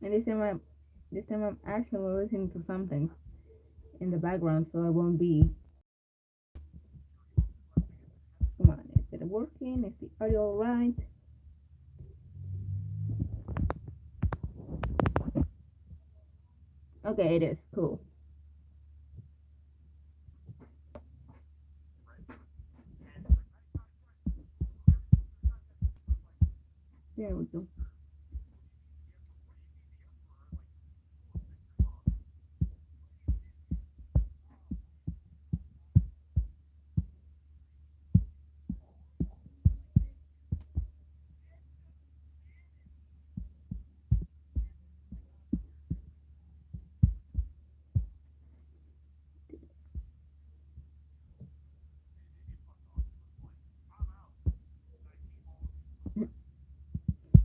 And this time I'm actually listening to something in the background, so I won't be. Come on, is it working? Is the audio alright? Okay, it is cool. There we go.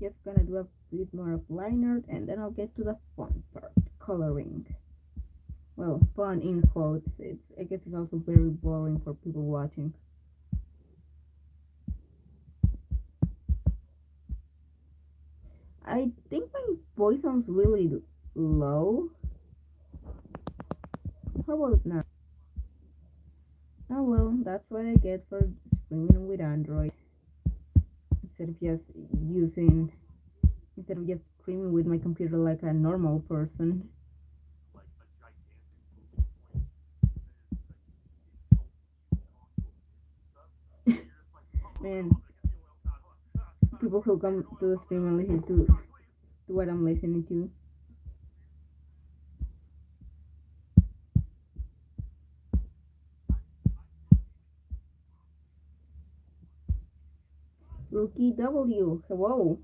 Just gonna do a bit more of liner, and then I'll get to the fun part, coloring. Well, fun in quotes. I guess it's also very boring for people watching. I think my voice sounds really low. How about now? Oh well, that's what I get for streaming with Android instead of just using instead of just streaming with my computer like a normal person. Man, people who come to the stream and listen to what I'm listening to. Rookie W, hello.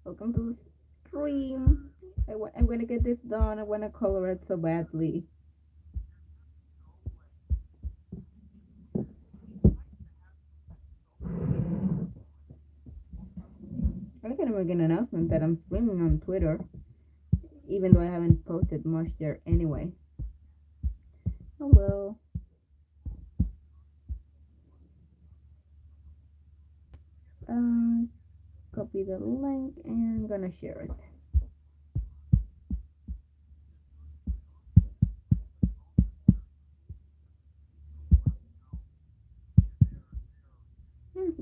Welcome to the stream. I'm gonna get this done. I wanna color it so badly. I'm gonna make an announcement that I'm streaming on Twitter, even though I haven't posted much there anyway. Oh well. Um, Copy the link and I'm gonna share it.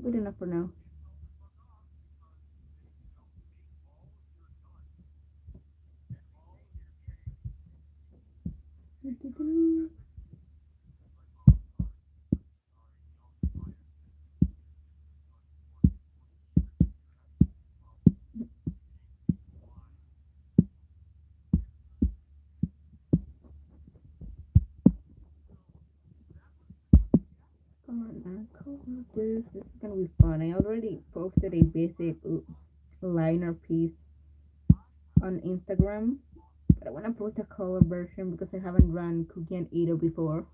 Good enough for now. Come on, color this. This is gonna be fun. I already posted a basic liner piece on Instagram, but I wanna post a color version because I haven't run Kukitto before.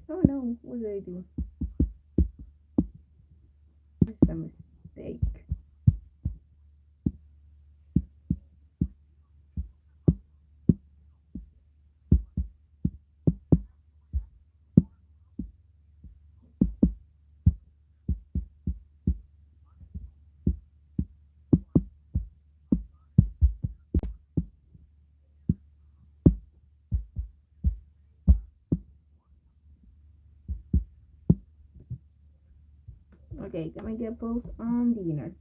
Oh no, what did I do? It's a mistake. Okay, can I get post on dinner?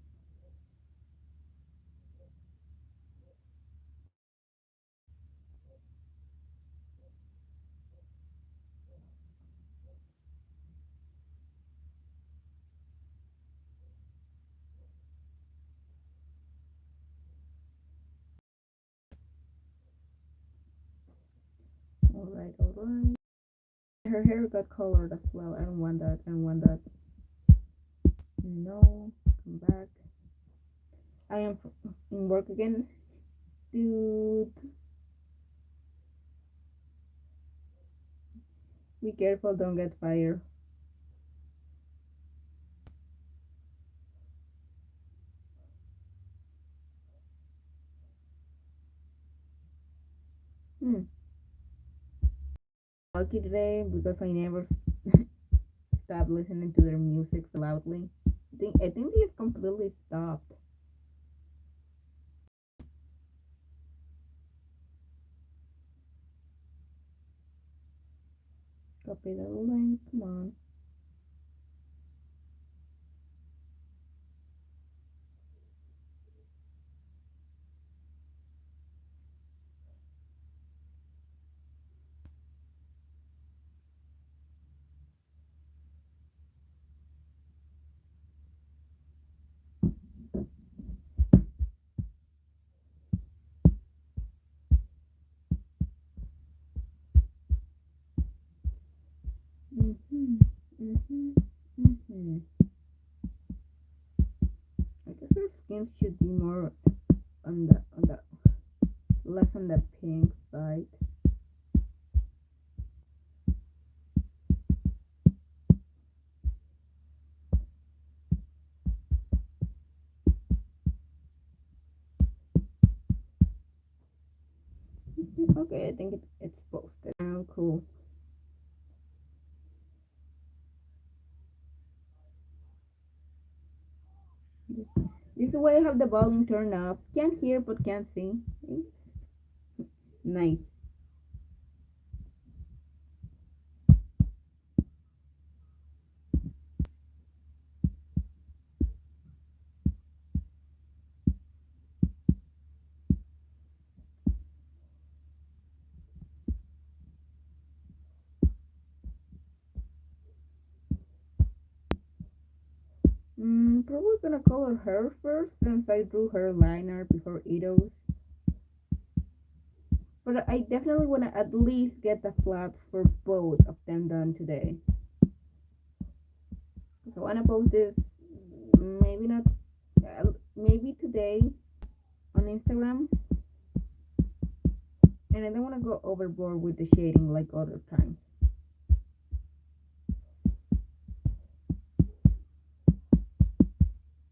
Alright. Her hair got colored as well. I don't want that. I don't want that. No, come back. I am in work again. Dude, be careful, don't get fired. lucky today because I never stopped listening to their music so loudly. I think they just completely stopped. Copy the link. Come on. Mhm. Mhm. Mhm. I guess our skins should be more on the less on the pink side. Okay, I think it's posted. Oh, cool. This is why I have the volume turned up. Can't hear but can't see. Nice. Probably gonna color her first since I drew her liner before Ito's. But I definitely wanna at least get the flaps for both of them done today. So I wanna post this maybe not maybe today on Instagram, and I don't wanna go overboard with the shading like other times.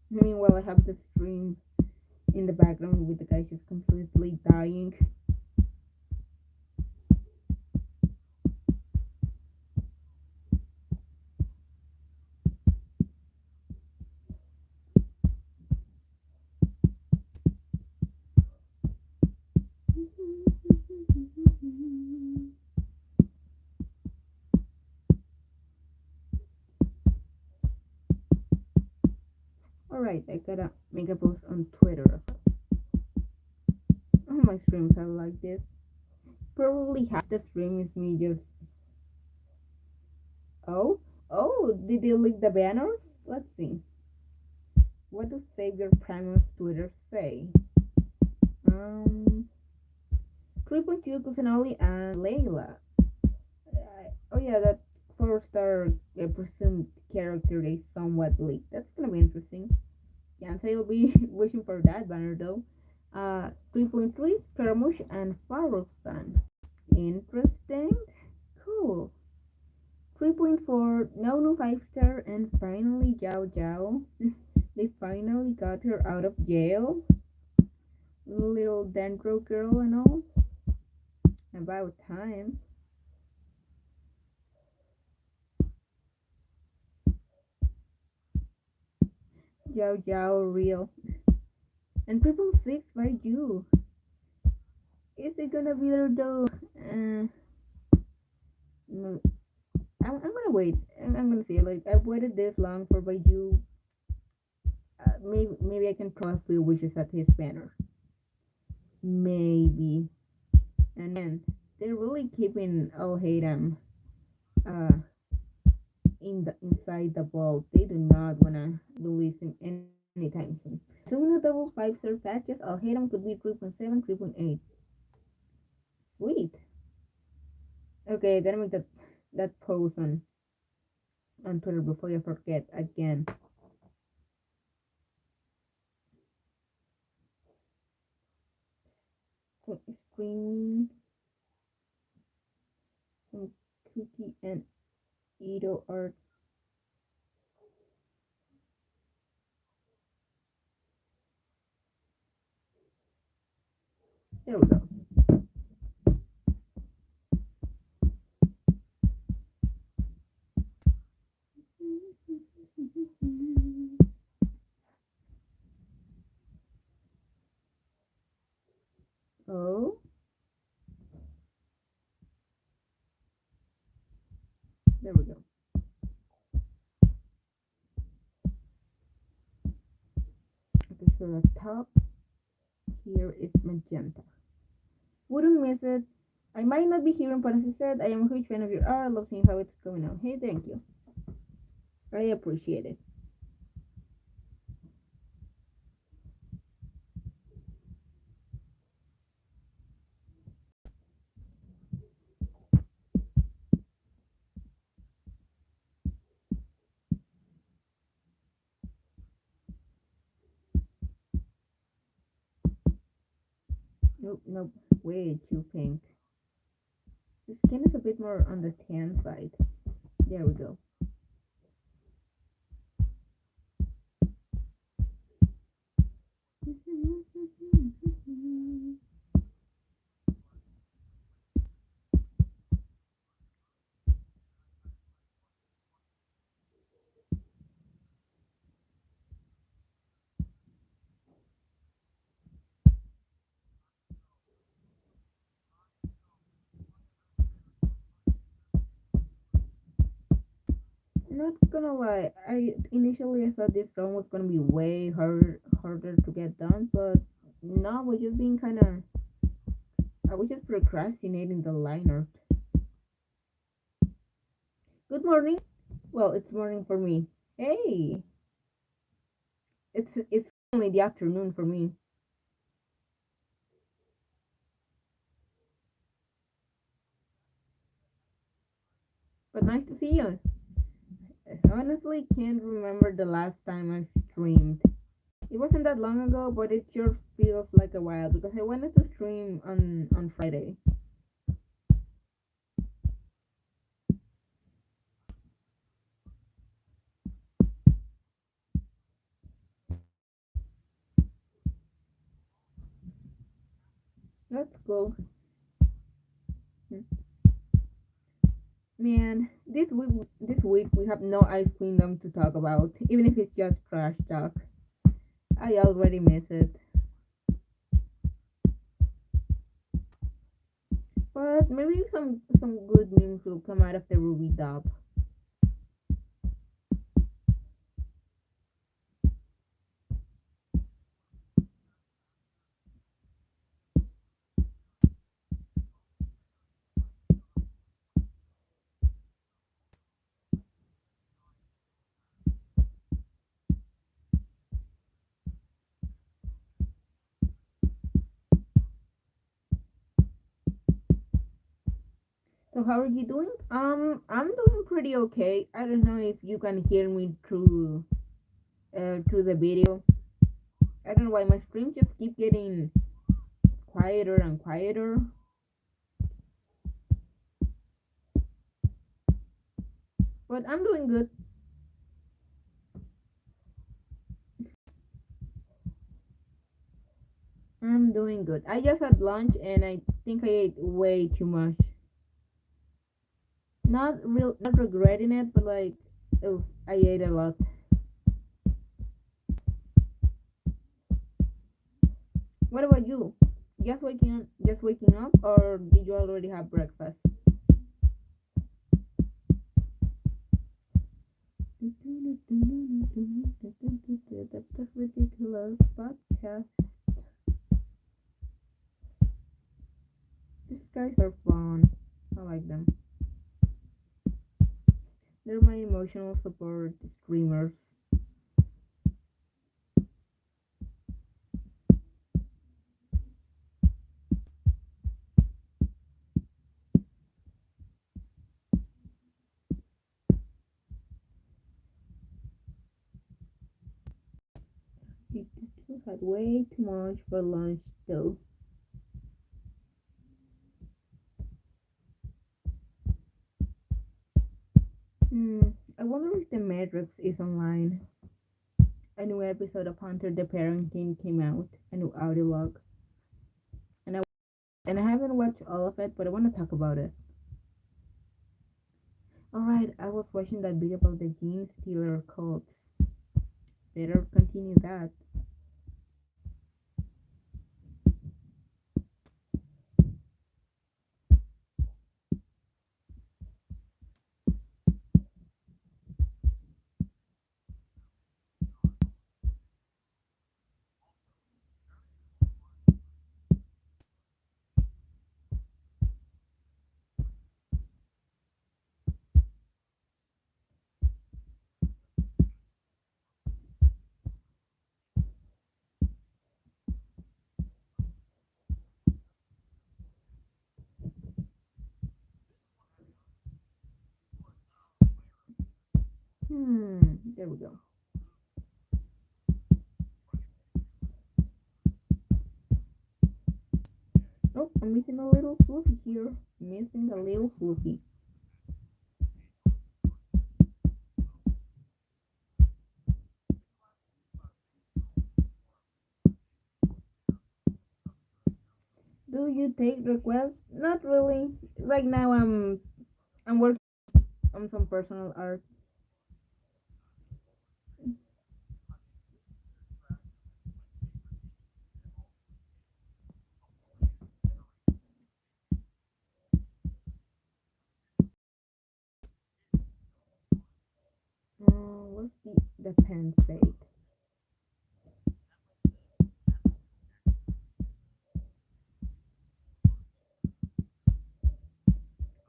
Meanwhile, I have the stream in the background with the guy just completely dying. Alright, I gotta make a post on Twitter. Oh, my streams are like this. Probably half the stream is me just. Oh, oh, did they leak the banners? Let's see. What does Savior Primus Twitter say? Um, 3.2 Kusanoli and Layla. Oh yeah, that four-star presumed character they somewhat leaked. That's gonna be interesting. Can't say I'll be wishing for that banner though. 3.3 Karamush and Farooqstan. Interesting. Cool. 3.4 No No 5 star and finally Jiao Jiao. They finally got her out of jail. Little Dendro girl and all. About time. Jiao Jiao real. And 666 by you. Is it gonna be there though? No, I'm gonna wait. I'm gonna see. Like I've waited this long for Baiju. Maybe I can throw a few wishes at his banner. Maybe. And man, they're really keeping all Hayden uh inside the vault. They do not wanna release him anytime soon. Soon the double 5 star patches, I'll hate him could be 3.7, 3.8. Sweet. Okay, I gotta make that post on Twitter before I forget again. Screen some cookie and Edo art. There we go. So the top here is magenta. Wouldn't miss it. I might not be hearing, but as I said, I am a huge fan of your art. I love seeing how it's going on. Hey, thank you. I appreciate it. Nope, nope. Way too pink. The skin is a bit more on the tan side. There we go. Not gonna lie, I initially I thought this song was gonna be way harder to get done, but no, we're just being kind of. I was just procrastinating the liner. Good morning. Well, it's morning for me. Hey, it's only the afternoon for me, but nice to see you. I honestly can't remember the last time I streamed. It wasn't that long ago, but it sure feels like a while because I wanted to stream on Friday. That's cool. Man, this week we have no Ice Kingdom to talk about, even if it's just trash talk. I already miss it. But maybe some good news will come out of the Ruby dub. So how are you doing? I'm doing pretty okay. I don't know if you can hear me through the video. I don't know why my streams just keep getting quieter and quieter. But I'm doing good. I'm doing good. I just had lunch and I think I ate way too much. Not regretting it, but like, oh, I ate a lot. What about you? Just waking up, or did you already have breakfast? That's ridiculous podcast. These guys are fun. I like them. They're my emotional support streamers. You two had way too much for lunch, though. Hmm. I wonder if the Matrix is online. A new episode of Hunter the Parenting came out. A new audio log, and I haven't watched all of it, but I want to talk about it. All right, I was watching that video about the Gene Stealer cults. Better continue that. There we go. Oh, I'm missing a little fluffy here. Missing a little fluffy. Do you take requests? Not really. Right now, I'm working on some personal art. Let's see the pen fade.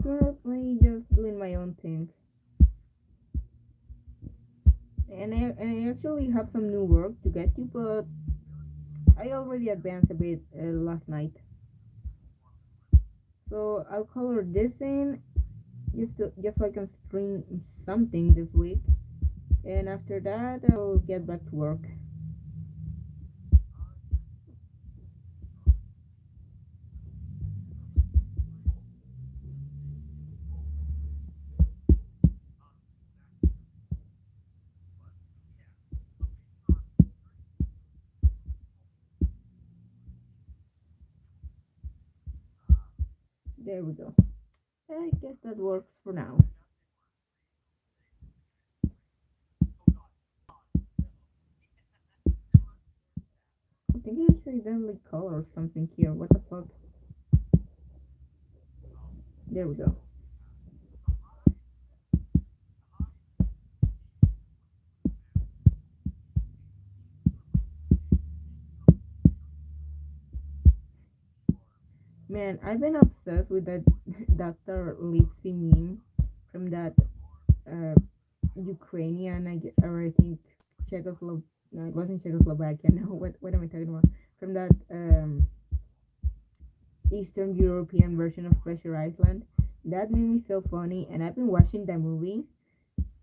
Currently, just doing my own thing, and I actually have some new work to get to, but I already advanced a bit last night. So I'll color this in just so I can stream something this week, and after that I'll get back to work. There we go. I guess that works for now. I think I accidentally colored something here. What the fuck? There we go. Man, I've been obsessed with that Dr. Lipsy meme from that uh, Ukrainian, or I think Czechoslovak. No, it wasn't Czechoslovakia. No, what am I talking about? From that Eastern European version of Pleasure Island. That made me so funny, and I've been watching that movie,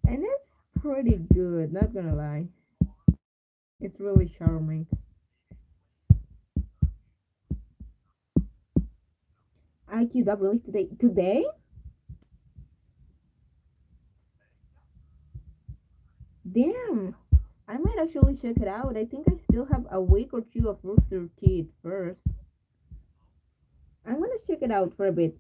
and it's pretty good. Not gonna lie, it's really charming. IQ released today. Today? Damn! I might actually check it out. I think I still have a week or two of Rooster Teeth first. I'm gonna check it out for a bit.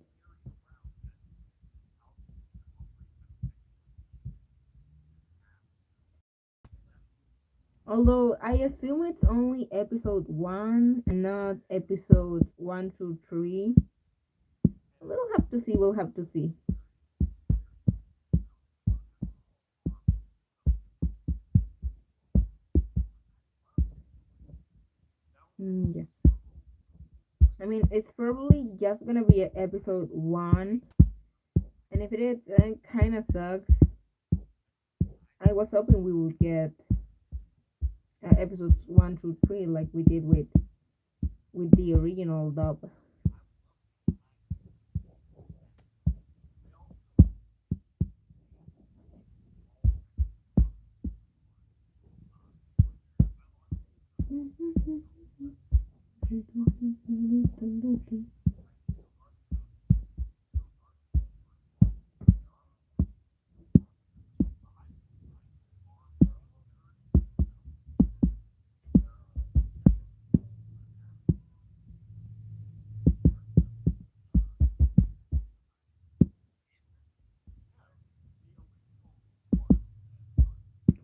Although I assume it's only episode one and not episode one through three. We'll have to see. We'll have to see. Yeah. I mean, it's probably just gonna be episode one, and if it is, it kind of sucks. I was hoping we would get episodes one through three, like we did with the original dub.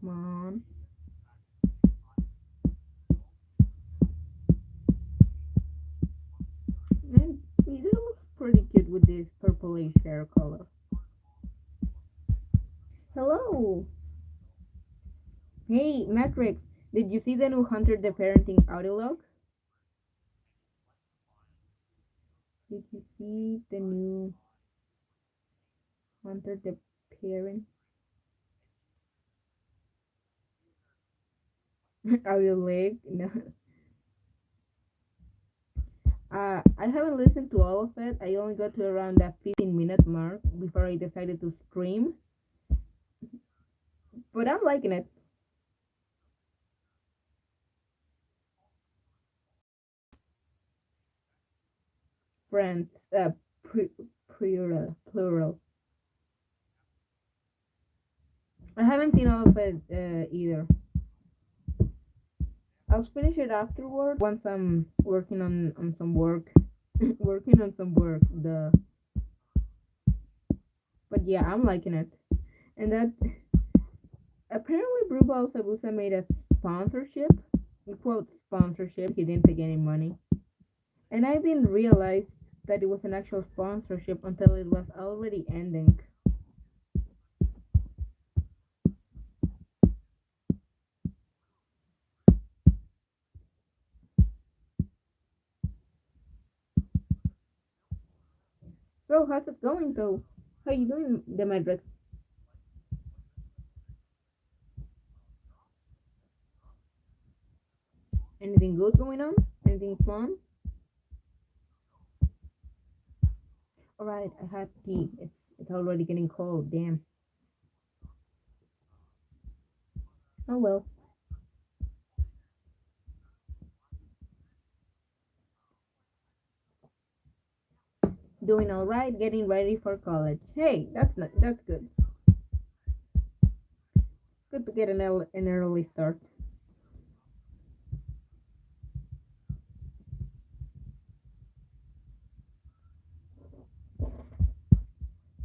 Come on. And it looks pretty cute with this purplish hair color. Hello! Hey, Matrix, did you see the new Hunter the Parenting audio log? Did you see the new Hunter the Parent audio log? No. I haven't listened to all of it. I only got to around that 15-minute mark before I decided to stream. But I'm liking it. friends. Pre- plural. I haven't seen all of it either. I'll finish it afterward once I'm working on some work. Working on some work. The But yeah, I'm liking it. And that apparently Brubal Sabusa made a sponsorship. Quote sponsorship. He didn't take any money. And I didn't realize that it was an actual sponsorship until it was already ending. So how's it going though? How you doing, Demetric? Anything good going on? Anything fun? Alright, I had tea. It's already getting cold, damn. Oh well. Doing alright, getting ready for college. Hey, that's good. Good to get an early start.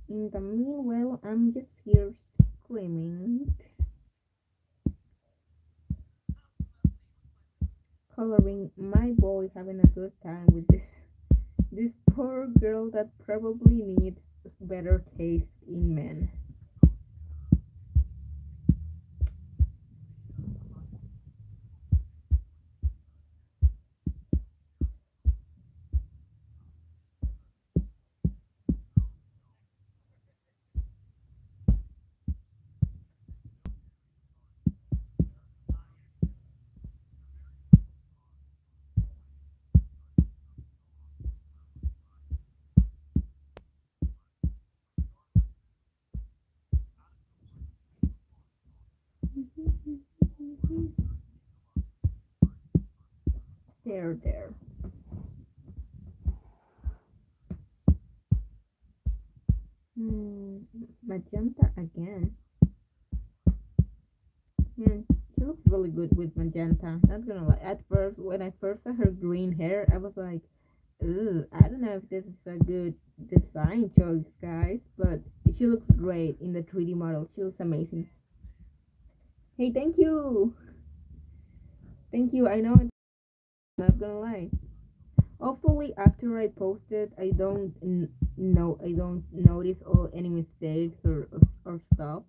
In the meanwhile, I'm just here screaming, coloring my boy having a good time with this poor girl that probably needs better taste in men. There. Hmm, magenta again. Hmm, she looks really good with magenta. Not gonna lie. At first, when I first saw her green hair, I was like, "Ooh, I don't know if this is a good design choice, guys." But she looks great in the 3D model. She looks amazing. Hey, thank you. I know it's not gonna lie. Hopefully, after I post it, I don't notice all any mistakes or stuff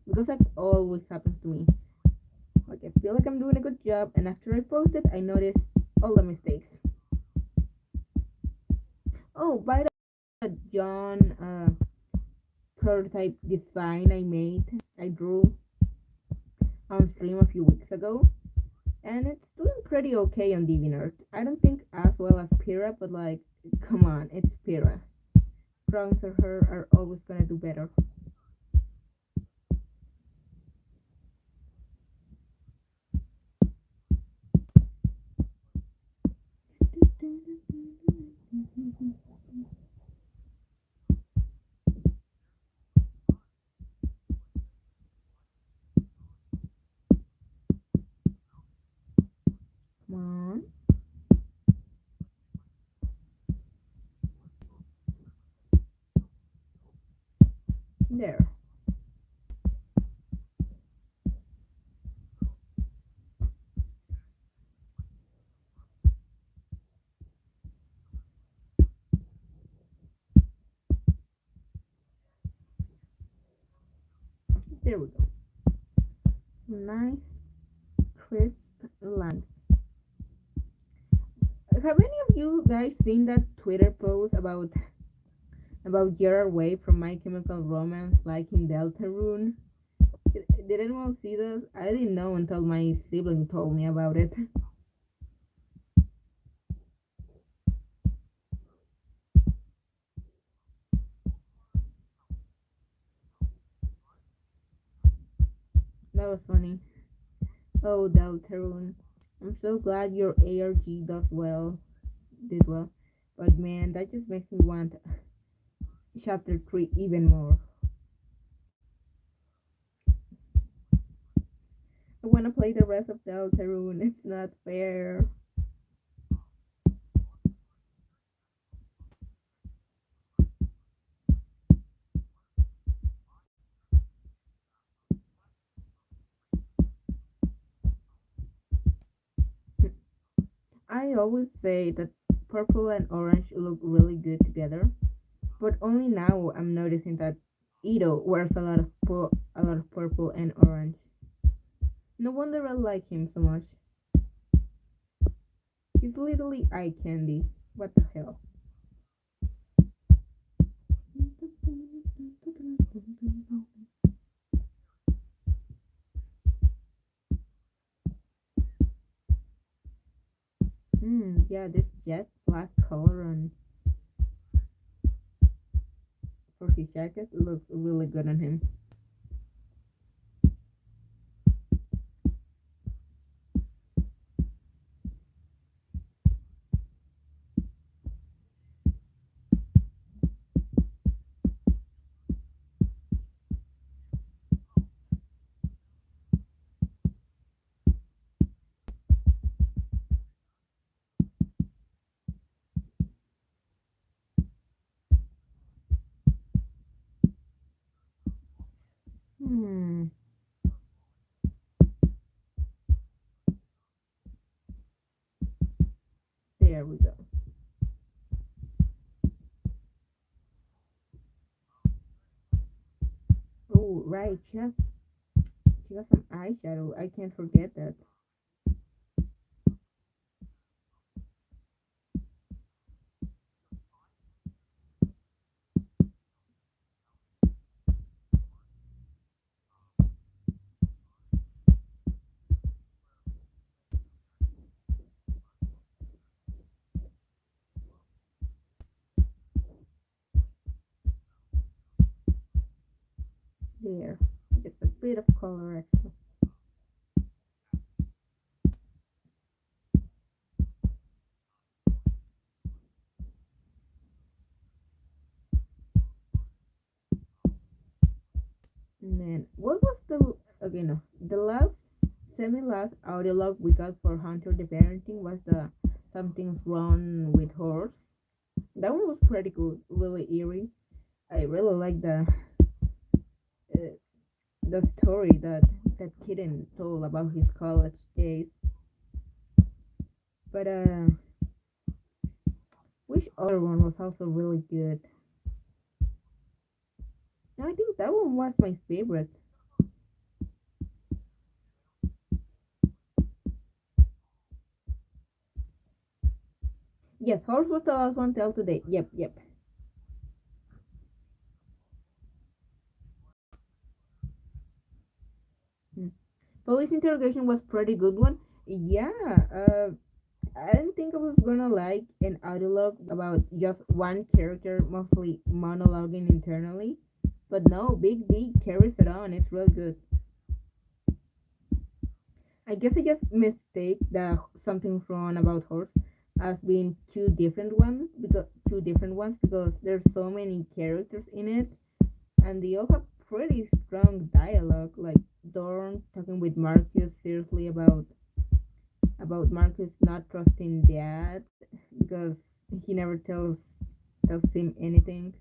because that always happens to me. Like I feel like I'm doing a good job, and after I post it, I notice all the mistakes. Oh, by the John prototype design I drew on stream a few weeks ago, and it's doing pretty okay on DeviantArt. I don't think as well as Pira, but like, come on, it's Pira. Drawings of her are always gonna do better. Come on, there, there we go. Nice, crisp lines. Have any of you guys seen that Twitter post about Year Away from My Chemical Romance liking Deltarune? Did anyone see this? I didn't know until my sibling told me about it. That was funny. Oh, Deltarune. I'm so glad your ARG did well. But man, that just makes me want chapter 3 even more. I want to play the rest of Deltarune. It's not fair. I always say that purple and orange look really good together, but only now I'm noticing that Ito wears a lot of purple and orange. No wonder I like him so much. He's literally eye candy. What the hell? Yeah, this jet black color on for his jacket looks really good on him. Hmm, there we go. Oh, right, she has some eyeshadow. I can't forget that. There, just a bit of color extra. Man, what was the okay? No, the last semi-last audio log we got for Hunter the Parenting was the something's wrong with horse. That one was pretty good, really eerie. I really like uh, the story that Kitten told about his college days. But which other one was also really good? No, I think that one was my favorite. Yes, horse was the last one till today. Yep, yep. Hmm. Police interrogation was pretty good one. Yeah, I didn't think I was gonna like an dialogue about just one character mostly monologuing internally. But no, Big D carries it on. It's real good. I guess I just mistake the something wrong about horse as being two different ones because there's so many characters in it and they all have pretty strong dialogue. Like Dorn talking with Marcus seriously about Marcus not trusting Dad because he never tells him anything.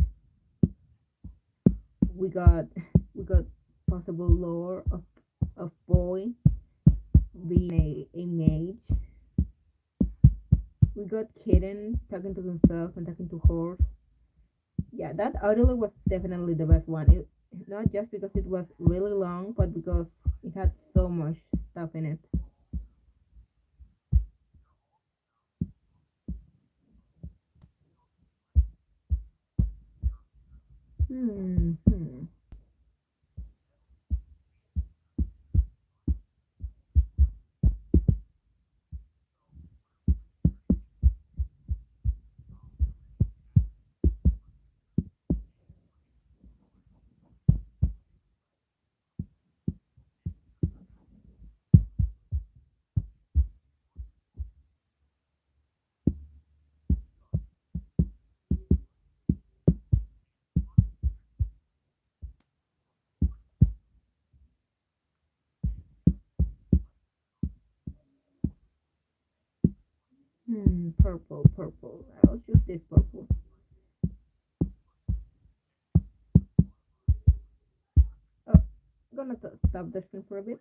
We got we got possible lore of Boy being a mage. We got Kitten talking to himself and talking to Horse. Yeah, that audio was definitely the best one. Not just because it was really long, but because it had so much stuff in it. Hmm. purple, purple. I'll choose this purple. Oh, gonna stop the screen for a bit.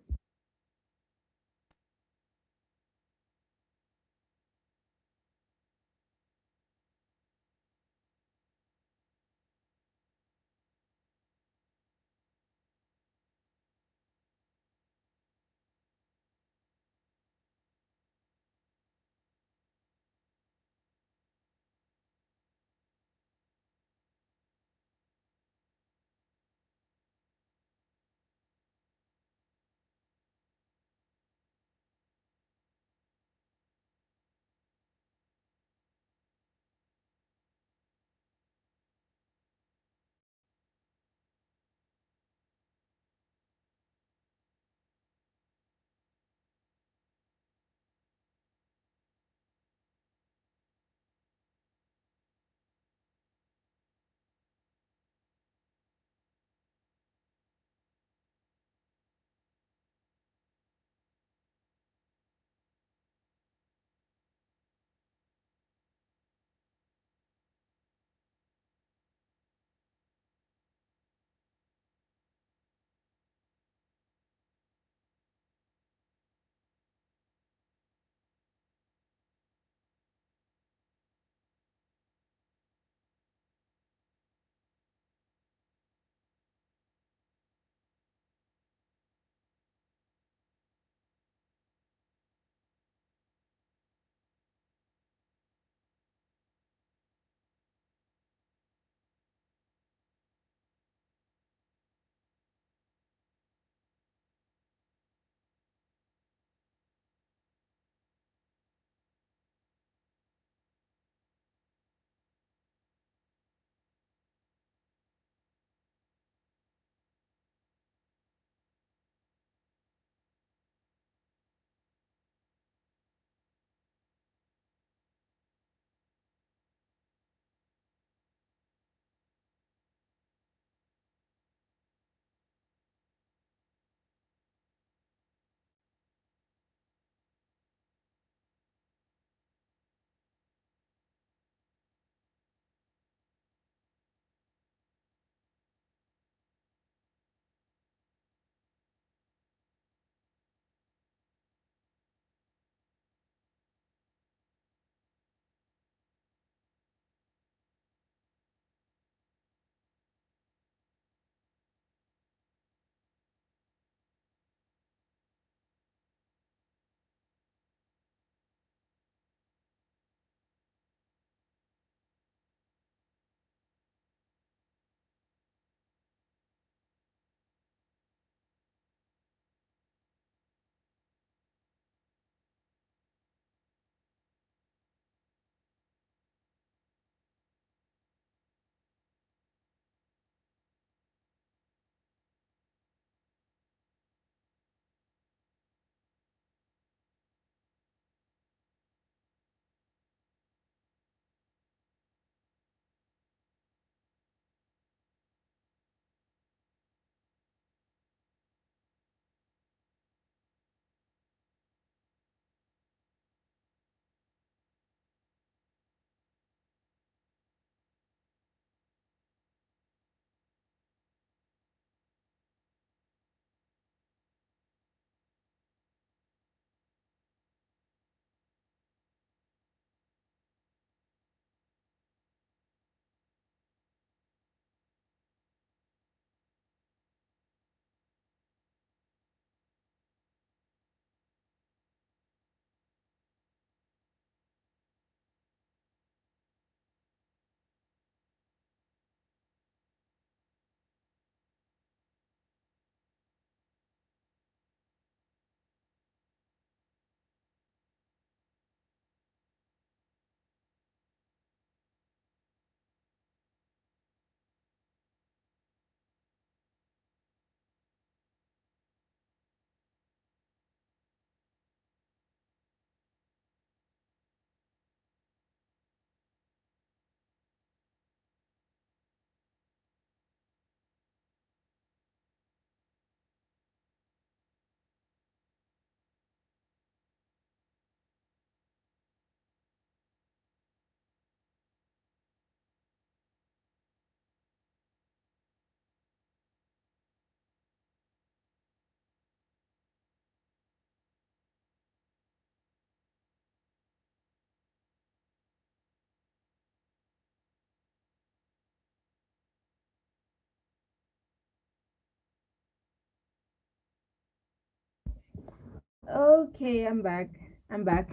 Okay, I'm back. I'm back.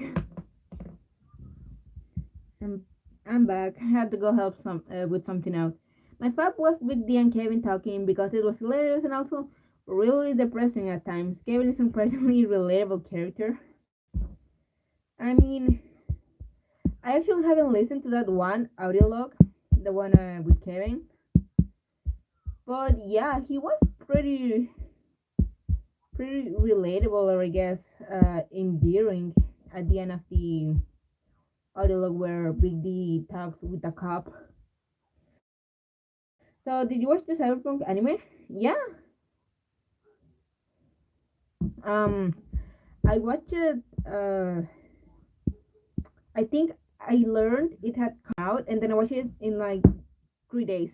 I'm I'm back. I had to go help some with something else. My favorite was Big D and Kevin talking because it was hilarious and also really depressing at times. Kevin is a surprisingly relatable character. I mean, I actually haven't listened to that one audio log, the one with Kevin, but yeah, he was pretty relatable, or I guess endearing at the end of the audio log where Big D talks with the cop. So, did you watch the Cyberpunk anime? Yeah. Um, I watched it. I think I learned it had come out, and then I watched it in like 3 days.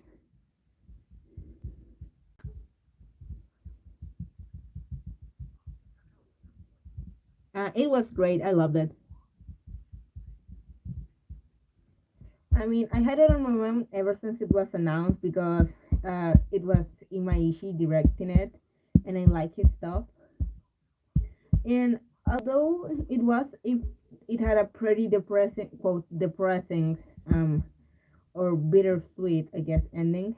It was great. I loved it. I mean, I had it on my mind ever since it was announced because it was Imaishi directing it, and I like his stuff. And although it had a pretty depressing quote depressing or bittersweet I guess ending,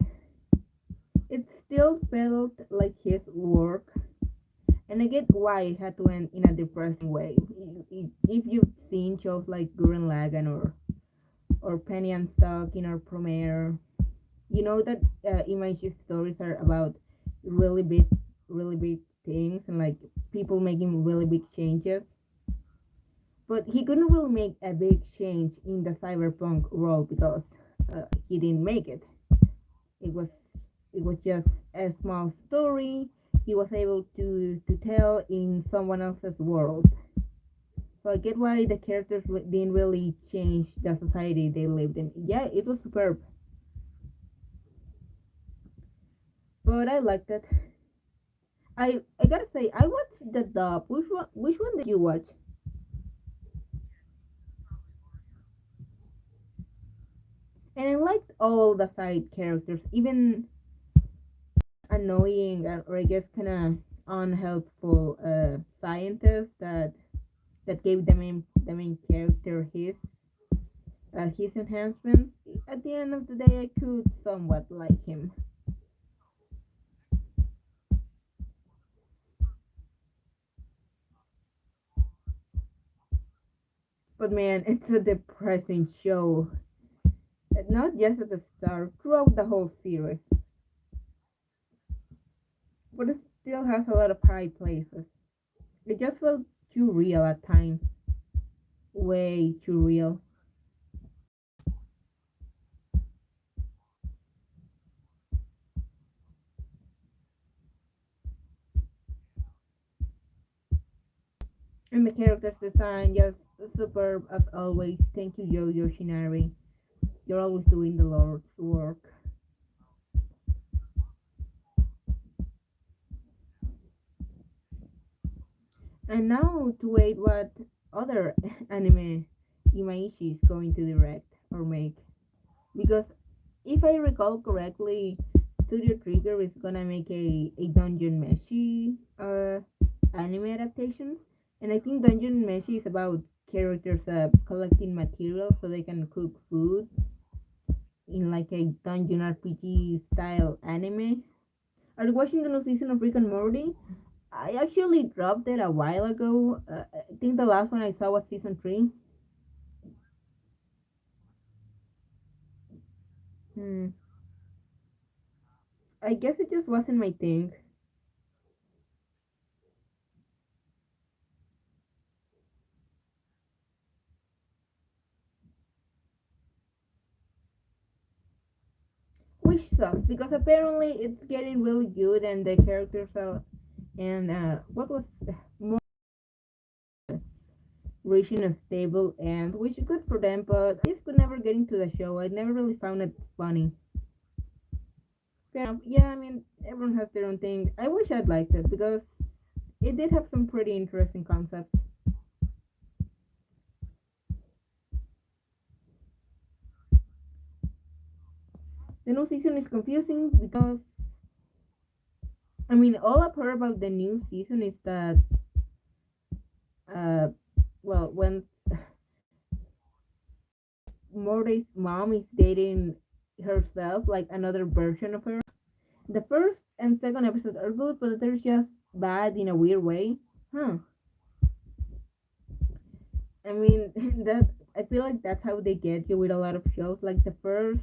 it still felt like his work, and I get why it had to end in a depressing way. If you've seen shows like Gurren Lagann or Penny and Stuck in our premiere, you know that Image stories are about really big, really big things and like people making really big changes. But he couldn't really make a big change in the cyberpunk world because he didn't make it. It was it was just a small story he was able to tell in someone else's world. So I get why the characters didn't really change the society they lived in. Yeah, it was superb, but I liked it. I gotta say I watched the dub. Which one did you watch? And I liked all the side characters, even annoying or I guess kind of unhelpful scientist that gave the main character his enhancements. At the end of the day, I could somewhat like him. But man, it's a depressing show. Not just at the start, throughout the whole series. But it still has a lot of high places. It just felt too real at times. Way too real. And the character's design just superb as always. Thank you, Yo Yoshinari. You're always doing the Lord's work. And now to wait what other anime Imaishi is going to direct or make. Because if I recall correctly, Studio Trigger is gonna make a Dungeon Meshi anime adaptation. And I think Dungeon Meshi is about characters collecting materials so they can cook food in like a dungeon RPG style anime. Are you watching the new season of Rick and Morty? I actually dropped it a while ago. I think the last one I saw was season 3. Hmm. I guess it just wasn't my thing. Which sucks because apparently it's getting really good and the characters are. And what was more reaching a stable end, which is good for them, but I just could never get into the show. I never really found it funny. Fair enough. Yeah, I mean, everyone has their own thing. I wish I'd liked it because it did have some pretty interesting concepts. The new season is confusing because, I mean, all I've heard about the new season is that well, when Morty's mom is dating herself, like another version of her. The first and second episodes are good, but they're just bad in a weird way. Huh. I mean, that I feel like that's how they get you with a lot of shows. Like the first,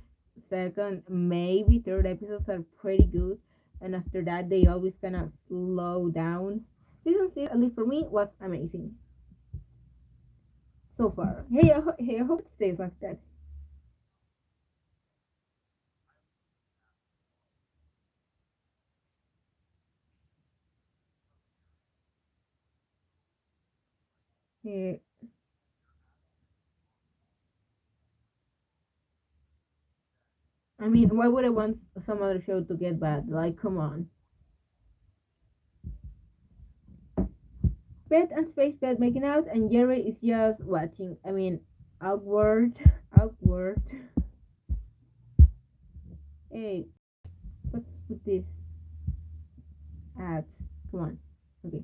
second, maybe third episodes are pretty good, and after that they always kind of slow down. Season six, at least for me, was amazing so far. Hey, I hope it stays like that. Yeah, I mean, why would I want some other show to get bad? Like, come on. Pet and Space Pet making out, and Jerry is just watching. I mean, awkward, awkward. Hey, what's with this ads? Come on. Okay.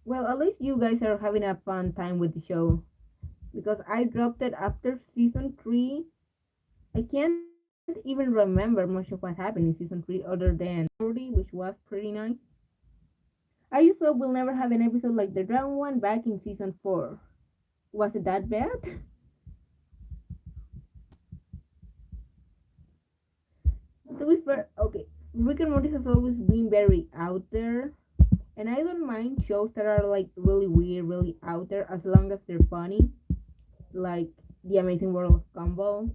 Well, at least you guys are having a fun time with the show because I dropped it after season three. I can't even remember much of what happened in season three other than 40, which was pretty nice. I just hope we'll never have an episode like the dragon one back in season four. Was it that bad? To be fair, okay, Rick and Morty has always been very out there, and I don't mind shows that are like really weird, really out there, as long as they're funny, like The Amazing World of Gumball.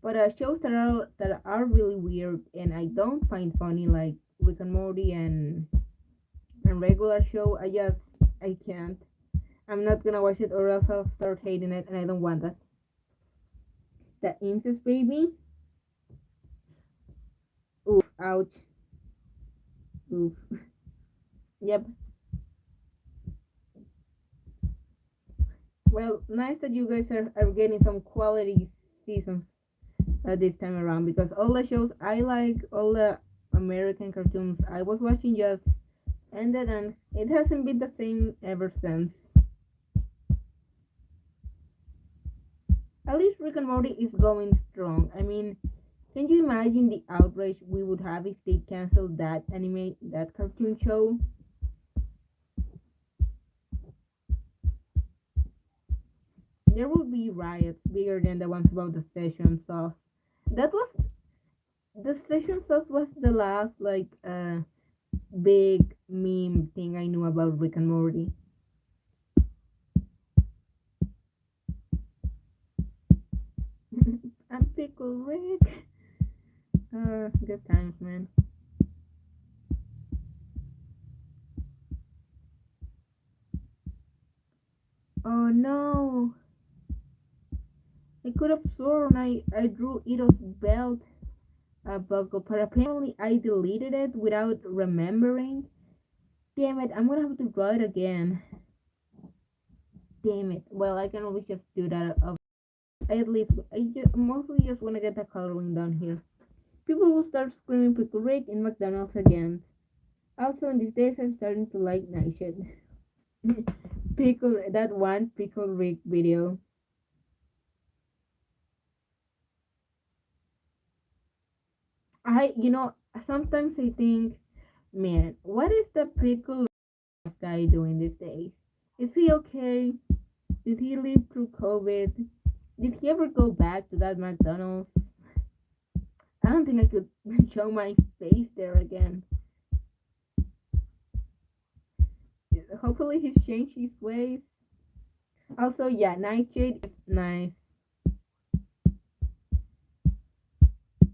But shows that are really weird and I don't find funny, like Rick and Morty and regular show, I can't. I'm not gonna watch it or else I'll start hating it, and I don't want that. The incest baby, oof, ouch, oof. Yep. Well, nice that you guys are getting some quality seasons this time around because all the shows I like, all the American cartoons I was watching just ended and it hasn't been the same ever since. At least Rick and Morty is going strong. I mean, can you imagine the outrage we would have if they canceled that cartoon show? There would be riots bigger than the ones about the session sauce. That was the session sauce was the last like big meme thing I knew about Rick and Morty. And Pickle Rick. Good times, man. Oh no! I could have sworn I drew Ito's belt buckle, but apparently I deleted it without remembering. Damn it! I'm gonna have to draw it again. Damn it! Well, I can always just do that. At least mostly just want to get the coloring done here. People will start screaming Pickle Rick in McDonald's again. Also, in these days, I'm starting to like night shit. Pickle, that one Pickle Rick video. Sometimes I think, man, what is the Pickle guy doing these days? Is he okay? Did he live through COVID? Did he ever go back to that McDonald's? I don't think I could show my face there again. Hopefully he's changed his ways. Also, yeah, Nightshade is nice.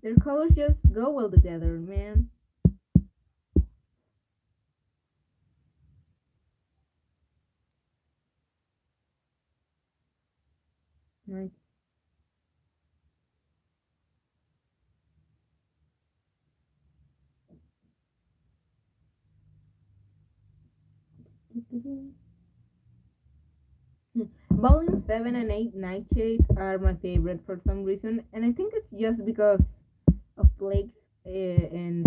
Their colors just go well together, man. Like, Volume 7 and 8 Nightshades are my favorite for some reason, and I think it's just because of Blake's and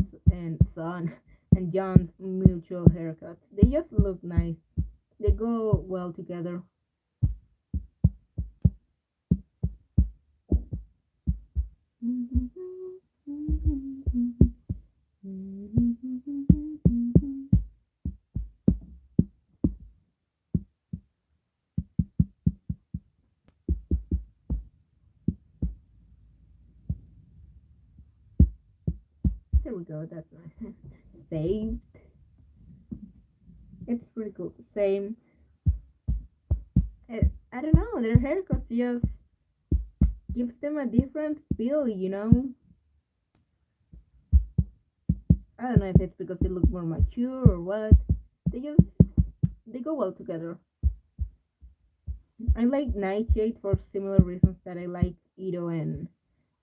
Son. and John's mutual haircuts. They just look nice. They go well together. There we go. That's nice. Same. It's pretty cool. Same. I don't know. Their haircuts just gives them a different feel. I don't know if it's because they look more mature or what. They just they go well together. I like Nightshade for similar reasons that I like Ito and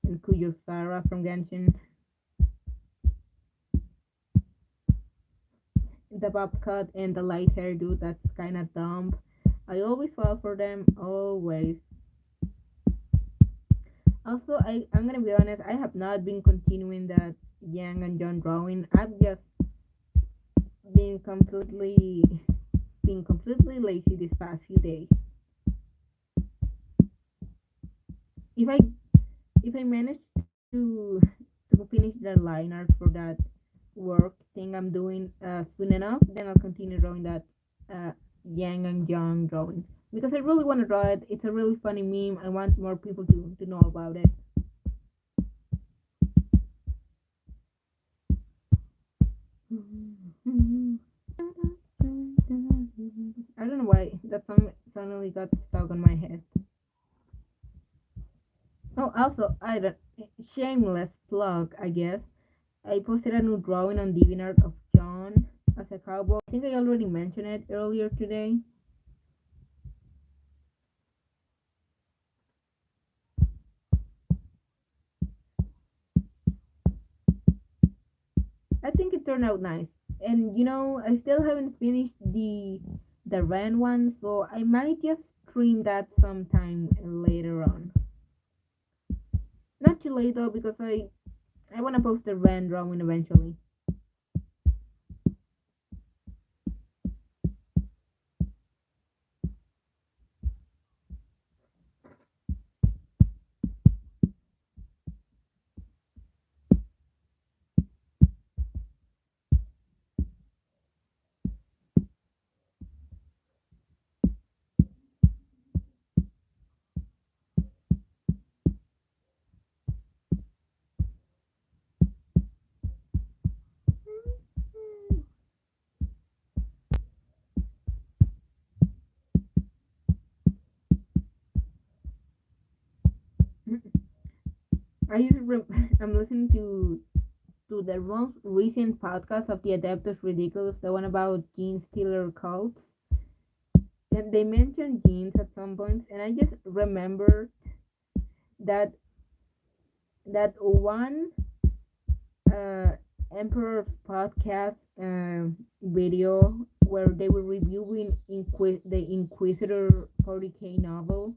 Kuyosara from Genshin. The bob cut and the light hairdo that's kind of dumb. I always fall for them, always. Also, I'm gonna be honest, I have not been continuing that Yang and John drawing. I've just been completely lazy this past few days. If I if I manage to to finish the line art for that work thing I'm doing soon enough, then I'll continue drawing that uh, Yang and John drawing because I really want to draw it. It's a really funny meme. I want more people to know about it. I don't know why that song suddenly got stuck on my head. Oh, also, I don't, shameless plug, I guess. I posted a new drawing on DeviantArt of John as a cowboy. I think I already mentioned it earlier today. I think it turned out nice. And I still haven't finished the Ren one, so I might just stream that sometime later on. Not too late though, because I wanna post the Ren drawing eventually. I'm listening to the most recent podcast of the Adeptus Ridiculous, the one about gene stealer cults. And they mentioned genes at some point, and I just remember that one uh, Emperor's podcast video where they were reviewing the Inquisitor 40K novel,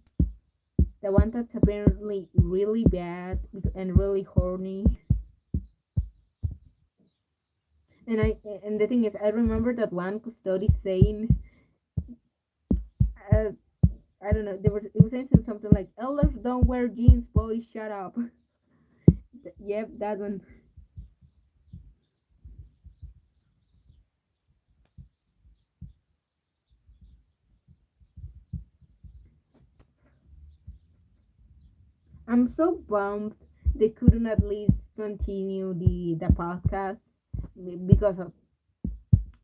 the one that's apparently really bad and really horny. And the thing is, I remember that one custody saying, uh, I don't know, it was saying something like, "Elders don't wear jeans, boys, shut up." Yep, that one. I'm so bummed they couldn't at least continue the podcast because of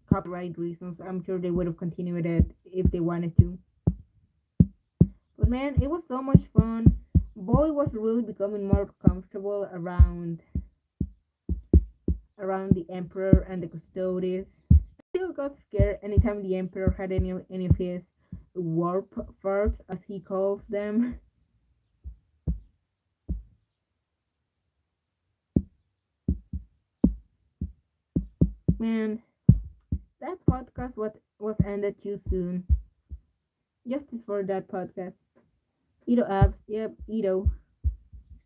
copyright reasons. I'm sure they would have continued it if they wanted to. But man, it was so much fun. Boy was really becoming more comfortable around the emperor and the custodies. Still got scared anytime the emperor had any of his warp farts, as he calls them. Man, that podcast was ended too soon. Justice for that podcast. Ito abs, yep, Ito,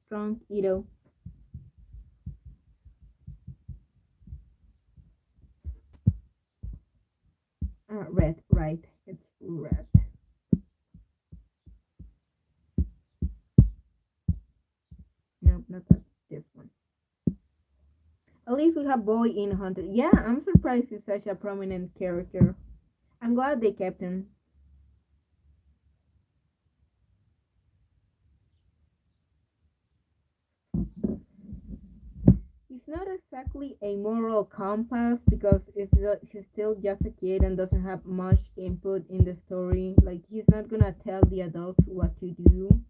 strong, Ito. Red, right? It's red. Nope, not that. This one. At least we have Boy in Hunter. Yeah, I'm surprised he's such a prominent character. I'm glad they kept him. He's not exactly a moral compass because he's still just a kid and doesn't have much input in the story. Like he's not gonna tell the adults what to do,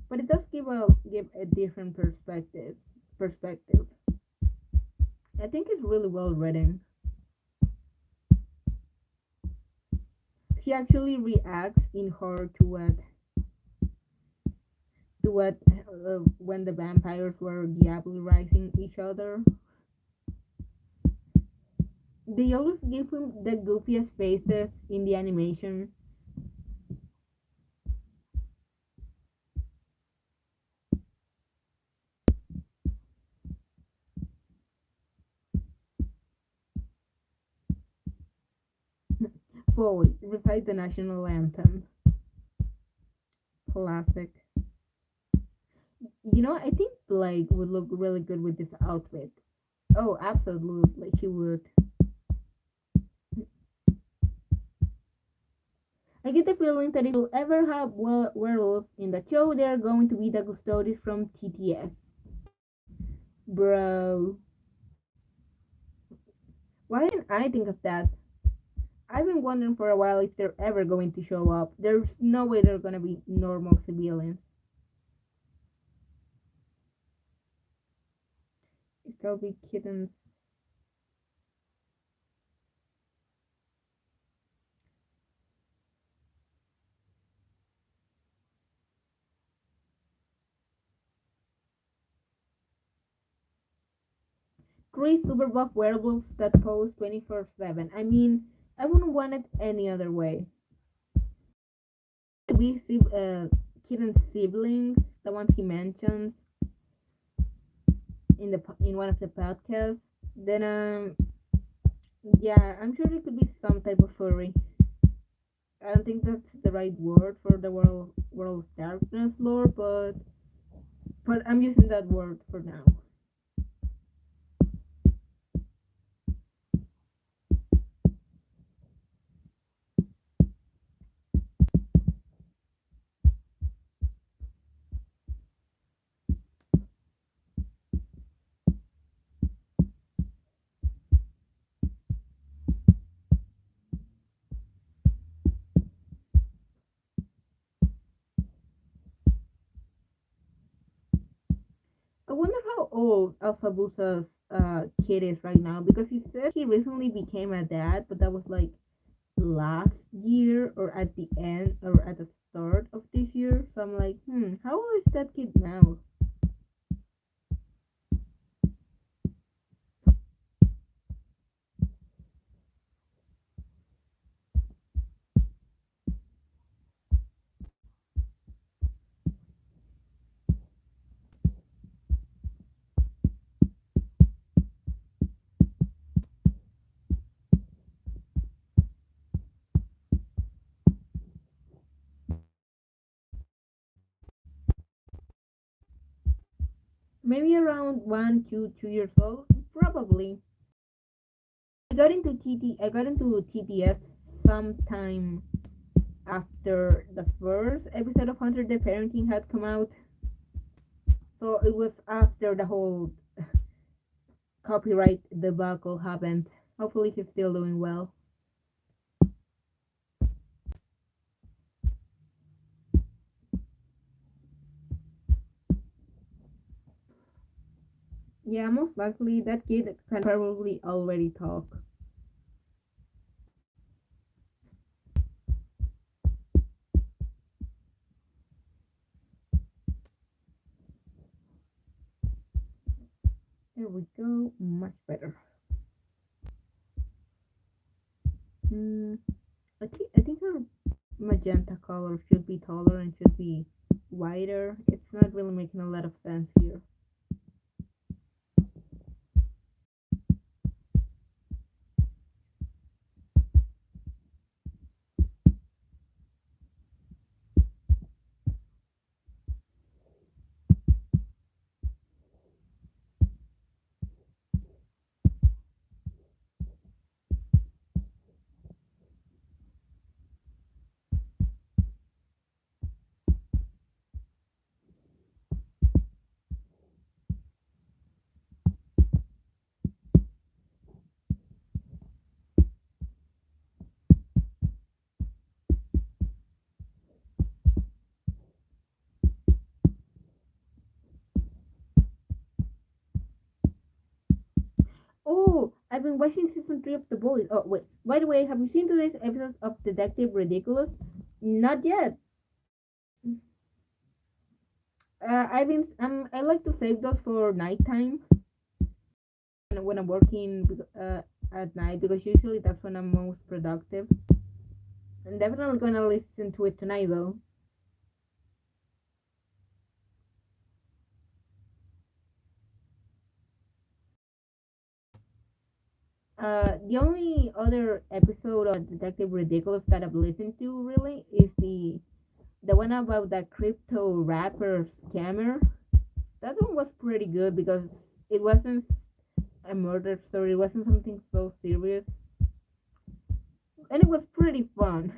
but it does give a different perspective. Perspective. I think it's really well written. He actually reacts in horror to what when the vampires were diabolizing each other. They always give him the goofiest faces in the animation. Boy, recite the national anthem. Classic. I think Blake would look really good with this outfit. Oh, absolutely, she would. I get the feeling that if we'll ever have werewolves in the show, they're going to be the custodians from TTS. Bro, why didn't I think of that? I've been wondering for a while if they're ever going to show up. There's no way they're gonna be normal civilians. They'll be kittens. Three super buff werewolves that pose 24/7. I mean, I wouldn't want it any other way. We see Kitten's siblings, the ones he mentions in one of the podcasts. Then yeah, I'm sure it could be some type of furry. I don't think that's the right word for the world of darkness lore, but I'm using that word for now. I wonder how old Alphabusa's kid is right now because he said he recently became a dad, but that was like last year or at the end or at the start of this year. So I'm like, how old is that kid now? Maybe around 1 to 2 years old, probably. I got into TTS sometime after the first episode of Hunter the Parenting had come out. So it was after the whole copyright debacle happened. Hopefully he's still doing well. Yeah, most likely that kid can probably already talk. There we go, much better. Mm, I think her magenta color should be taller and should be wider. It's not really making a lot of sense here. been watching season 3 of The Boys. Oh, wait. By the way, have you seen today's episode of Detective Ridiculous? Not yet. I like to save those for nighttime when I'm working at night because usually that's when I'm most productive. I'm definitely gonna listen to it tonight though. The only other episode of Detective Ridiculous that I've listened to really is the one about the crypto rapper scammer. That one was pretty good because it wasn't a murder story. It wasn't something so serious, and it was pretty fun.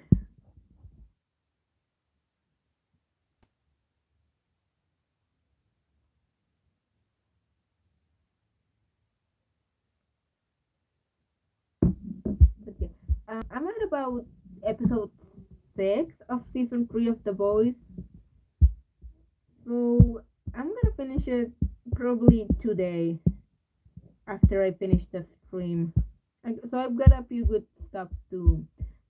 But yeah, I'm at about episode 6 of season 3 of The Boys, so I'm gonna finish it probably today after I finish the stream. So I've got a few good stuff to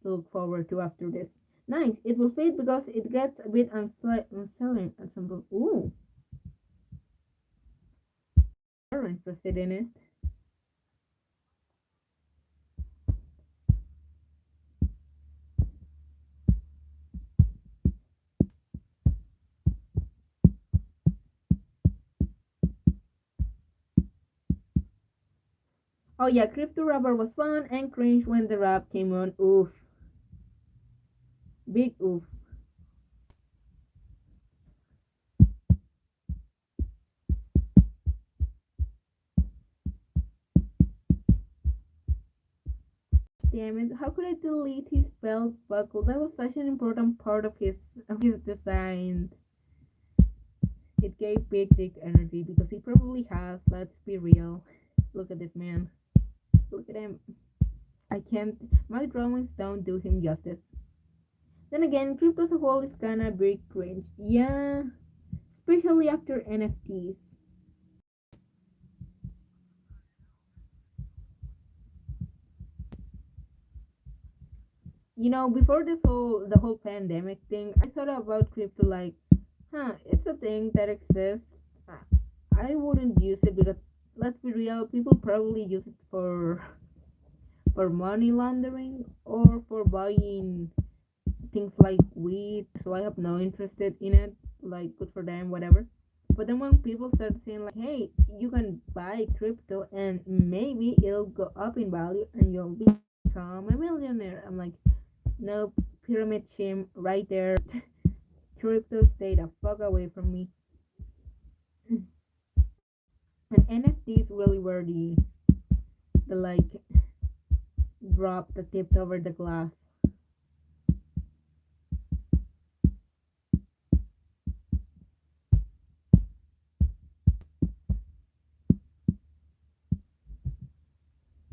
look forward to after this. Nice. It will fit because it gets a bit unsettling at some point. Ooh, you're interested in it. Oh yeah, Crypto Rubber was fun and cringe when the rap came on. Oof, big oof. Damn it! How could I delete his belt buckle? That was such an important part of his design. It gave big dick energy because he probably has. Let's be real. Look at this man. Look at him. I can't. My drawings don't do him justice. Then again, crypto as a whole is kinda big cringe. Yeah, especially after NFTs. Before the whole pandemic thing, I thought about crypto like, it's a thing that exists. Uh, I wouldn't use it because let's be real, people probably use it for money laundering or for buying things like weed. So I have no interest in it. Like, good for them, whatever. But then when people start saying like, "Hey, you can buy crypto and maybe it'll go up in value and you'll become a millionaire," I'm like, nope, pyramid scheme right there. Crypto stay the fuck away from me. And NFTs really were the like drop that tipped over the glass.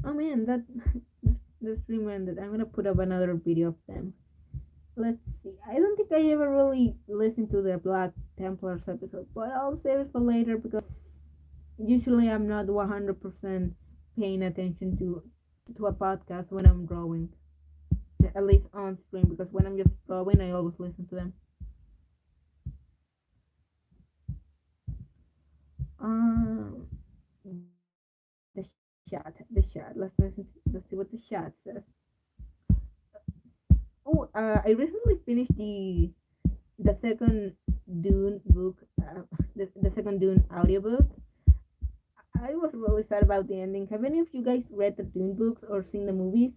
Oh man, that just reminded. I'm gonna put up another video of them. Let's see. I don't think I ever really listened to the Black Templars episode, but I'll save it for later because usually I'm not 100% paying attention to a podcast when I'm drawing, at least on stream, because when I'm just drawing, I always listen to them. Um, the the shot. Let's listen. Let's see what the shot says. Oh, I recently finished the second Dune book, the second Dune audiobook. I was really sad about the ending. Have any of you guys read the Dune books or seen the movies?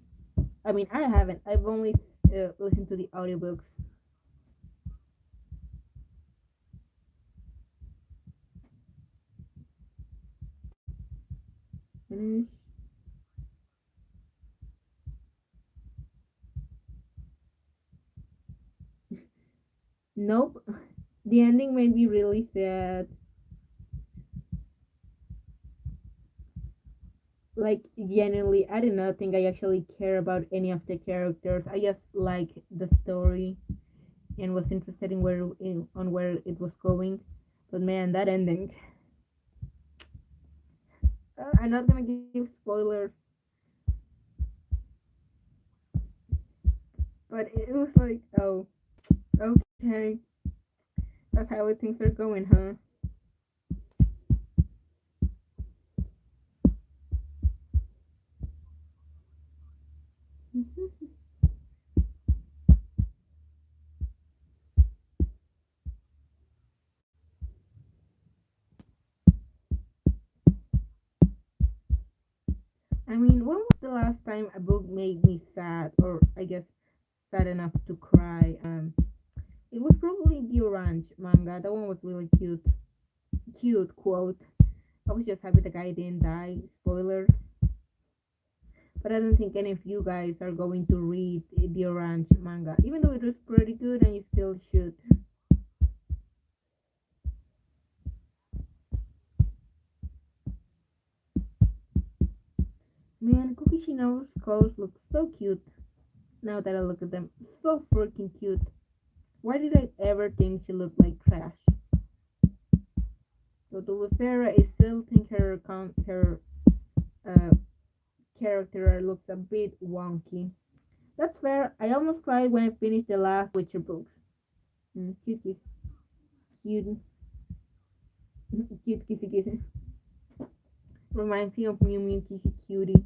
I mean, I haven't. I've only listened to the audiobooks. Finish. Nope. The ending made me really sad. Like, genuinely, I did not think I actually care about any of the characters. I just like the story and was interested on where it was going. But man, that ending. I'm not gonna give spoilers, But it was like, oh, okay, that's how things are going, huh? I mean, when was the last time a book made me sad, or I guess sad enough to cry? It was probably the Orange manga. That one was really cute. Cute quote. I was just happy the guy didn't die. Spoilers. But I don't think any of you guys are going to read the Orange manga, even though it was pretty good and you still should. Man, Kukishino's clothes look so cute now that I look at them. So freaking cute. Why did I ever think she looked like trash? So to be fair, I still think her uh, character looks a bit wonky. That's fair. I almost cried when I finished the last Witcher books. Cute, cute, cute, cute, kissy, kissy. Reminds me of Mew Mew Kissy Cutie.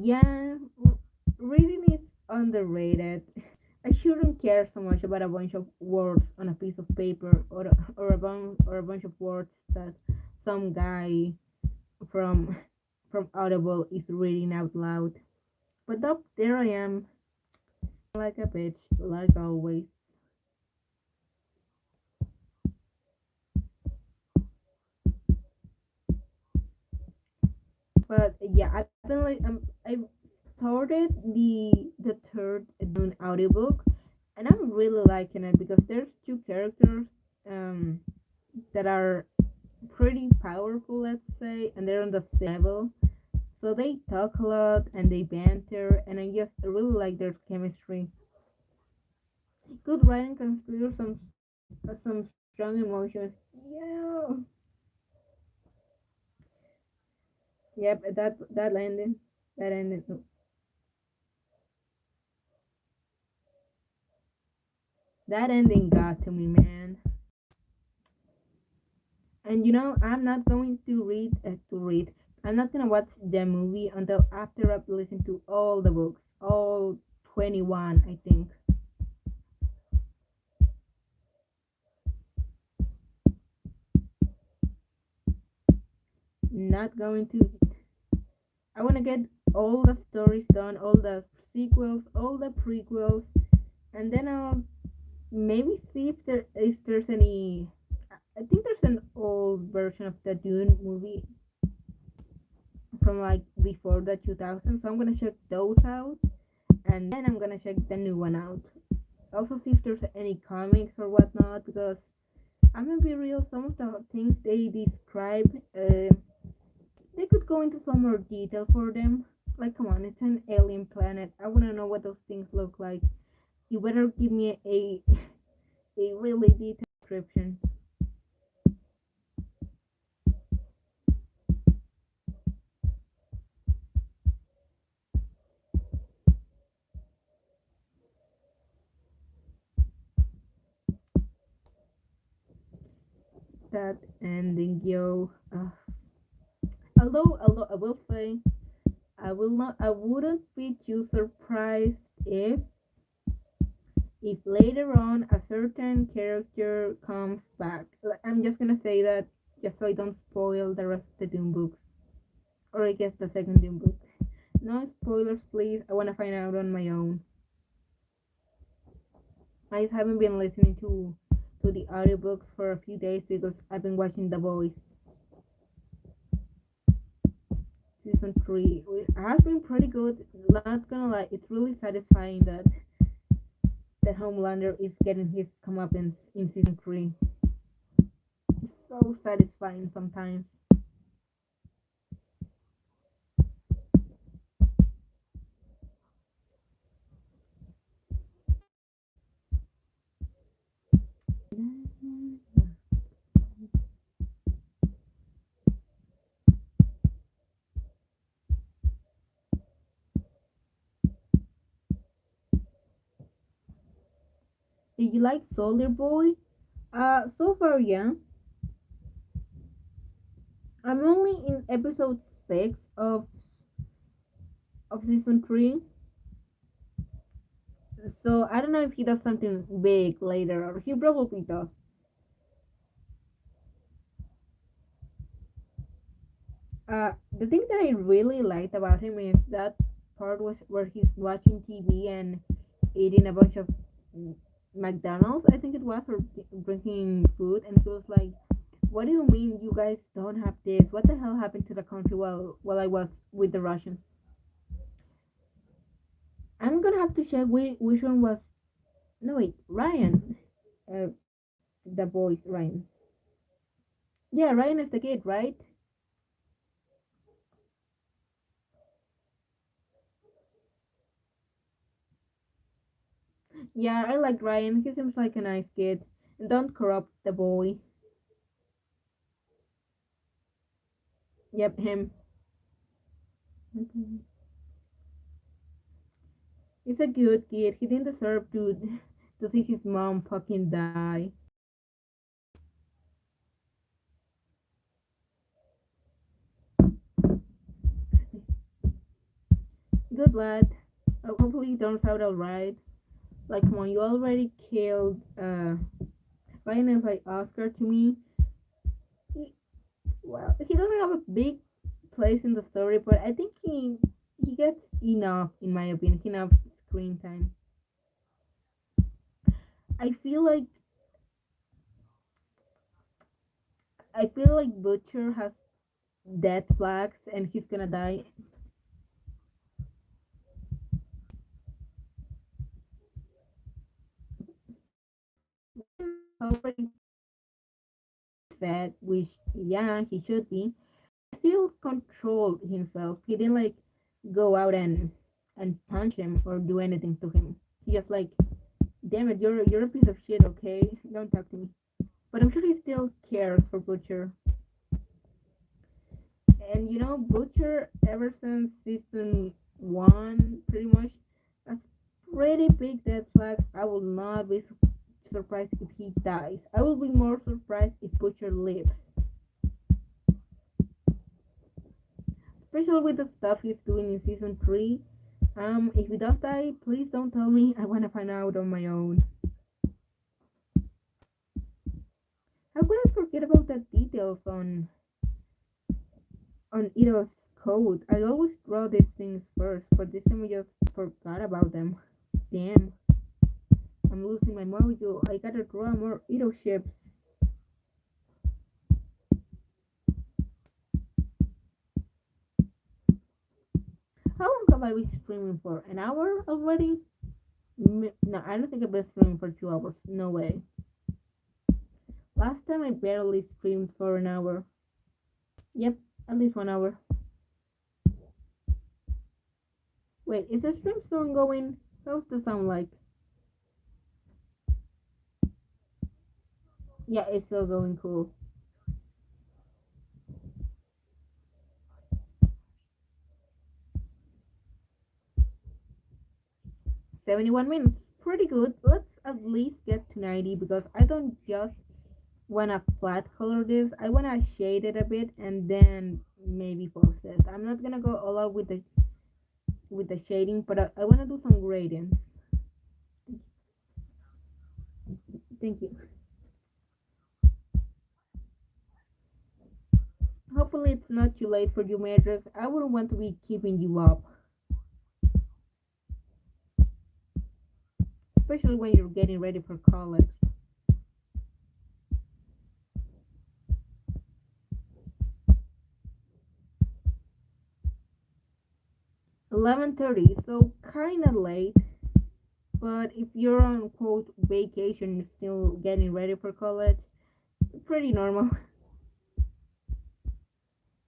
Yeah, reading is underrated. I shouldn't care so much about a bunch of words on a piece of paper, or a bunch of words that some guy from from Audible is reading out loud. But up there I am, like a bitch, like always. But yeah, I've been like I started the third Dune audiobook, and I'm really liking it because there's two characters um that are pretty powerful, let's say, and they're on the same level. So they talk a lot and they banter, and I just really like their chemistry. Good writing can clear some strong emotions. Yeah. Yep. That ending. That ending got to me, man. And I'm not going to read. I'm not gonna watch the movie until after I've listened to all the books, all 21, I think. Not going to. I want to get all the stories done, all the sequels, all the prequels, and then I'll maybe see if there's any. I think there's an old version of the Dune movie from like before the 2000s, so I'm gonna check those out, and then I'm gonna check the new one out. Also, see if there's any comics or whatnot, because I'm gonna be real. Some of the things they describe, they could go into some more detail for them. Like, come on, it's an alien planet. I wanna know what those things look like. You better give me a really detailed description. That ending, yo. Although I will say, I wouldn't be too surprised if later on a certain character comes back. Like, I'm just gonna say that just so I don't spoil the rest of the Doom books, or I guess the second Doom book. No spoilers, please. I wanna find out on my own. I just haven't been listening to the audiobooks for a few days because I've been watching The Boys season 3. It has been pretty good. Not gonna lie, it's really satisfying that Homelander is getting his comeuppance in season 3. So satisfying sometimes. Did you like Soldier Boy? So far, yeah. I'm only in episode 6 of season 3, so I don't know if he does something big later, or he probably does. The thing that I really liked about him is that part was where he's watching TV and eating a bunch of McDonald's, I think it was, or drinking food, and he was like, "What do you mean you guys don't have this? What the hell happened to the country while I was with the Russians?" I'm gonna have to check which one was. No wait, Ryan, uh, the boy Ryan. Yeah, Ryan is the kid, right? Yeah, I like Ryan. He seems like a nice kid. And don't corrupt the boy. Yep, him. Mhm. He's a good kid. He didn't deserve to see his mom fucking die. Good lad. Hopefully it turns out alright. Like, come on, you already killed Ryan is like Oscar to me. He, well, he doesn't have a big place in the story, but I think he gets enough, in my opinion, enough screen time. I feel like I feel like Butcher has death flags and he's gonna die. Already said, which yeah, he should be. Still controlled himself. He didn't like go out and punch him or do anything to him. He just like, damn it, you're a piece of shit. Okay, don't talk to me. But I'm sure he still cares for Butcher. And you know, Butcher ever since season 1, pretty much, has pretty big death flags. I will not be surprised if he dies. I will be more surprised if Butcher lives. Especially with the stuff he's doing in season 3. If he does die, please don't tell me. I wanna find out on my own. How could I forget about the details on Ito's code? I always draw these things first, but this time I just forgot about them. Damn, I'm losing my mojo. I gotta draw more Ito ships. How long have I been streaming for? An hour already? No, I don't think I've been streaming for 2 hours. No way. Last time I barely streamed for an hour. Yep, at least 1 hour. Wait, is the stream still ongoing? How's the sound like? Yeah, it's still going cool. 71 minutes. Pretty good. Let's at least get to 90 because I don't just wanna flat color this. I wanna shade it a bit and then maybe post it. I'm not gonna go all out with the shading, but I wanna do some gradients. Thank you. Hopefully it's not too late for you, Matrix. I wouldn't want to be keeping you up, especially when you're getting ready for college. 11:30, so kinda late. But if you're on quote vacation, still getting ready for college, pretty normal.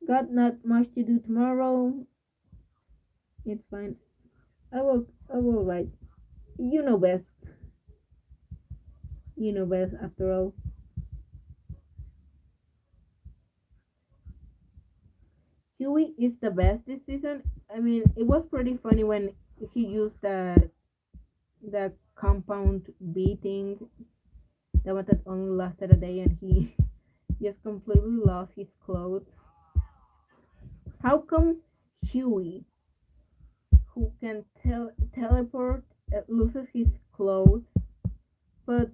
Got not much to do tomorrow. It's fine. I will write. You know best. You know best after all. Huey is the best this season. I mean, it was pretty funny when he used the compound beating, the one that only lasted a day, and he just completely lost his clothes. How come Huey, who can teleport, loses his clothes, but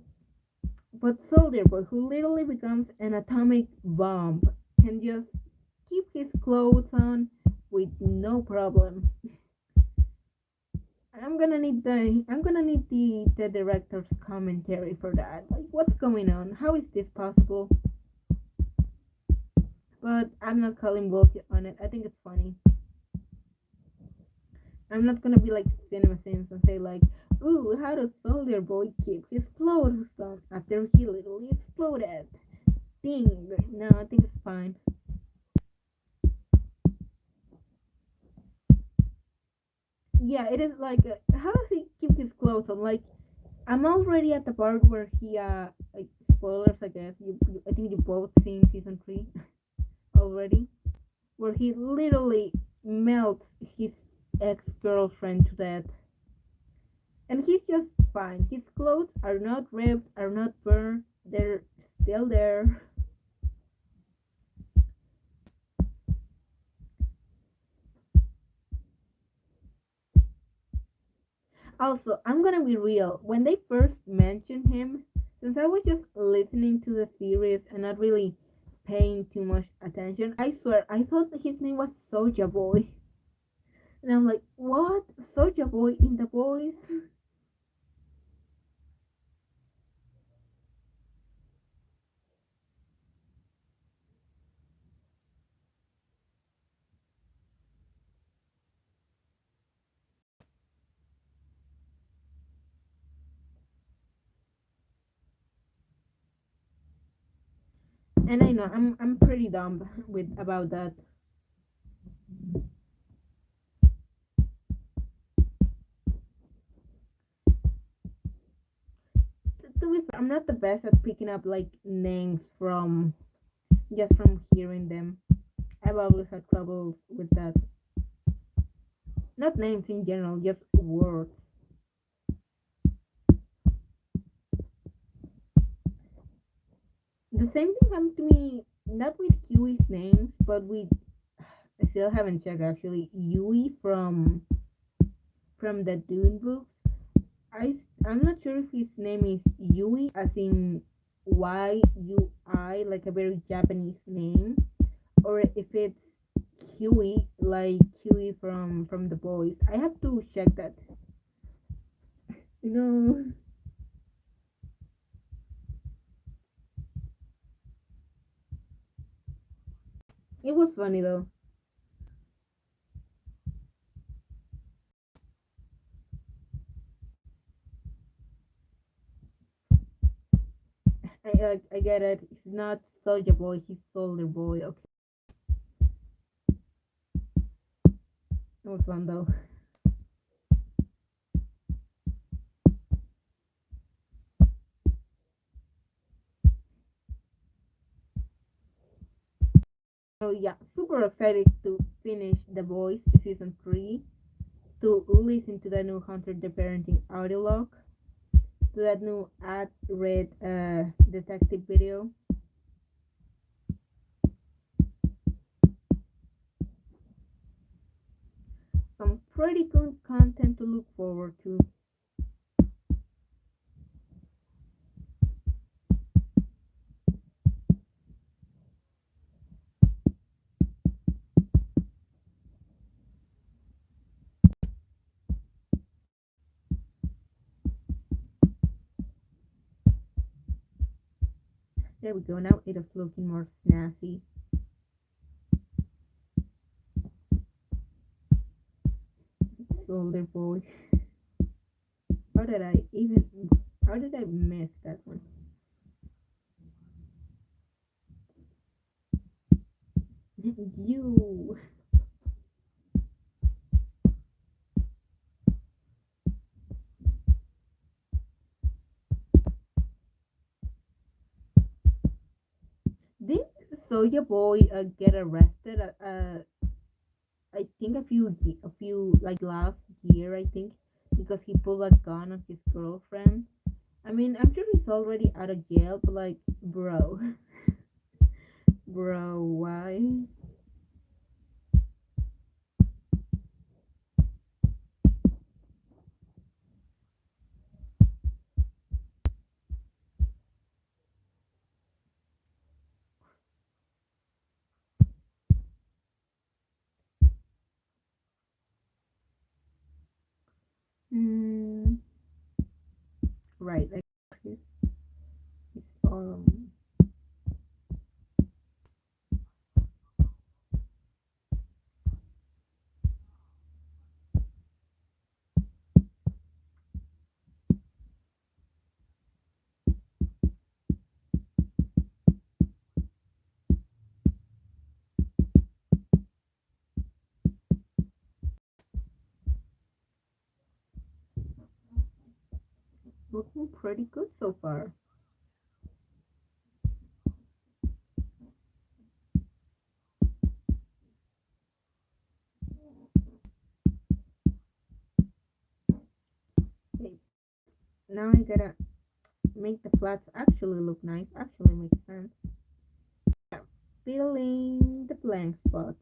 Soldier Boy, who literally becomes an atomic bomb, can just keep his clothes on with no problem? I'm gonna need the director's commentary for that. Like, what's going on? How is this possible? But I'm not calling bullshit on it. I think it's funny. I'm not gonna be like Cinema Sins and say like, "Ooh, how does Soldier Boy keep his clothes on after he literally exploded?" Ding. No, I think it's fine. Yeah, it is like, how does he keep his clothes on? Like, I'm already at the part where he like, spoilers, I guess. I think you both seen season 3 already, where he literally melts his ex girlfriend to death, and he's just fine. His clothes are not ripped, are not burned. They're still there. Also, I'm gonna be real. When they first mentioned him, since I was just listening to the series and not really paying too much attention, I swear I thought that his name was Soja Boy, and I'm like, what? Soja Boy in the boys? And I know I'm pretty dumb with about that. To be fair, I'm not the best at picking up like names from just from hearing them. I've always had trouble with that. Not names in general, just words. The same thing happened to me, not with Huey's names, but with, I still haven't checked actually, Yui from the Dune books. I'm not sure if his name is Yui, as in Yui, like a very Japanese name, or if it's Huey, like Huey from the boys. I have to check that. You know, it was funny though. I get it. He's not Soldier Boy. He's Soldier Boy. Okay, it was fun though. So yeah, super excited to finish The Voice season 3, to listen to the new Hunter the Parenting audio log, to that new ad read detective video. Some pretty good content to look forward to. There we go. Now it is looking more snazzy. Older boy. How did I even? How did I miss that one? You. Did Soja Boy get arrested? I think a few like last year. I think because he pull a gun on his girlfriend. I mean, I'm sure he's already out of jail, but like, bro, bro, why? Mm, right, like his looking pretty good so far. Okay, now I gotta make the flats actually look nice. Actually makes sense. Filling the blank spots.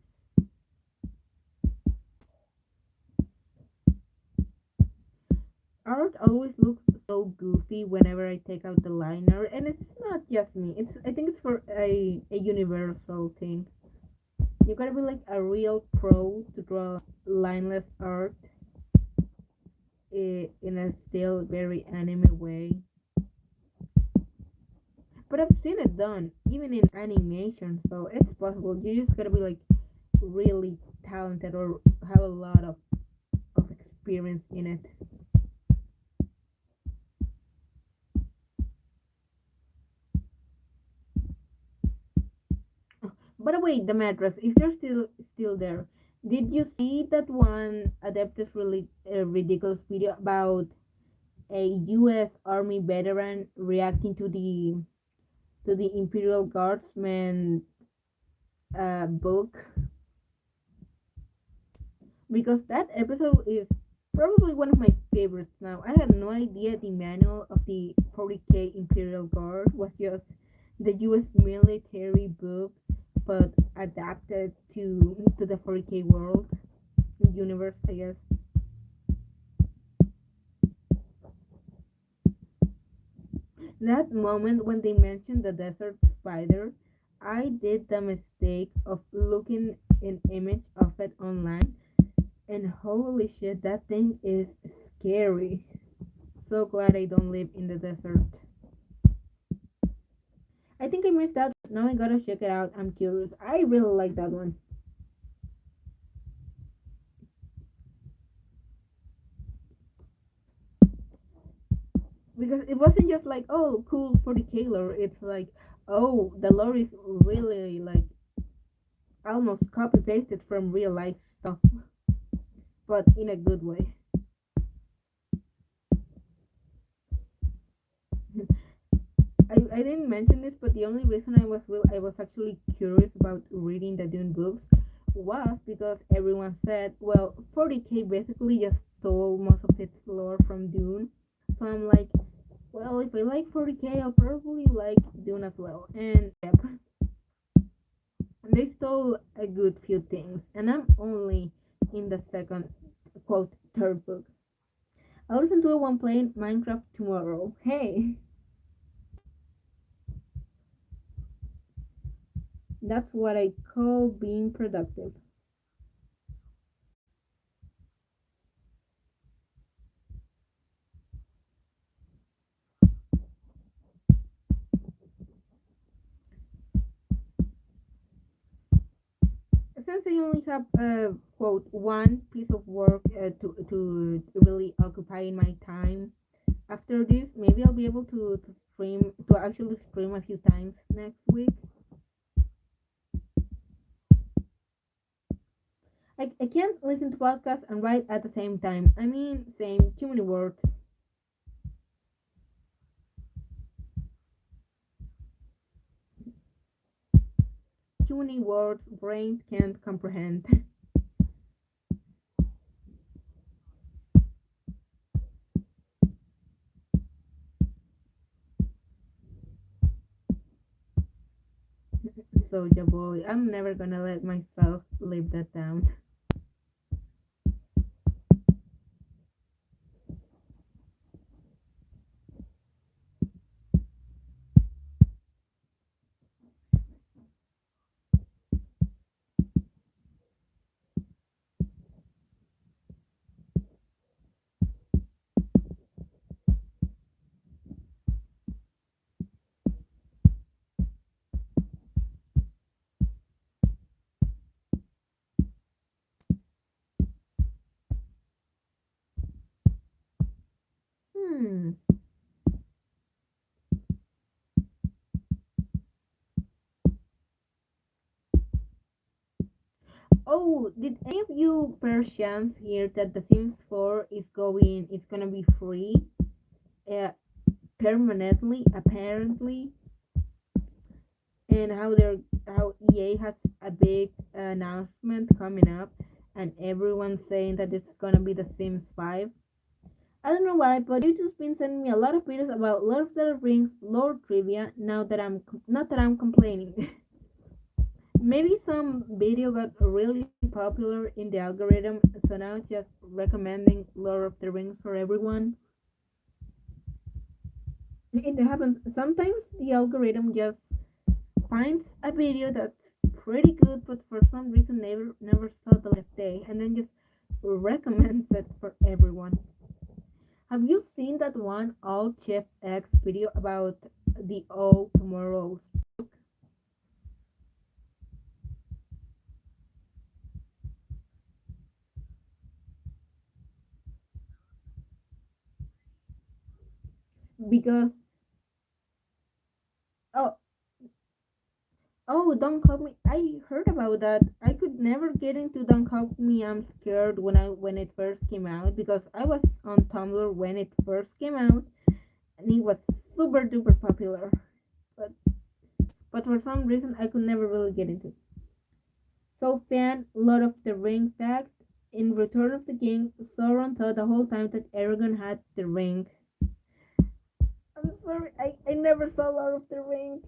Art always looks so goofy whenever I take out the liner, and it's not just me. It's I think it's for a universal thing. You gotta be like a real pro to draw lineless art in a still very anime way. But I've seen it done, even in animation, so it's possible. You just gotta be like really talented or have a lot of experience in it. By the way, the mattress, if you're still there, did you see that one Adeptus really ridiculous video about a U.S. Army veteran reacting to the Imperial Guardsman book? Because that episode is probably one of my favorites now. I had no idea the manual of the 40K Imperial Guard was just the US military book, but adapted to the 40K world universe, I guess. That moment when they mentioned the desert spider, I did the mistake of looking an image of it online, and holy shit, that thing is scary. So glad I don't live in the desert. I think I missed out. Now I gotta check it out. I'm curious. I really like that one because it wasn't just like, oh, cool for the Taylor. It's like, oh, the lore is really like almost copy pasted from real life stuff, but in a good way. I didn't mention this, but the only reason I was actually curious about reading the Dune books was because everyone said, well, 40K basically just stole most of its lore from Dune. So I'm like, well, if I like 40K, I'll probably like Dune as well. And yep, they stole a good few things, and I'm only in the second quote third book. I'll listen to it when playing Minecraft tomorrow. Hey, that's what I call being productive. Since I only have quote one piece of work to really occupy in my time, after this maybe I'll be able to stream to actually stream a few times next week. I can't listen to podcasts and write at the same time. I mean, same, too many words, too many words, brains can't comprehend. Soulja Boy. I'm never gonna let myself live that down. Hmm. Oh, did any of you perchance hear that The Sims 4 is gonna be free uh, permanently, apparently, and how EA has a big announcement coming up, and everyone's saying that it's gonna be The Sims 5. I don't know why, but YouTube's been sending me a lot of videos about Lord of the Rings lore trivia. Now that not that I'm complaining. Maybe some video got really popular in the algorithm, so now it's just recommending Lord of the Rings for everyone. It happens sometimes. The algorithm just finds a video that's pretty good, but for some reason never saw the light of day, and then just recommends it for everyone. Have you seen that one All Chef X video about the All Tomorrows? Because oh Don't Hug Me. I heard about that. I could never get into Don't Hug Me. I'm scared when it first came out because I was on Tumblr when it first came out and it was super duper popular. But for some reason I could never really get into it. So fan Lord of the Ring fact. In Return of the King, Sauron thought the whole time that Aragorn had the ring. I'm sorry, I never saw Lord of the Rings.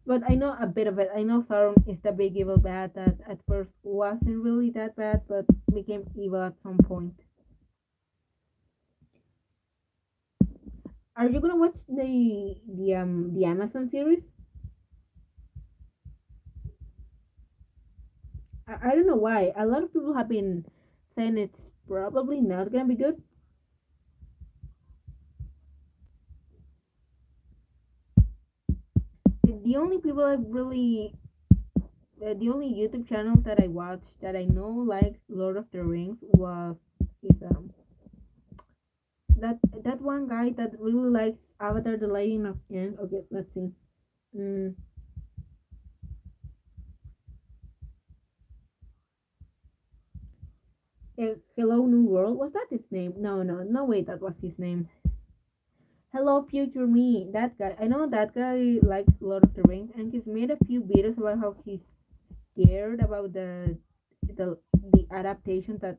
But I know a bit of it. I know Sauron is the big evil bad that at first wasn't really that bad, but became evil at some point. Are you gonna watch the Amazon series? I don't know why. A lot of people have been saying it's probably not gonna be good. The only people I've really the only YouTube channels that I watch that I know like Lord of the Rings was is that one guy that really likes Avatar: The Legend of Aang. Okay, let's see. Mm, Hello New World, was that his name? No, wait, that was his name. Hello Future Me, that guy. I know that guy likes Lord of the Rings, and he's made a few videos about how he's scared about the adaptation that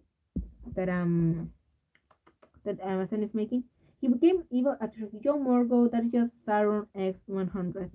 Amazon is making. He became evil after John Morgo, that is just Sauron X 100.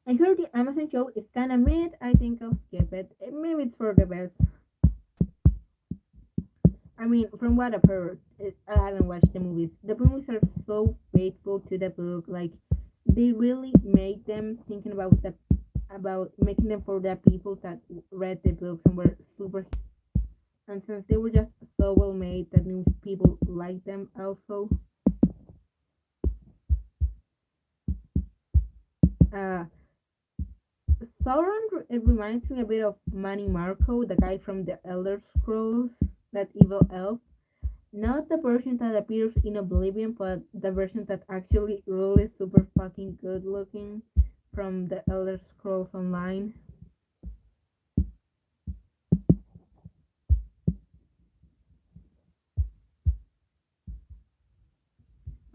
I heard the Amazon show is kinda mid. I think I'll skip it. Maybe it's for the best. I mean, from what I've heard, I haven't watched the movies. The movies are so faithful to the book. Like they really made them thinking about making them for the people that read the books and were super. And since they were just so well made, that new people like them also. Uh, Sauron it reminds me a bit of Manny Marco, the guy from the Elder Scrolls, that evil elf. Not the version that appears in Oblivion, but the version that actually really super fucking good looking from the Elder Scrolls Online.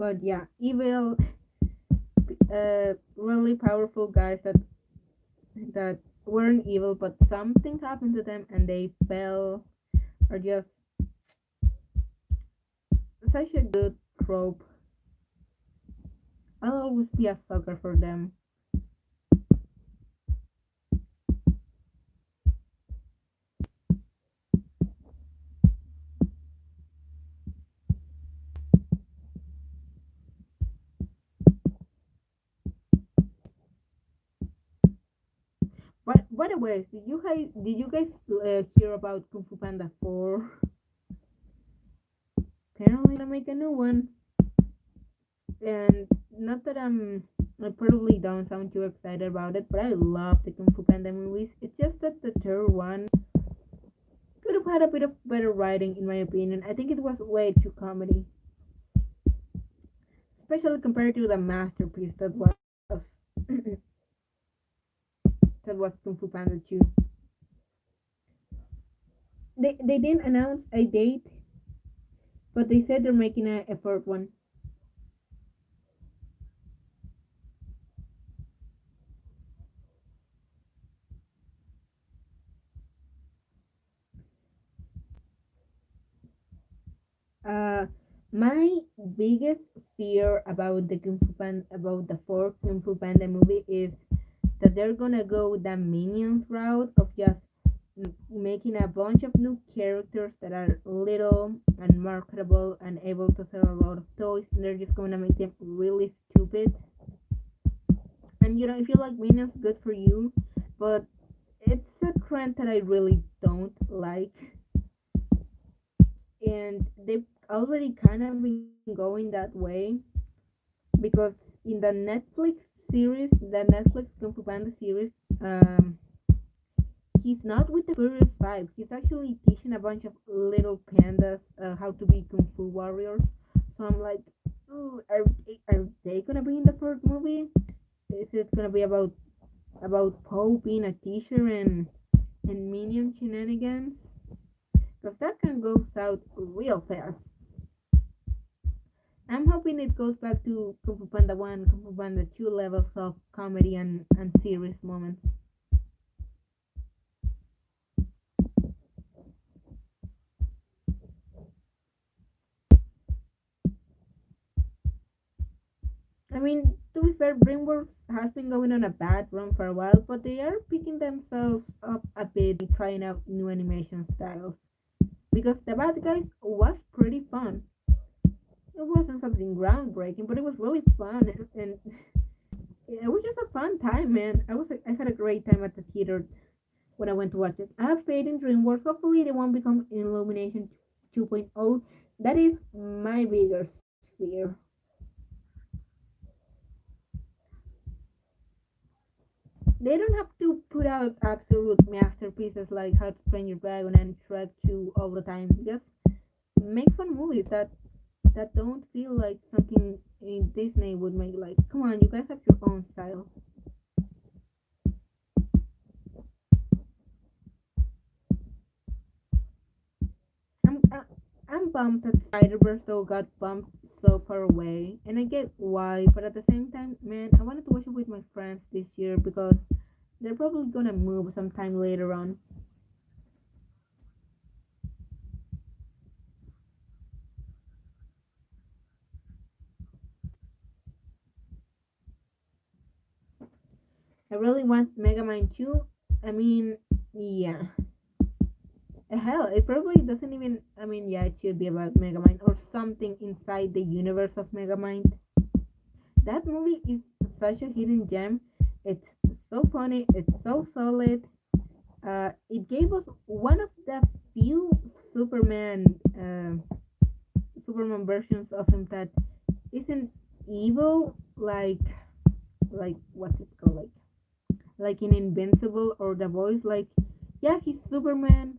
But yeah, evil, really powerful guys that weren't evil, but something happened to them and they fell, or just such a good trope. I'll always be a sucker for them. But by the way, did you guys hear about Kung Fu Panda 4? Apparently, gonna make a new one, and not that I probably don't sound too excited about it, but I love the Kung Fu Panda movies. It's just that the third one could have had a bit of better writing, in my opinion. I think it was way too comedy, especially compared to the masterpiece that was that was Kung Fu Panda 2. They didn't announce a date, but they said they're making a fourth one. Uh, my biggest fear about the fourth Kung Fu Panda movie is that they're gonna go the Minions route of just making a bunch of new characters that are little and marketable and able to sell a lot of toys, and they're just gonna make them really stupid. And if you like Minions, good for you, but it's a trend that I really don't like, and they've already kind of been going that way because in the Netflix Kung Fu Panda series, um, he's not with the Furious Five. He's actually teaching a bunch of little pandas how to be kung fu warriors. So I'm like, oh, are they gonna be in the first movie? Is it gonna be about Poe being a teacher and minion shenanigans? Because that can go south real fast. I'm hoping it goes back to Kung Fu Panda 1, Kung Fu Panda 2 levels of comedy and serious moments. I mean, to be fair, DreamWorks has been going on a bad run for a while, but they are picking themselves up a bit in trying out new animation styles. Because The Bad Guys was pretty fun. It wasn't something groundbreaking, but it was really fun, and it was just a fun time, man. I had a great time at the theater when I went to watch it. I have faith in DreamWorks. Hopefully, they won't become Illumination 2.0. That is my biggest fear. They don't have to put out absolute masterpieces like How to Train Your Dragon and Shrek 2 all the time. Just make fun movies that don't feel like something in Disney would make. Like, come on, you guys have your own style. I'm bummed that Spider Verse though got bumped so far away, and I get why. But at the same time, man, I wanted to watch it with my friends this year because they're probably gonna move sometime later on. I really want Mega Man 2. I mean, yeah. Hell, it probably doesn't even. I mean, yeah, it should be about Megamind or something inside the universe of Megamind. That movie is such a hidden gem. It's so funny. It's so solid. It gave us one of the few Superman, Superman versions of him that isn't evil, like what's it called, like in Invincible or The Voice. Like, yeah, he's Superman,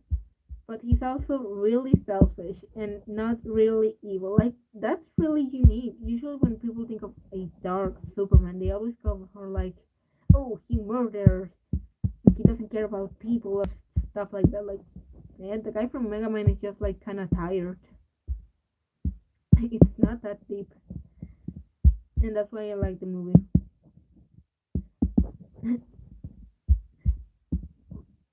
but he's also really selfish and not really evil. Like, that's really unique. Usually, when people think of a dark Superman, they always go for like, oh, he murders, he doesn't care about people or stuff like that. Like, man, the guy from Mega Man is just like kind of tired. It's not that deep. and that's why I like the movie.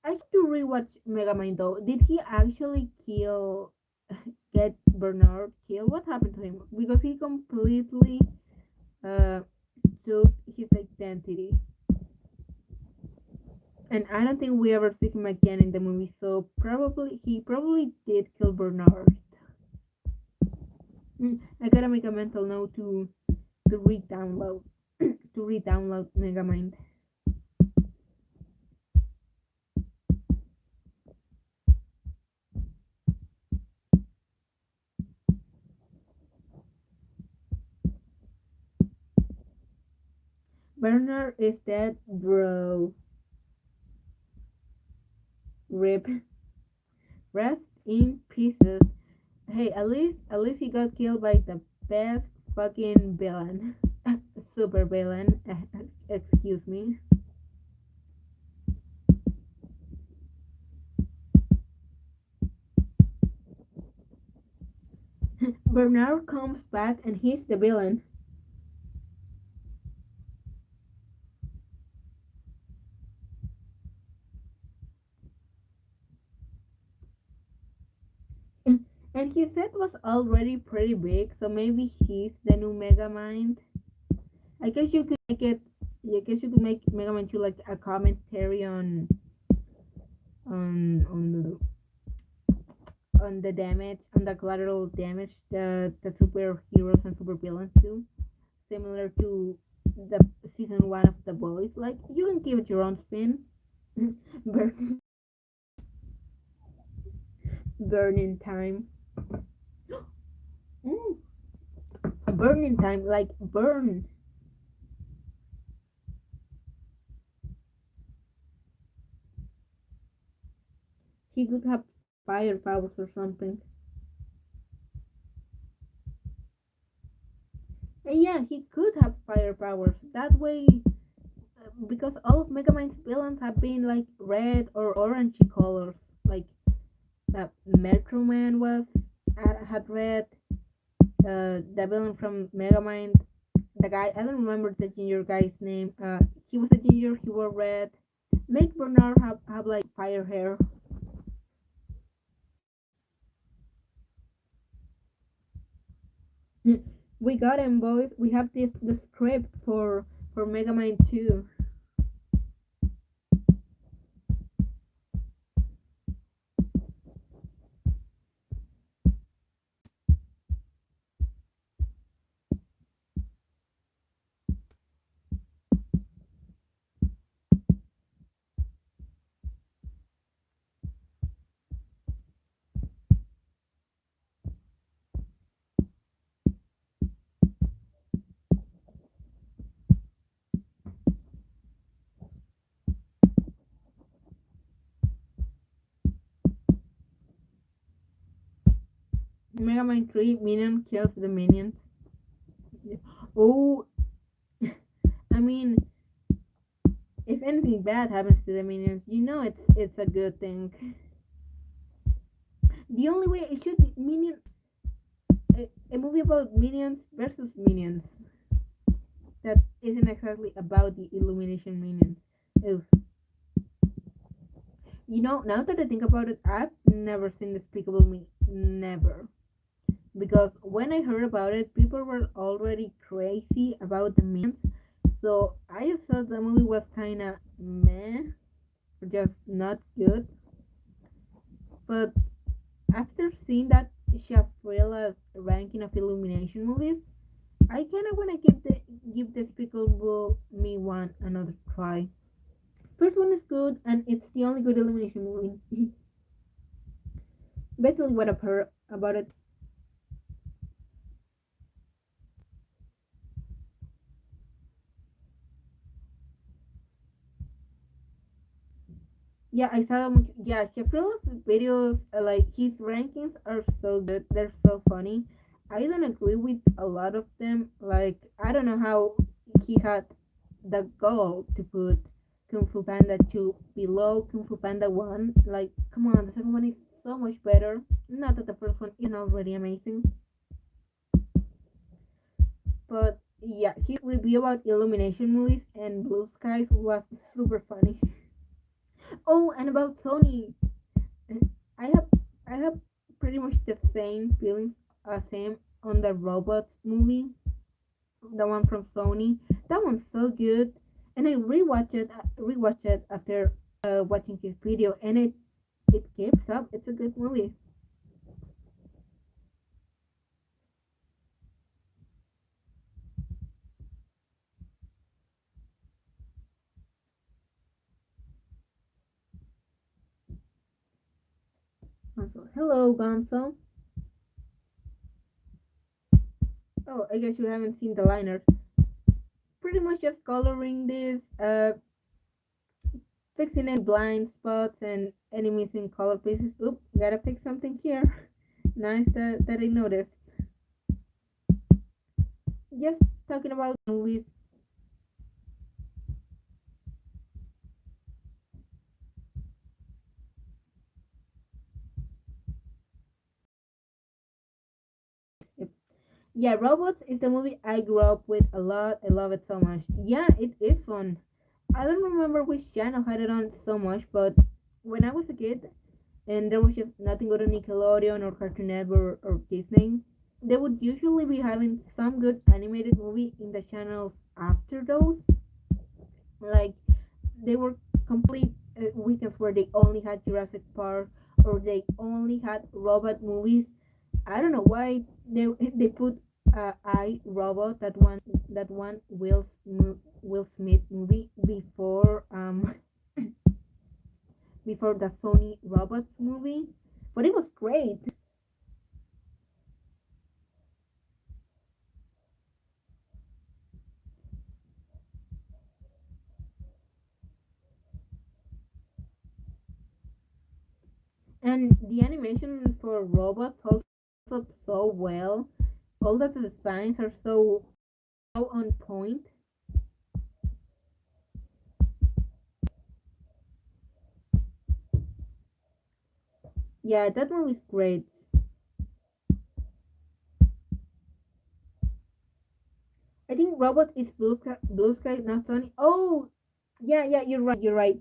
I have to rewatch Megamind though. Did he actually get Bernard killed? What happened to him? Because he completely uh, took his identity, and I don't think we ever see him again in the movie. So he probably did kill Bernard. I gotta make a mental note to re-download to re-download Megamind. Bernard is dead, bro. Rip. Rest in pieces. Hey, at least he got killed by the best fucking villain. Super villain. Excuse me. Bernard comes back and he's the villain. And his set was already pretty big, so maybe he's the new Megamind. I guess you could make it. I guess you could make Megamind 2 like a commentary on the damage, on the collateral damage that the superheroes and supervillains do, similar to the season one of The Boys. Like you can give it your own spin. Burn, burning time. Mm, burning time, like burn. He could have fire powers or something. And yeah, he could have fire powers. That way, because all of Mega Man's villains have been like red or orangey colors. Like Metro Man was had red. The villain from Megamind, the guy I don't remember the ginger guy's name. He was a ginger. He wore red. Make Bernard have like fire hair. We got him, boys. We have this the script for Megamind 2. Megamind 3 minion kills the minions. Oh, I mean, if anything bad happens to the minions, it's a good thing. The only way it should be a movie about minions versus minions that isn't exactly about the Illumination minions. Oof. Now that I think about it, I've never seen Despicable Me. Never. Because when I heard about it, people were already crazy about the minions. So I just thought the movie was kind of meh, just not good. But after seeing that Shafrila's ranking of Illumination movies, I kind of want to give Despicable Me one another try. First one is good, and it's the only good Illumination movie. Basically, what I've heard about it. Yeah, I saw them. Yeah, Shafrila's videos, like his rankings, are so good. They're so funny. I don't agree with a lot of them. Like, I don't know how he had the goal to put Kung Fu Panda 2 below Kung Fu Panda 1. Like, come on, the second one is so much better. Not that the first one isn't already amazing, but Yeah, his review about Illumination movies and Blue Skies was super funny. Oh, and about Sony, I have I have pretty much the same feelings as him on the Robots movie, the one from Sony. That one's so good, and I rewatched it after watching his video, and it keeps up. It's a good movie. Also, hello, Gonzo. Oh, I guess you haven't seen the liners. Pretty much just coloring this, fixing any blind spots and any missing color pieces. Oop, gotta fix something here. Nice that I noticed. Just talking about movies. Yeah, Robots is the movie I grew up with a lot. I love it so much. Yeah, it is fun. I don't remember which channel had it on so much, but when I was a kid and there was just nothing good on Nickelodeon or Cartoon Network or Disney, they would usually be having some good animated movie in the channels after those. Like they were complete weekends where they only had Jurassic Park or they only had robot movies. I don't know why they put I Robot, that one Will Smith movie before the Sony Robots movie, but it was great. And the animation for robots holds up so well. All the designs are so on point. Yeah, that one was great. I think Robot is Blue Sky, not Sony. Oh, yeah, yeah, you're right. You're right.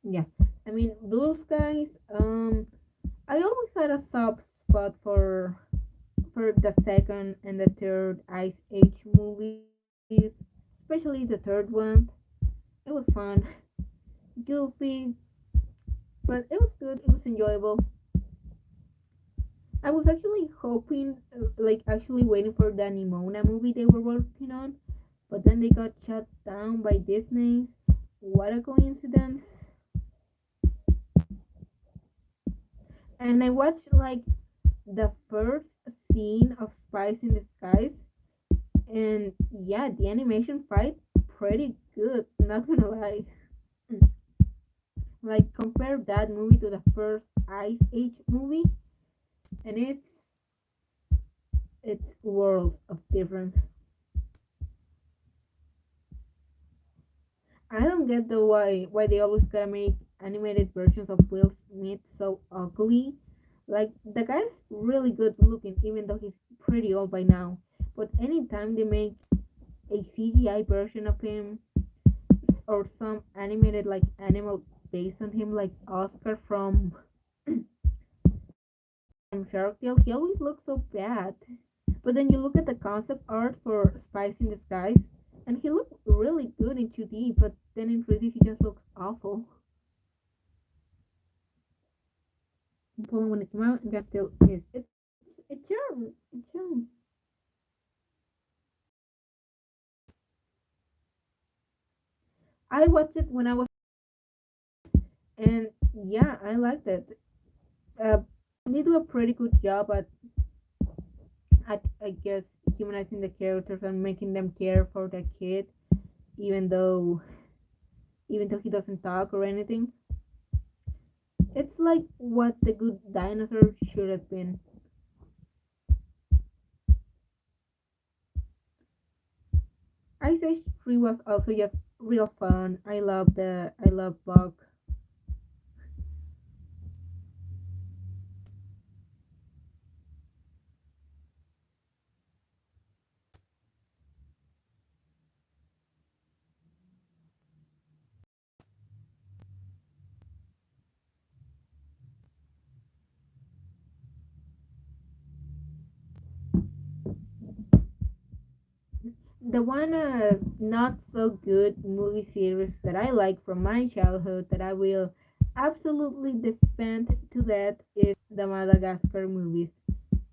Yeah, I mean Blue Skies. I always had a soft spot for the second and the third Ice Age movies, especially the third one. It was fun, goofy, but it was good. It was enjoyable. I was actually hoping, like, actually waiting for the Nimona movie they were working on, but then they got shut down by Disney. What a coincidence! And I watched like the first scene of Spice in the Skies, and yeah, the animation fight pretty good. Not gonna lie. Like compare that movie to the first Ice Age movie, and it's worlds of difference. I don't get the why they always gotta make animated versions of Will Smith so ugly. Like the guy's really good looking, even though he's pretty old by now. But anytime they make a CGI version of him or some animated like animal based on him, like Oscar from Shark Tale, he always looks so bad. But then you look at the concept art for Spice in Disguise, and he looked really good in 2D, but then in 3D he just looks awful. Pulling when it came out, and that still is. It's charm. It's charm. I watched it when I was, and yeah, I liked it. Uh, they do a pretty good job at I guess humanizing the characters and making them care for the kid, even though even though he doesn't talk or anything. It's like what the good dinosaur should have been. Ice Age 3 was also just real fun. I love Buck. The one not so good movie series that I like from my childhood that I will absolutely defend to that is the Madagascar movies.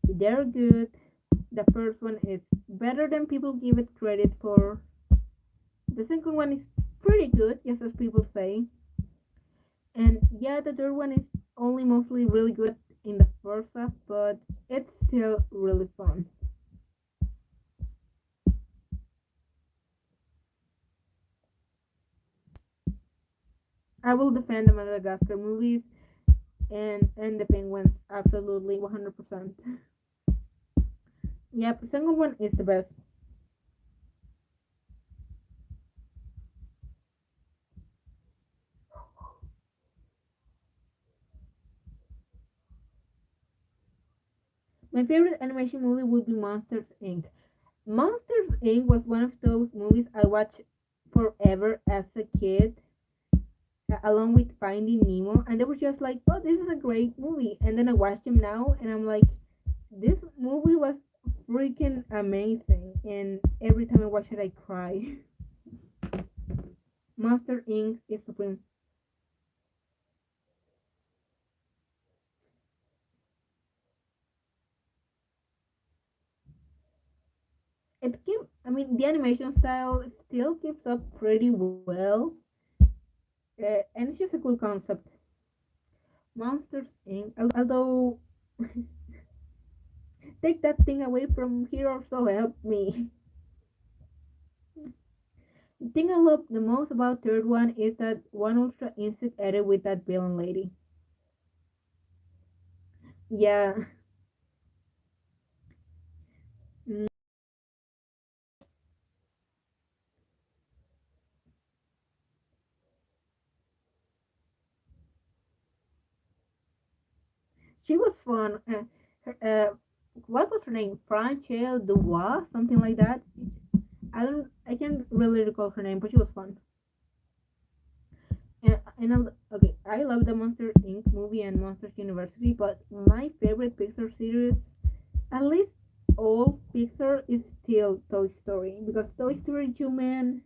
They're good. The first one is better than people give it credit for. The second one is pretty good, just as people say. And yeah, the third one is only mostly really good in the first half, but it's still really fun. I will defend the Madagascar movies and the Penguins absolutely 100%. Yep, the second one is the best. My favorite animation movie would be Monsters Inc. Monsters Inc. was one of those movies I watched forever as a kid, along with Finding Nemo, and they were just like, "Oh, this is a great movie." And then I watched them now, and I'm like, "This movie was freaking amazing!" And every time I watch it, I cry. Monster Inc. is supreme. I mean, the animation style still keeps up pretty well, and it's just a cool concept. Monsters Inc. Although, take that thing away from here or so help me. The thing I love the most about third one is that one ultra insect edit with that villain lady. Yeah, mm, she was fun. What was her name? Franchelle Dubois, something like that. I can't really recall her name, but she was fun. Okay, I love the Monster Inc. movie and Monsters University, but my favorite Pixar series, at least all Pixar, is still Toy Story because Toy Story 2, man,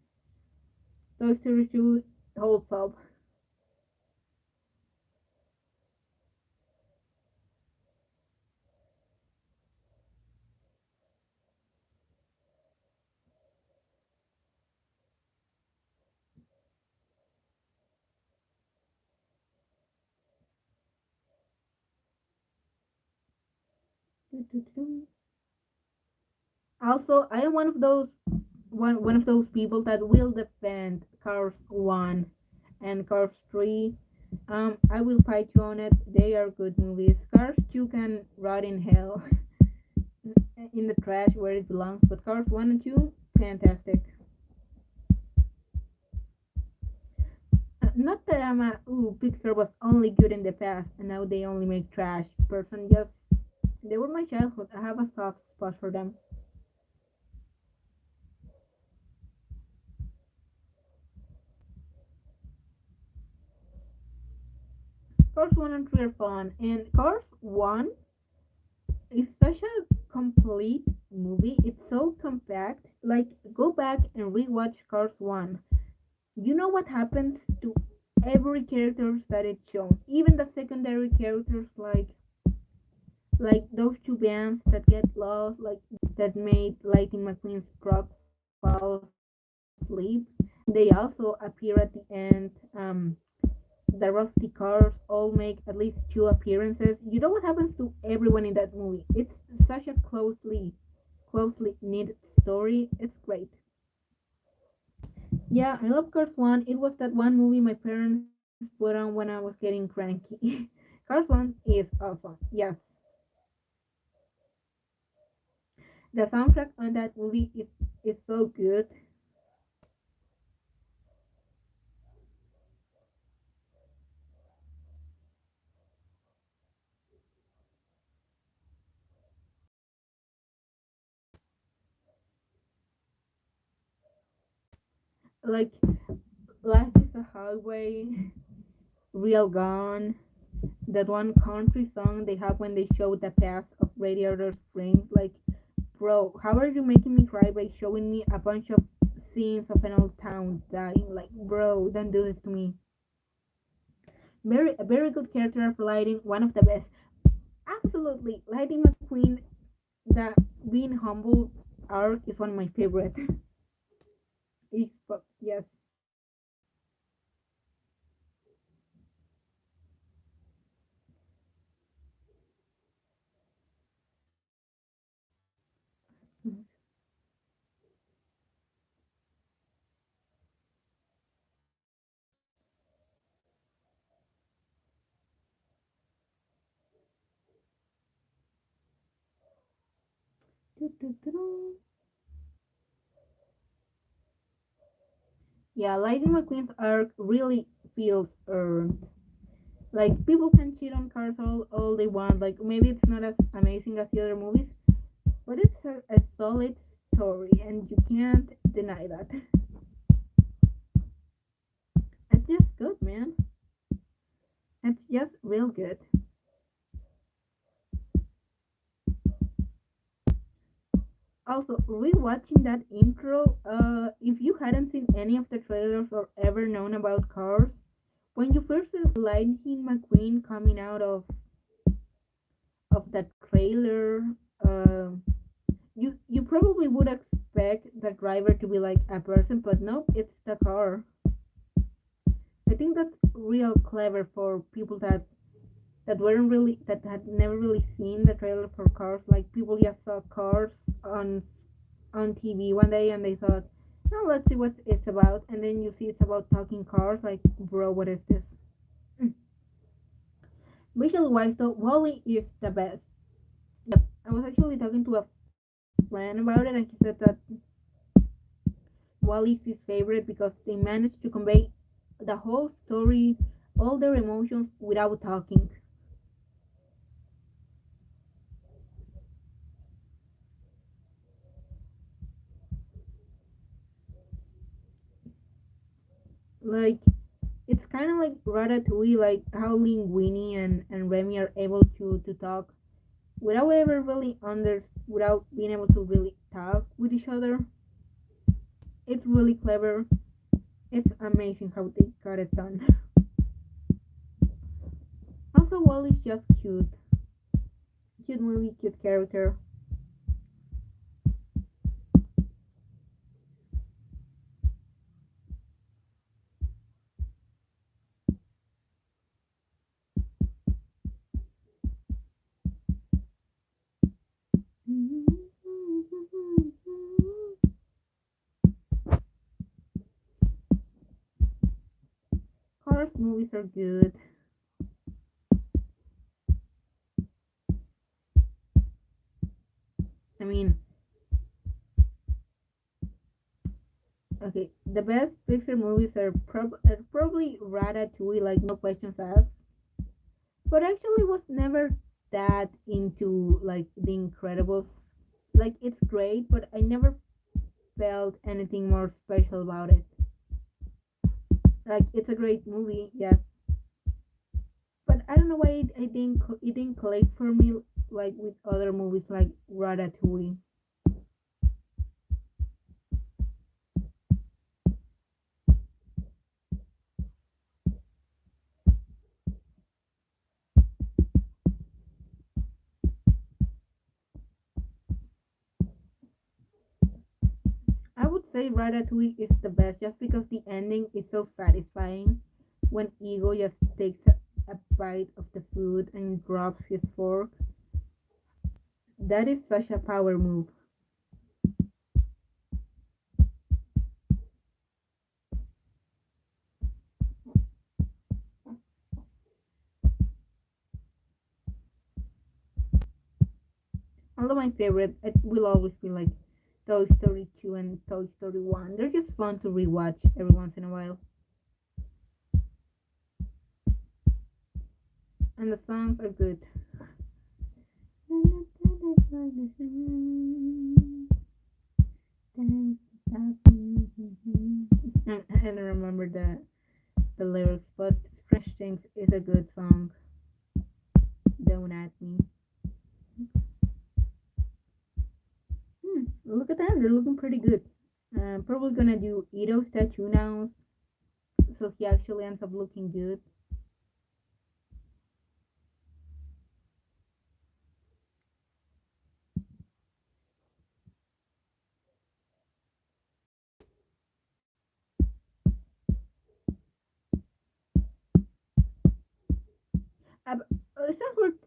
Toy Story 2 holds up. Also, I am one of those people that will defend Cars 1 and Cars 3. I will fight you on it. They are good movies. Cars 2 can rot in hell in the trash where it belongs, but Cars 1 and 2, fantastic. Not that I'm a, ooh, Pixar was only good in the past and now they only make trash person, just, they were my childhood. I have a soft spot for them. Cars 1 and 3 are fun, and Cars 1 is such a complete movie. It's so compact. Like, go back and rewatch Cars 1. You know what happens to every character that it's shown, even the secondary characters, like those two bands that get lost, like that made Lightning McQueen's truck fall asleep. They also appear at the end. The Rusty Cars all make at least two appearances. You know what happens to everyone in that movie? It's such a closely knit story. It's great. Yeah, I love Cars One. It was that one movie my parents put on when I was getting cranky. Cars One is awesome. Yes, the soundtrack on that movie is so good. Like Life is a Highway, Real Gone, that one country song they have when they show the past of Radiator Springs. Like Bro, how are you making me cry by showing me a bunch of scenes of an old town dying? Like, bro, don't do this to me. A very good character for lighting, one of the best. Absolutely, Lighting McQueen, the being humble arc is one of my favorites. Yes. Yeah, Lightning McQueen's arc really feels earned. Like people can cheat on cars all they want. Like maybe it's not as amazing as the other movies, but it's a solid story, and you can't deny that. It's just good, man. It's just real good. Also, rewatching that intro, if you hadn't seen any of the trailers or ever known about cars, when you first see Lightning McQueen coming out of that trailer, uh, you probably would expect the driver to be like a person, but nope, it's the car. I think that's real clever for people that had never really seen the trailer for cars. Like people just saw cars on on TV one day and they thought, "Oh, let's see what it's about." And then you see it's about talking cars. Like, bro, what is this? Visual wise, though, Wally is the best. Yep, I was actually talking to a friend about it, and he said that Wally is his favorite because they managed to convey the whole story, all their emotions without talking. Like it's kind of like Ratatouille, like how Linguini and Remy are able to talk without being able to really talk with each other. It's really clever. It's amazing how they got it done. Also, Wally's just cute. Cute movie, cute character. Horror movies are good. I mean, okay, the best picture movies are probably Ratatouille, like no questions asked. But actually, was never that into like The Incredibles. Like it's great, but I never felt anything more special about it. Like it's a great movie, yes, but I don't know why it didn't click for me like with other movies like Ratatouille. I would say Ratatouille is the best just because the ending is so satisfying when Ego just takes a bite of the food and drops his fork. That is such a power move. Although my favorite, it will always be like Toy Story 2 and Toy Story 1. They're just fun to rewatch every once in a while. And the songs are good. I don't remember the lyrics, but Fresh Things is a good song. Don't at me. sense of looking good.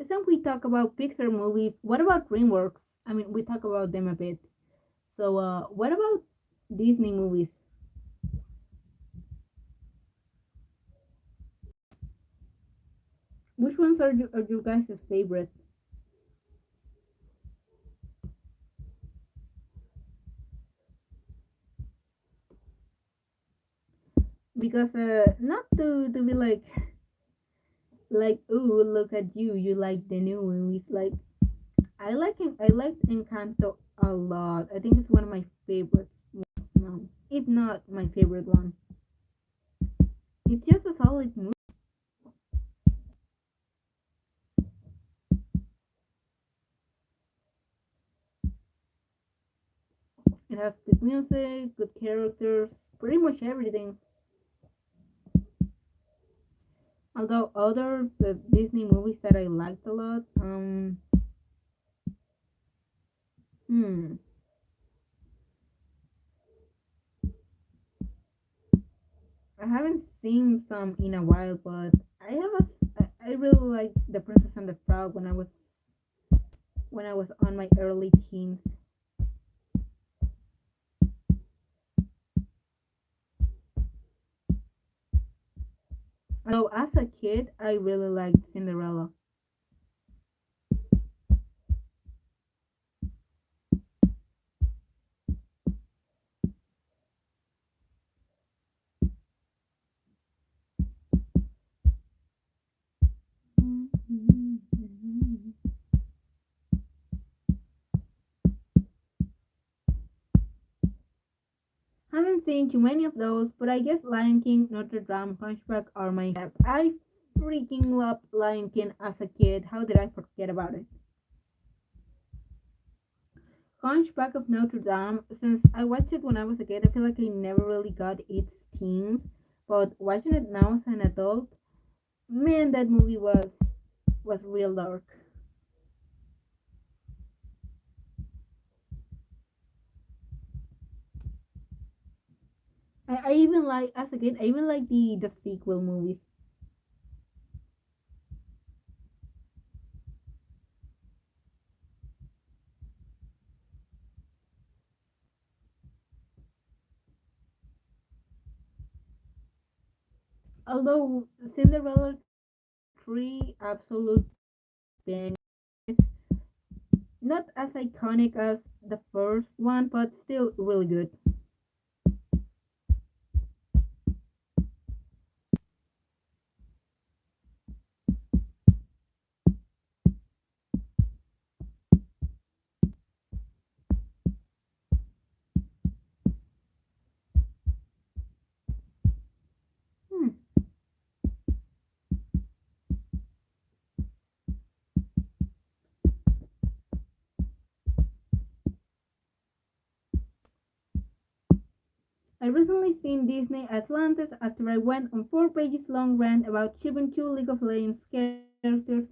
Since we talk about Pixar movies, what about DreamWorks? I mean, we talk about them a bit. So, what about Disney movies? Which ones are your guys' favorite? Because not to be like oh look at you, you like the new movies. Like I like Encanto a lot. I think it's one of my favorites. No, if not my favorite one. It's just a solid movie. It has good music, good characters, pretty much everything. Although other Disney movies that I liked a lot, hmm, I haven't seen some in a while, but I really like The Princess and the Frog when I was on my early teens. Although as a kid, I really liked Cinderella. Haven't seen too many of those, but I guess Lion King, Notre Dame, Hunchback are my steps. I freaking loved Lion King as a kid. How did I forget about it? Hunchback of Notre Dame, since I watched it when I was a kid, I feel like I never really got its themes. But watching it now as an adult, man, that movie was real dark. I even like as a kid, I even like the sequel movies. Although Cinderella 3 absolute bang, not as iconic as the first one, but still really good. Hmm. I recently seen Disney Atlantis after I went on 4 pages long rant about shipping two League of Legends characters.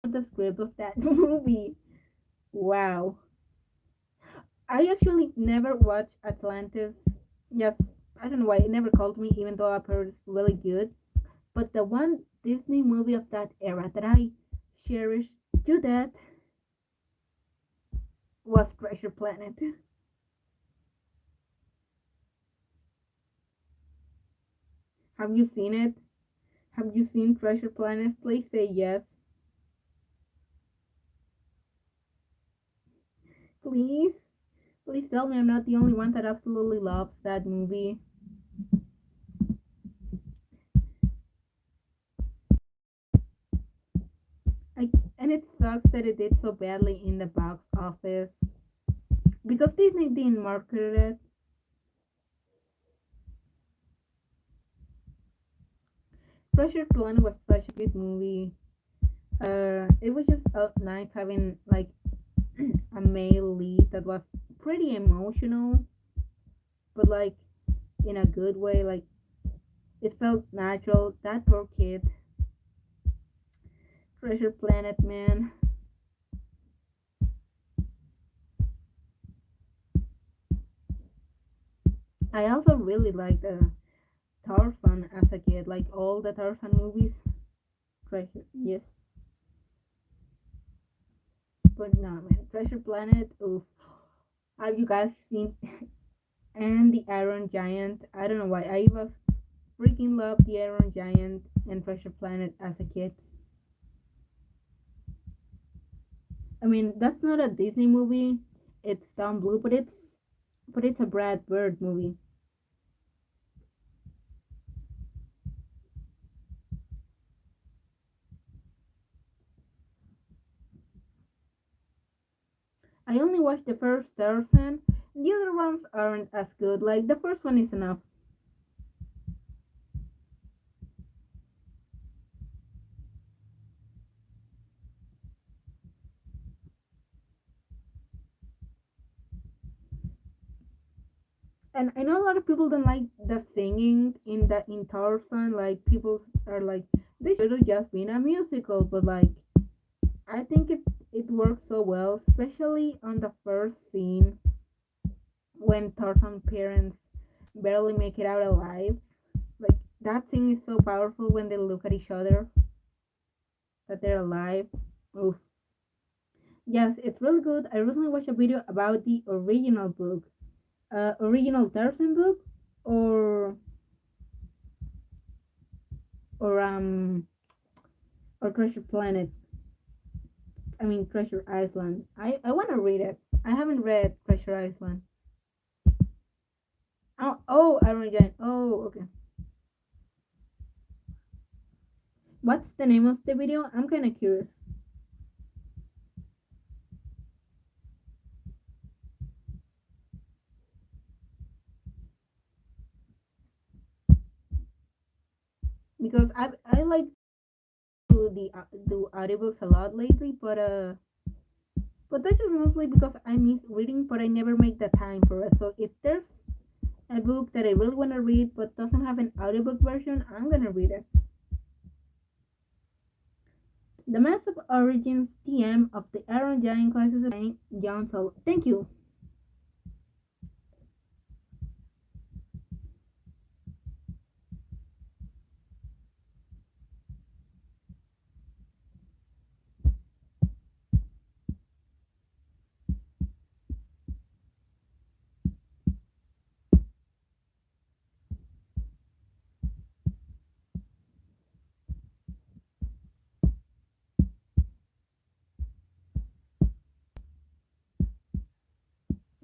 The script of that movie. Wow. I actually never watched Atlantis. Just I don't know why it never called me, even though I've heard it's really good. But the one Disney movie of that era that I cherish to that was Treasure Planet. Have you seen it? Have you seen Treasure Planet? Please say yes. Please. Please tell me I'm not the only one that absolutely loves that movie. I, and it sucks that it did so badly in the box office because Disney didn't market it. Treasure Planet was such a good movie. It was just nice having like a male lead that was pretty emotional, but like in a good way. Like it felt natural. That poor kid. Treasure Planet, man. I also really liked Tarzan as a kid, like all the Tarzan movies. Treasure, yes, but no, man. Treasure Planet. Oof. Have you guys seen and the Iron Giant? I don't know why. I was freaking love the Iron Giant and Treasure Planet as a kid. I mean, that's not a Disney movie. It's Don Blue, but it's a Brad Bird movie. I only watched the first Tarzan. The other ones aren't as good. Like the first one is enough. And I know a lot of people don't like the singing in Tarzan. Like people are like, they should have just been a musical. But like, I think it works so well, especially on the first scene when Tarzan parents barely make it out alive. Like that scene is so powerful when they look at each other that they're alive. Oof. Yes, it's really good. I recently watched a video about the original book, original Tarzan book, or or um or Treasure Planet. I mean Treasure Island. I want to read it. I haven't read Treasure Island. Oh, I don't get. Oh, okay. What's the name of the video? I'm kind of curious because I like to do audiobooks a lot lately, but that's just mostly because I miss reading, but I never make the time for it. So if there's a book that I really want to read but doesn't have an audiobook version, I'm gonna read it. The Massive Origins TM of the Iron Giant Crisis of John Sol. Thank you.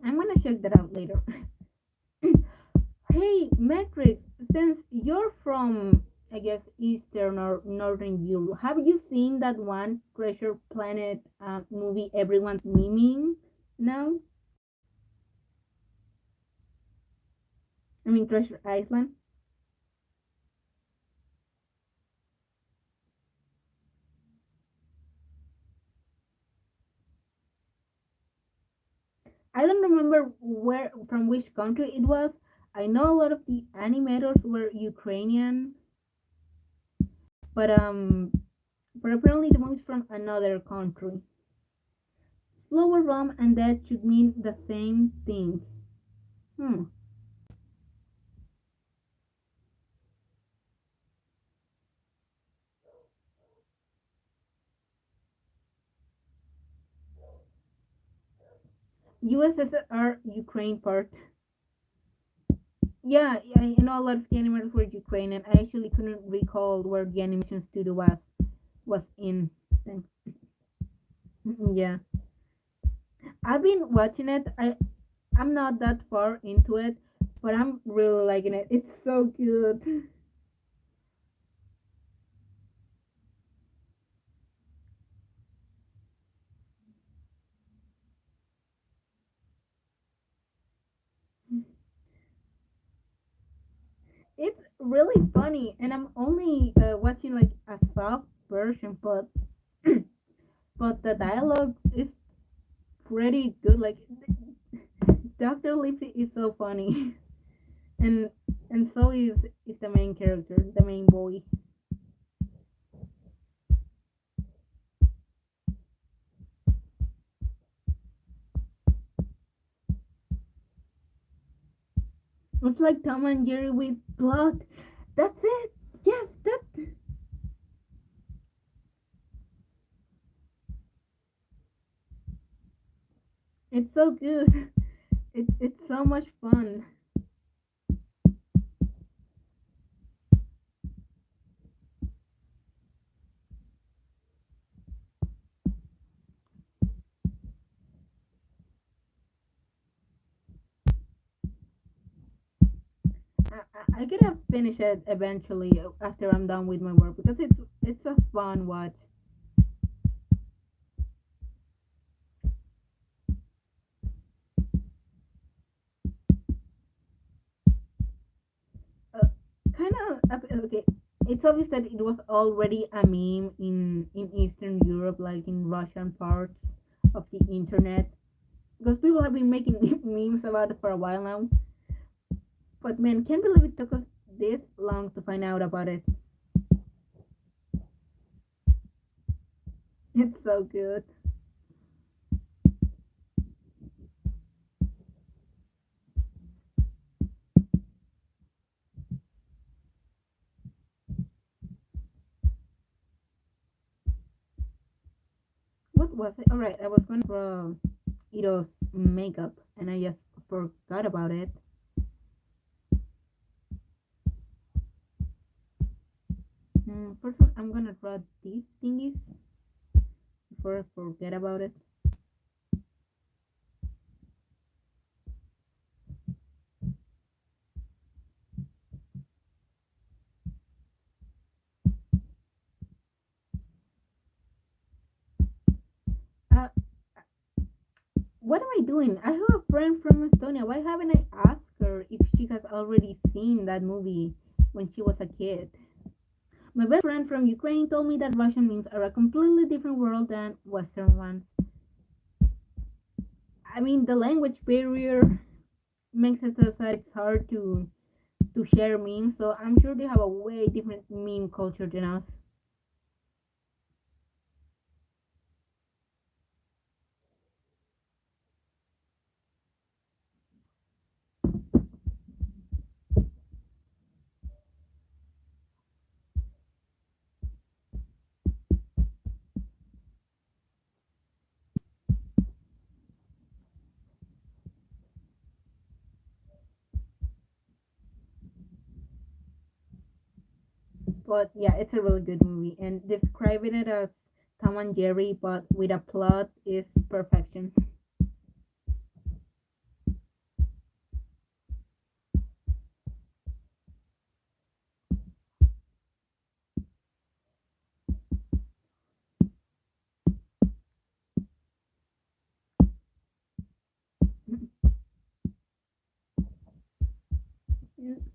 I'm gonna check that out later. Hey, Matrix, since you're from, I guess, Eastern or Northern Europe, have you seen that one Treasure Planet movie everyone's memeing now? I mean, Treasure Island. I don't remember where, from which country it was. I know a lot of the animators were Ukrainian, but apparently the movie's from another country. Slower rum and that should mean the same thing. Hmm. USSR Ukraine part. Yeah, I know a lot of the animators were Ukrainian. I actually couldn't recall where the animation studio was in. Thanks. Yeah, I've been watching it. I'm not that far into it, but I'm really liking it. It's so good. It's really funny, and I'm only watching like a soft version, but the dialogue is pretty good. Like Dr. Lipsy is so funny, and And so is the main character, the main boy. It's like Tom and Jerry with blood. That's it. Yes, that's it's so good. It's so much fun. I gotta finish it eventually after I'm done with my work because it's a fun watch. Uh, kind of okay. It's obvious that it was already a meme in Eastern Europe, like in Russian parts of the internet, because people have been making memes about it for a while now. But man, can't believe it took us this long to find out about it. It's so good. What was it? All right, I was going for Ito's makeup, and I just forgot about it. First, I'm gonna draw these thingies before I forget about it. Uh, what am I doing? I have a friend from Estonia. Why haven't I asked her if she has already seen that movie when she was a kid? My best friend from Ukraine told me that Russian memes are a completely different world than Western ones. I mean, the language barrier makes it so that it's hard to share memes. So I'm sure they have a way different meme culture than us. But yeah, it's a really good movie, and describing it as Tom and Jerry, but with a plot, is perfection.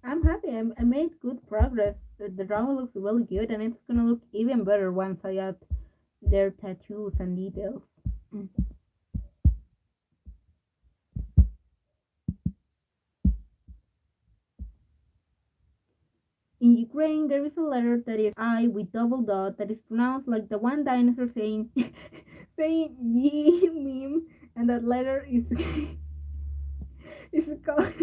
I'm happy. I made good progress. The drama looks really good, and it's gonna look even better once I add their tattoos and details. In Ukraine, there is a letter that is I with double dot that is pronounced like the one dinosaur saying saying ye meme, and that letter is is called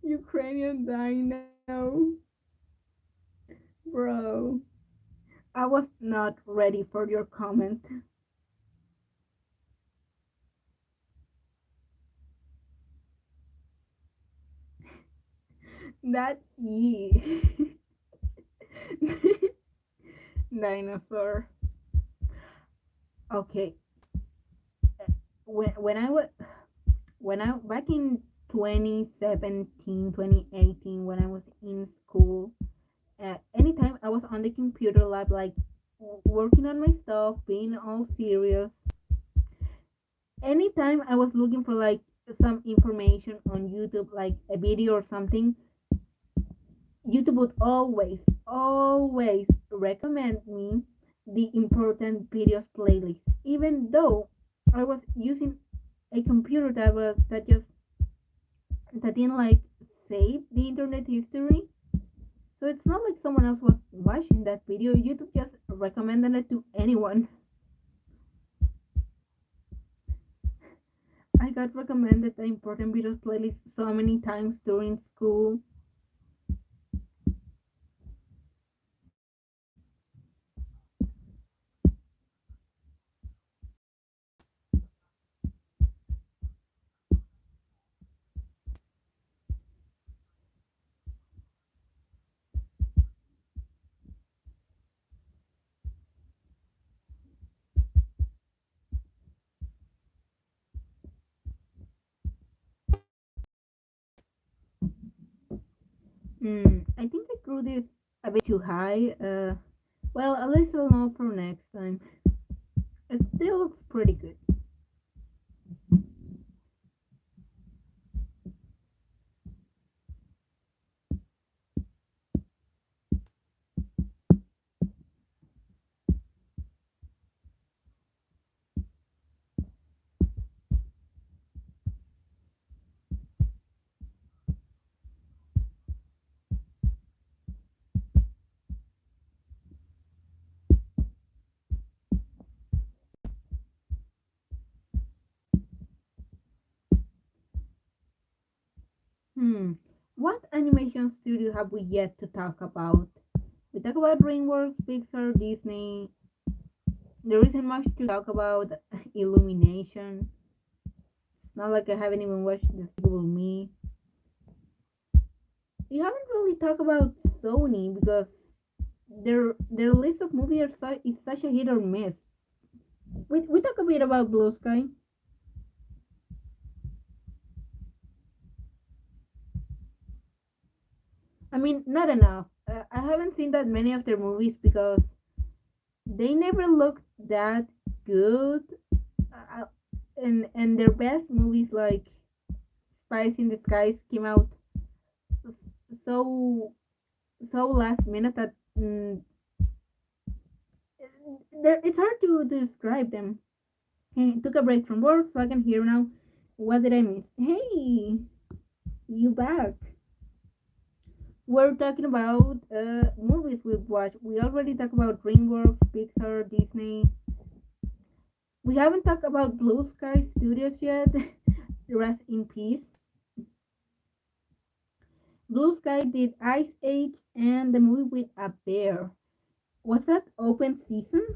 Ukrainian Dino. Bro, I was not ready for your comment. That ye dinosaur. Okay, when I was when I back in 2017, 2018, when I was in school, anytime I was on the computer lab, like working on my stuff, being all serious, anytime I was looking for like some information on YouTube, like a video or something, YouTube would always recommend me the important videos playlist, even though I was using a computer that didn't like saved the internet history. So it's not like someone else was watching that video. YouTube just recommended it to anyone. I got recommended the important videos playlist so many times during school. I think I grew this a bit too high. Well, at least I'll know for next time. It still looks pretty good. Hmm. What animation studio have we yet to talk about? We talk about DreamWorks, Pixar, Disney. There isn't much to talk about. Illumination. It's not like I haven't even watched Despicable Me. You haven't really talked about Sony because their list of movies is such a hit or miss. We talk a bit about Blue Sky. I mean, not enough. I haven't seen that many of their movies because they never looked that good. Uh, and their best movies like Spice in the Skies came out so so last minute that it's hard to describe them. Hey, took a break from work, so I can hear now. What did I miss? Hey, you back? We're talking about movies we've watched. We already talked about DreamWorks, Pixar, Disney. We haven't talked about Blue Sky Studios yet. Rest in peace. Blue Sky did Ice Age and the movie with a bear. Was that open season?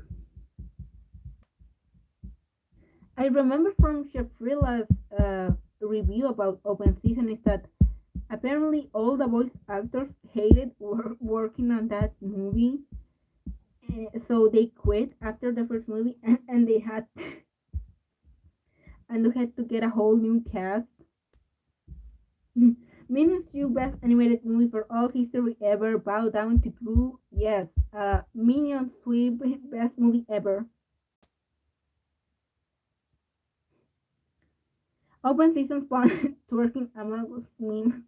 I remember from Shafrila's review about open season is that apparently all the voice actors hated working on that movie, so they quit after the first movie, and they had and they had to get a whole new cast. Minions 2 best animated movie for all history ever. Bow down to Gru. Yes. Minions 3 best movie ever. Open season spawn twerking Among Us meme.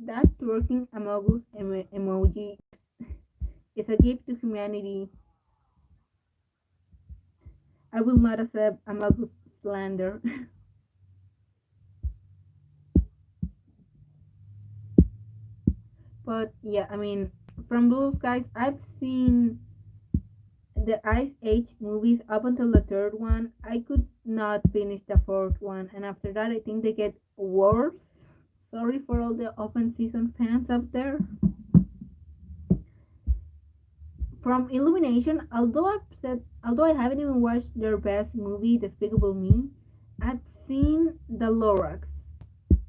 That twerking Among Us emoji is a gift to humanity. I will not accept Among Us slander. But yeah, I mean, from Blue Skies, I've seen the Ice Age movies up until the third one. I could not finish the fourth one, and after that, I think they get worse. Sorry for all the open season fans out there. From Illumination, although I haven't even watched their best movie, Despicable Me, I've seen the Lorax,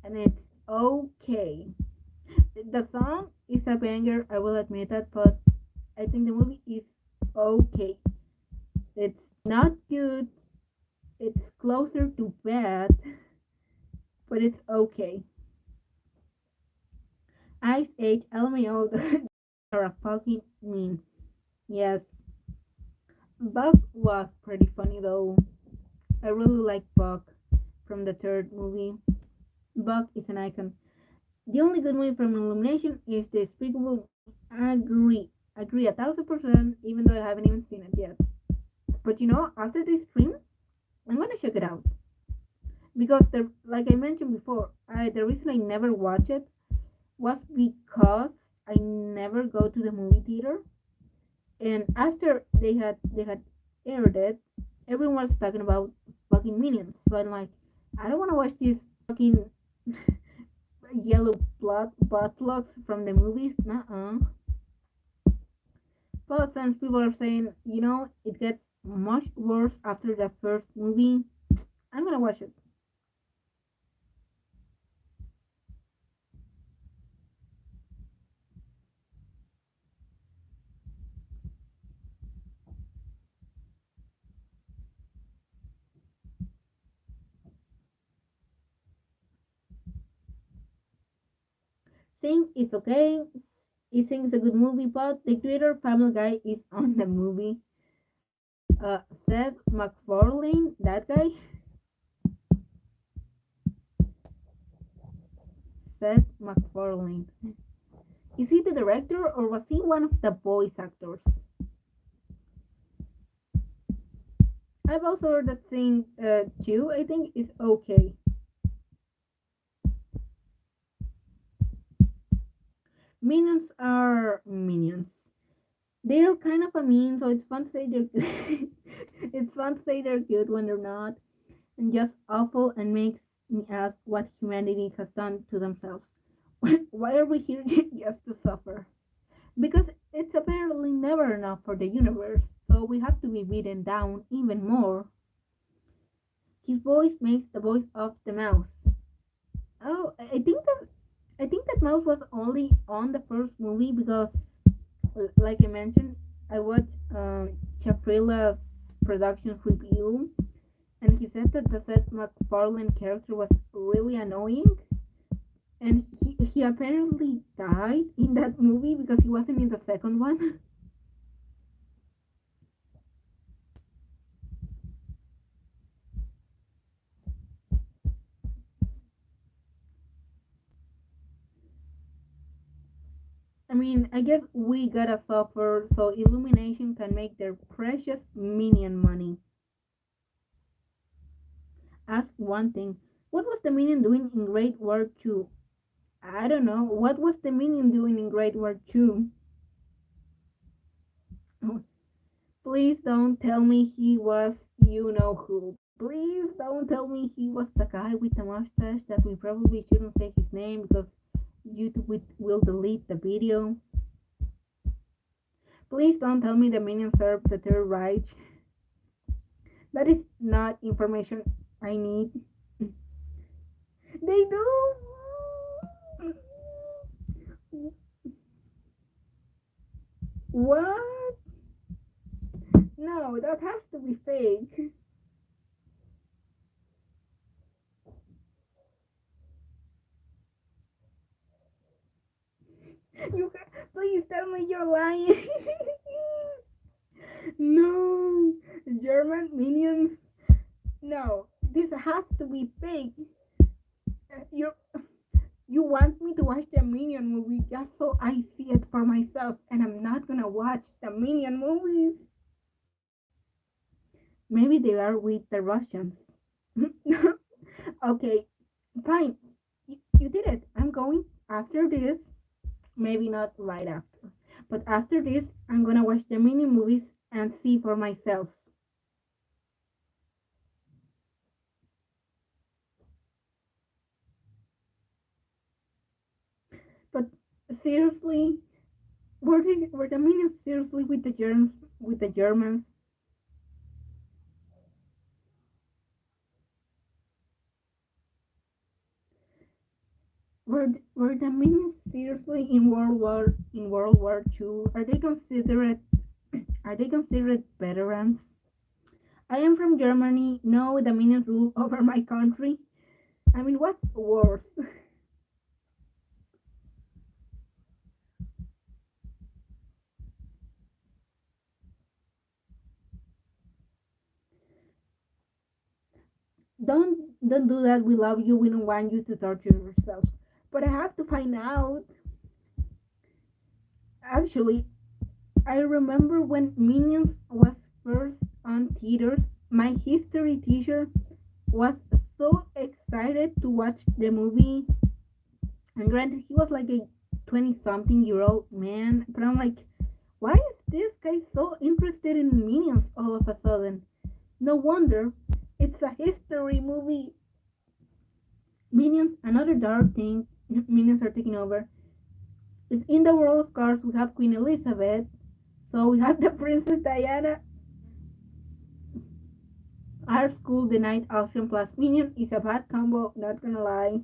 and it's okay. The song is a banger, I will admit that, but I think the movie is okay. It's not good. It's closer to bad, but it's okay. Ice Age LMAO are a fucking meme. Yes, Buck was pretty funny though. I really like Buck from the third movie. Buck is an icon. The only good movie from Illumination is Despicable. Agree 1,000%. Even though I haven't even seen it yet. But you know, after this stream, I'm gonna check it out. because like I mentioned before, the reason I never watched it was because I never go to the movie theater, and after they had aired it, everyone was talking about fucking Minions. So I'm like, I don't want to watch these fucking yellow blood plugs from the movies. Nuh-uh. But since people are saying, it gets much worse after the first movie, I'm gonna watch it. Think it's okay. He thinks it's a good movie, but the creator Family Guy is on the movie. Seth MacFarlane, that guy, Seth MacFarlane. Is he the director or was he one of the voice actors? I've also heard that thing too. I think is okay. Minions are minions. They're kind of a mean, so it's fun to say they're good. It's fun to say they're good when they're not, and just awful and makes me ask what humanity has done to themselves. Why are we here just to suffer? Because it's apparently never enough for the universe, so we have to be beaten down even more. His voice makes the voice of the mouse. Oh, I think that mouse was only on the first movie because, like I mentioned, I watched Chaprilla's production review, and he said that the Seth MacFarlane character was really annoying, and he apparently died in that movie because he wasn't in the second one. I mean, I guess we gotta suffer so Illumination can make their precious minion money. Ask one thing. What was the minion doing in Great War Two? I don't know. What was the minion doing in Great War Two? Please don't tell me he was you know who. Please don't tell me he was the guy with the mustache that we probably shouldn't say his name because YouTube will delete the video. Please don't tell me the minion served the Third Reich. That is not information I need. They do. What? No, that has to be fake. You please tell me you're lying. No, German minions. No, this has to be fake. You you want me to watch the Minion movie just so I see it for myself, and I'm not gonna watch the Minion movies. Maybe they are with the Russians. Okay, fine. You did it. I'm going after this. Maybe not right after, but after this, I'm gonna watch the Minion movies and see for myself. But seriously, were the Minions seriously with the Germans? With the Germans? Were the Minions seriously in World War II? Are they considered veterans? I am from Germany. No, the Minions rule over my country. I mean, what's worse? Don't do that. We love you. We don't want you to torture yourself. But I have to find out. Actually, I remember when Minions was first on theaters. My history teacher was so excited to watch the movie. And granted, he was like a 20 something year old man, but I'm like, why is this guy so interested in minions all of a sudden? No wonder. It's a history movie. Minions, another dark thing, minions are taking over. It's in the world of course we have Queen Elizabeth, so we have the Princess Diana. Our school, the Night Auction plus Minion is a bad combo, not gonna lie.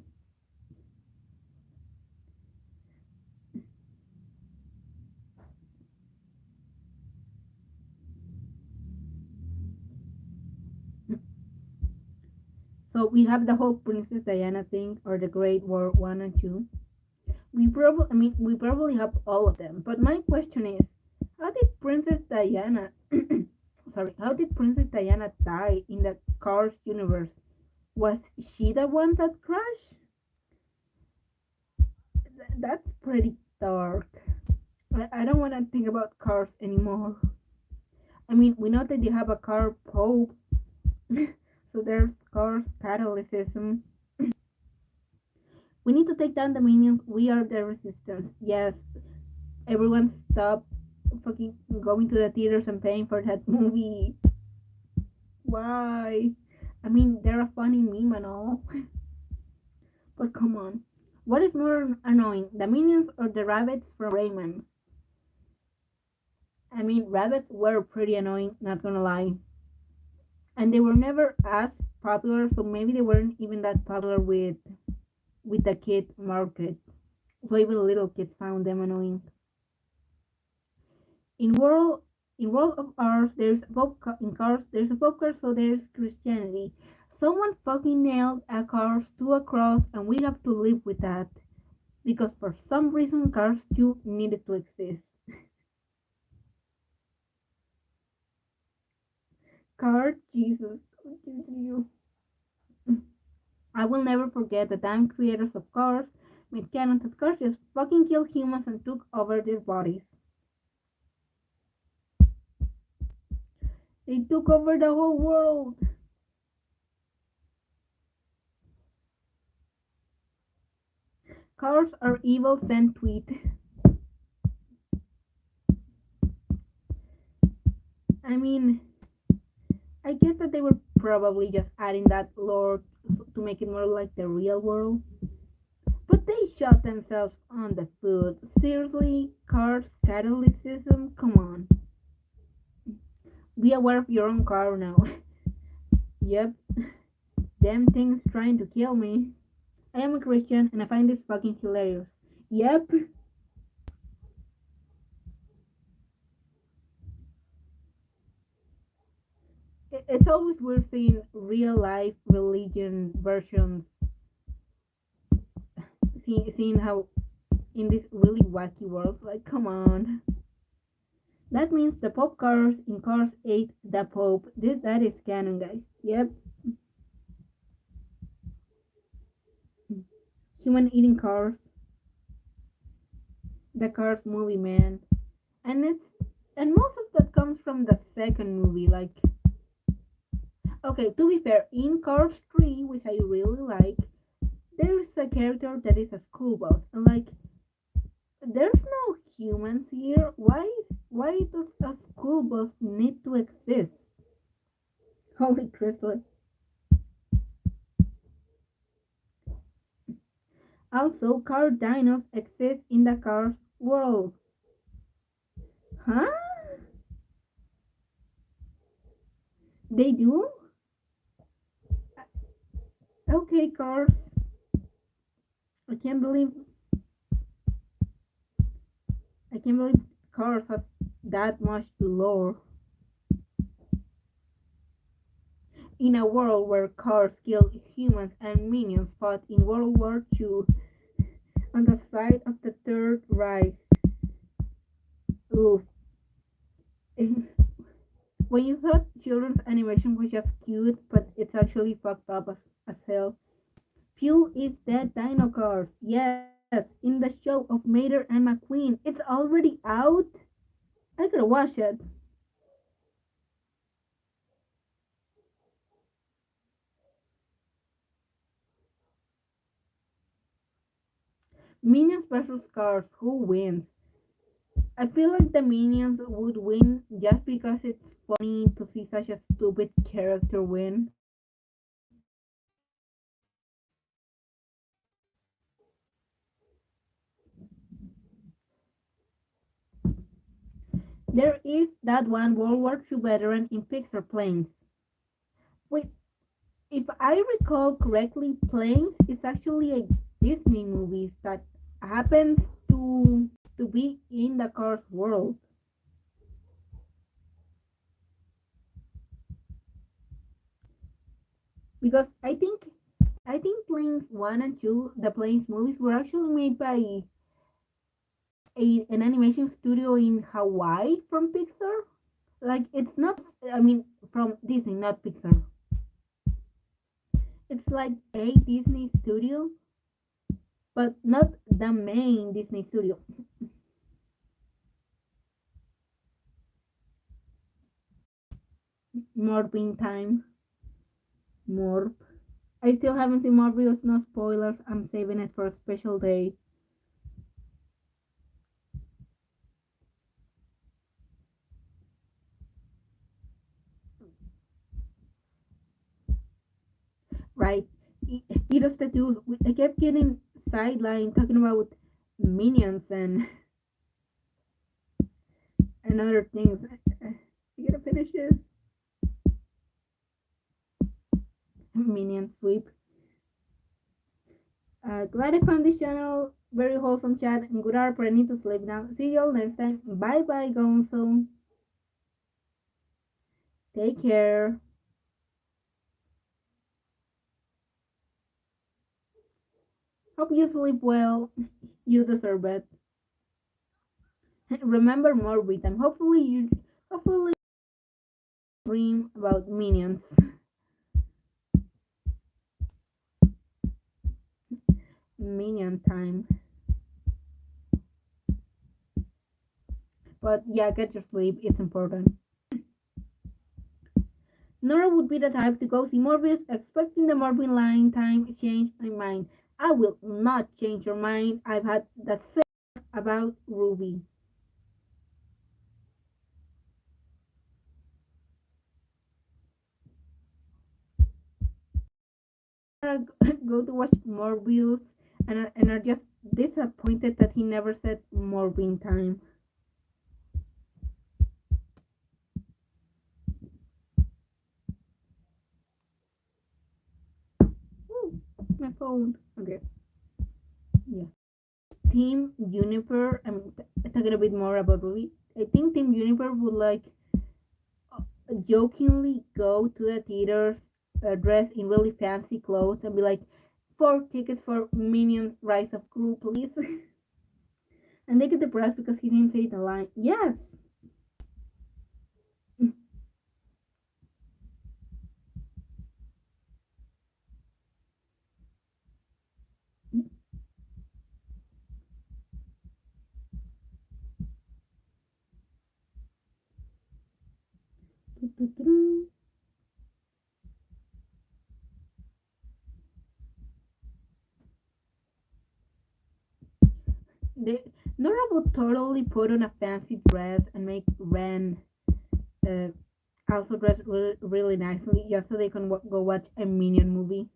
So we have the whole Princess Diana thing, or the Great War 1 and 2. We probably have all of them. But my question is, how did Princess Diana, how did Princess Diana die in the Cars universe? Was she the one that crashed? That's pretty dark. I don't want to think about cars anymore. I mean, we know that you have a car pope, so there's cars Catholicism. We need to take down the minions. We are the resistance. Yes, everyone stop fucking going to the theaters and paying for that movie. Why? I mean, they're a funny meme and all, but come on. What is more annoying, the minions or the rabbits from Rayman? I mean, rabbits were pretty annoying, not gonna lie. And they were never as popular, so maybe they weren't even that popular with the kid market. So even little kids found them annoying. In world in world of ours, there's in cars there's a pop car, so there's Christianity. Someone fucking nailed a cars to a cross, and we have to live with that because for some reason cars 2 needed to exist. Car Jesus, you. I will never forget the damn creators of Cars made canon that Cars just fucking killed humans and took over their bodies. They took over the whole world. Cars are evil sent tweet. I mean, I guess that they were probably just adding that lore to make it more like the real world. But they shot themselves on the foot. Seriously, Cars Catholicism? Come on. Be aware of your own car now. Yep, damn thing's trying to kill me. I am a Christian and I find this fucking hilarious. Yep, it's always weird seeing real life religion versions, seeing how in this really wacky world, like, come on. That means the Pope cars in Cars 8, the Pope. That is canon, guys. Yep, human eating cars, the Cars movie, man. And it's and most of that comes from the second movie, like, okay, to be fair, in Cars 3, which I really like, there's a character that is a school bus, and like, there's no humans here. Why does a school bus need to exist? Holy Christmas. Also, car dinos exist in the Cars world. Huh? They do? Okay, Cars. I can't believe I can't believe Cars have that much lore. In a world where cars killed humans and minions fought in World War II on the side of the Third Reich. Oof. When you thought children's animation was just cute, but it's actually fucked up as hell. Fuel is dead dino cars. Yes, in the show of Mater and McQueen. It's already out? I gotta watch it. Minions versus Cars, who wins? I feel like the Minions would win just because it's funny to see such a stupid character win. There is that one World War II veteran in Pixar Planes. Wait, if I recall correctly, Planes is actually a Disney movie that happens to be in the Cars world. Because I think Planes One and Two, the Planes movies, were actually made by an animation studio in Hawaii from Pixar. Like it's not, I mean, from Disney, not Pixar. It's like a Disney studio, but not the main Disney studio. Morbin time, Morb. I still haven't seen Morbius, no spoilers. I'm saving it for a special day. Right? Eat tattoos. I kept getting sidelined talking about minions and other things. You gotta finish this. Minion sweep. Glad I found this channel. Very wholesome chat and good hour, but I need to sleep now. See y'all next time. Bye bye, Gonzo. Take care. Hope you sleep well. You deserve it. Remember more with them. Hopefully dream about minions. Minion time. But yeah, get your sleep. It's important. Nora would be the type to go see Morbius, expecting the Morbin line time change my mind. I will not change your mind. I've had that same about Ruby. Go to watch Morbius and are just disappointed that he never said Morbin time. Ooh, my phone. Okay, yeah. Team Juniper. I'm talking a bit more about Ruby. I think Team Juniper would like jokingly go to the theaters dressed in really fancy clothes and be like, 4 tickets for Minions Rise of Gru, please. And they get depressed because he didn't say the line. Yes! They, Nora would totally put on a fancy dress and make Ren uh, also dress really nicely just so they can go watch a Minion movie.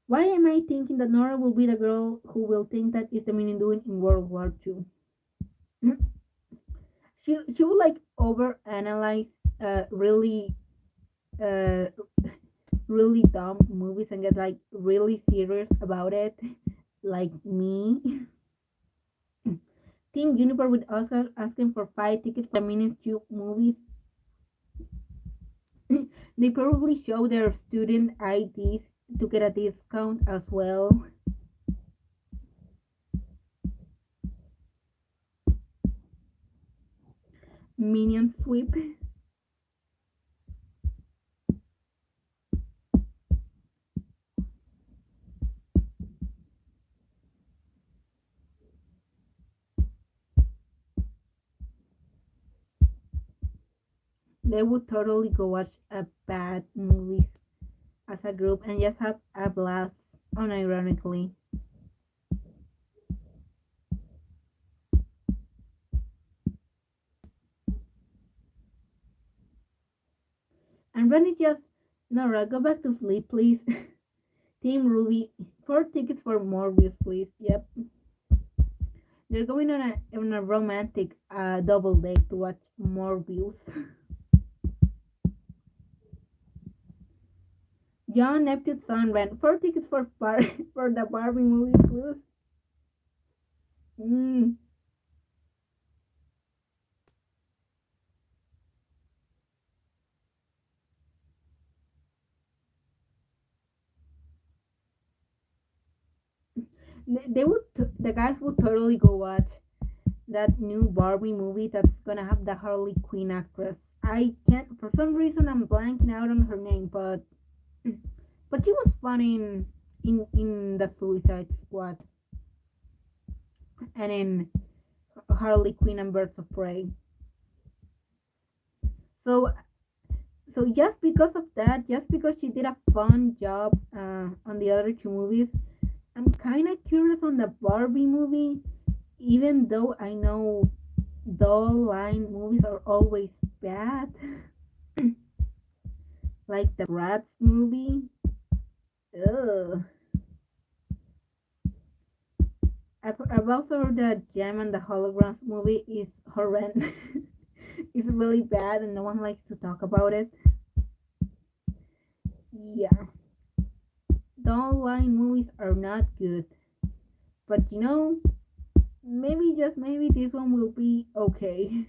Why am I thinking that Nora will be the girl who will think that is the Minion doing in World War II? She would like over analyze really uh really dumb movies and get like really serious about it, like me. Team Juniper would also asking for 5 tickets for the Minions 2 movies. They probably show their student IDs to get a discount as well. Minion sweep. They would totally go watch a bad movies as a group and just have a blast unironically. And Ren just, Nora, go back to sleep, please. Team Ruby, 4 tickets for Morbius, please. Yep. They're going on a romantic double date to watch Morbius. John Neptune's son ran 4 tickets for for the Barbie movie, please. Mm. The guys would totally go watch that new Barbie movie that's gonna have the Harley Quinn actress. I can't, for some reason, I'm blanking out on her name, but she was fun in the Suicide Squad and in Harley Quinn and Birds of Prey. So so just because of that, just because she did a fun job on the other two movies, I'm kind of curious on the Barbie movie. Even though I know doll line movies are always bad, like the Rats movie. Ugh. I've also heard that Gem and the Holograms movie is horrendous. It's really bad and no one likes to talk about it. Yeah, doll line movies are not good. But maybe just maybe this one will be okay.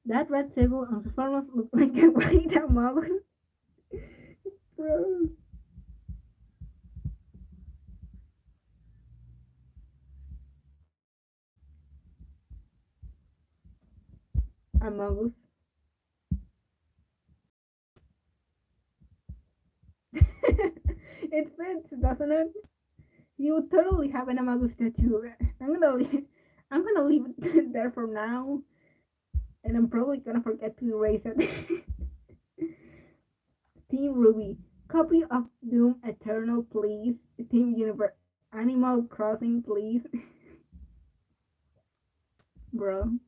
That red table on the farmers looks like a white amogus. Bro. Amogus. It fits, doesn't it? You would totally have an amogus tattoo. I'm gonna leave it there for now, and I'm probably gonna forget to erase it. Team Ruby, copy of Doom Eternal, please. Team Universe, Animal Crossing, please. Bro.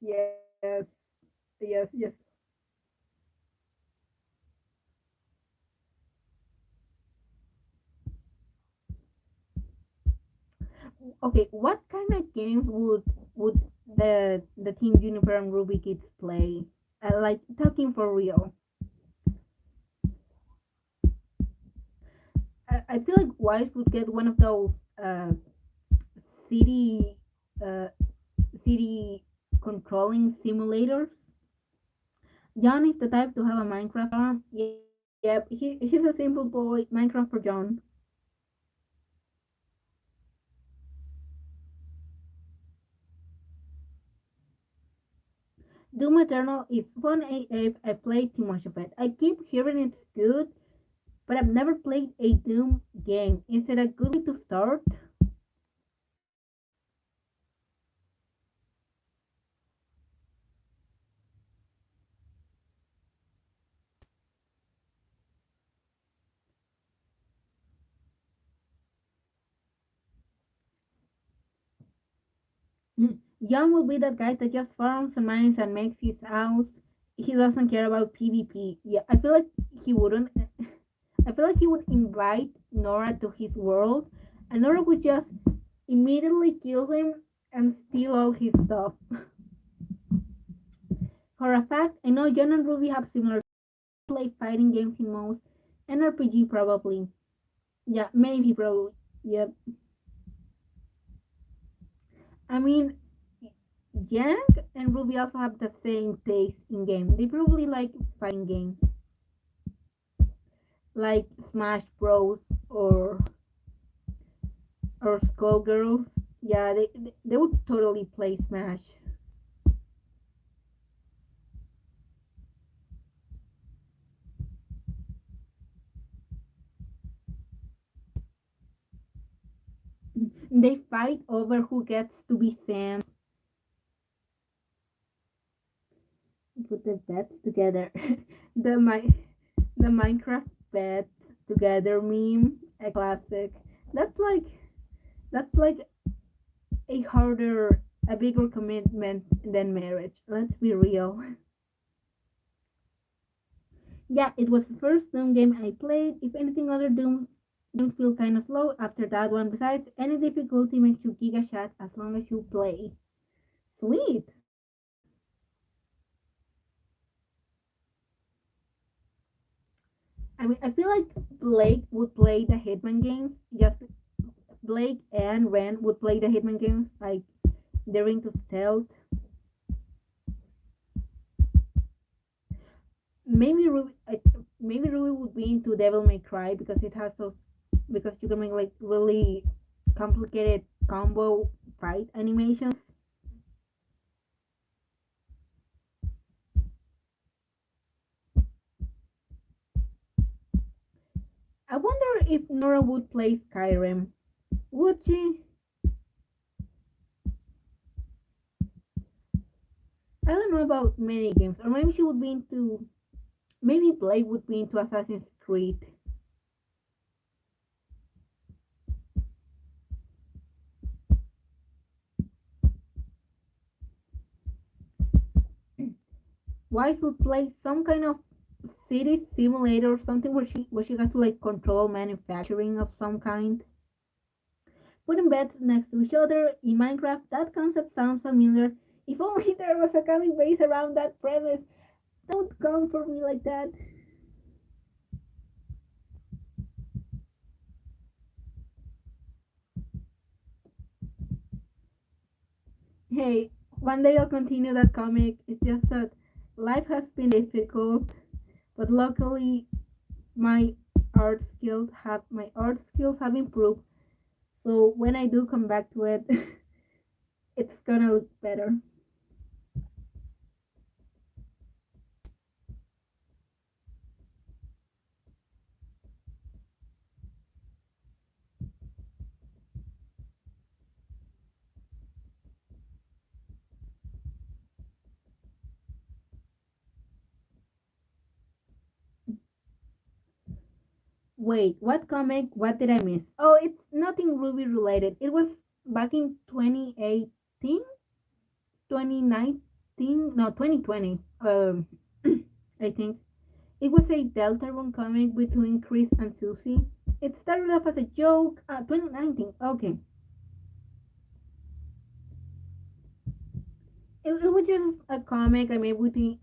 Yes, yes, yes. Okay, what kind of games would the Team Juniper and Ruby kids play? Like talking for real. I feel like Wise would get one of those city uh, city controlling simulators. John is the type to have a Minecraft farm. Yep, he's a simple boy. Minecraft for John. Doom Eternal is fun AF. I played too much of it. I keep hearing it's good, but I've never played a Doom game. Is it a good way to start? John will be that guy that just farms and mines and makes his house. He doesn't care about PvP. Yeah, I feel like he wouldn't. I feel like he would invite Nora to his world, and Nora would just immediately kill him and steal all his stuff. For a fact, I know John and Ruby have similar play fighting games in most, and RPG probably. Yeah, maybe probably. Yep. I mean, Yang and Ruby also have the same taste in games. They probably like fighting games like Smash Bros. or Skullgirls. Yeah, they would totally play Smash. They fight over who gets to be Sam. Put the bets together. the my the Minecraft bets together meme, a classic. That's like that's like a harder a bigger commitment than marriage. Let's be real. Yeah, it was the first Doom game I played. If anything, other Doom games feel kind of slow after that one. Besides, any difficulty makes you giga chat as long as you play. Sweet. I mean, I feel like Blake would play the Hitman games. Just Blake and Ren would play the Hitman games. Like they're into stealth. Maybe maybe Ruby would be into Devil May Cry because it has those because you can make like really complicated combo fight animations. I wonder if Nora would play Skyrim. Would she? I don't know about many games, or maybe she would be into. Maybe Blake would be into Assassin's Creed. Why would play some kind of city simulator or something where she has to like control manufacturing of some kind. Putting beds next to each other in Minecraft, that concept sounds familiar. If only there was a comic base around that premise. Don't come for me like that. Hey, one day I'll continue that comic. It's just that life has been difficult, but luckily my art skills have improved. So when I do come back to it, it's gonna look better. Wait, what comic? What did I miss? Oh, it's nothing Ruby related. It was back in 2018, 2019, no, 2020. I think it was a Deltarune comic between Chris and Susie. It started off as a joke. 2019. Okay, it was just a comic I made between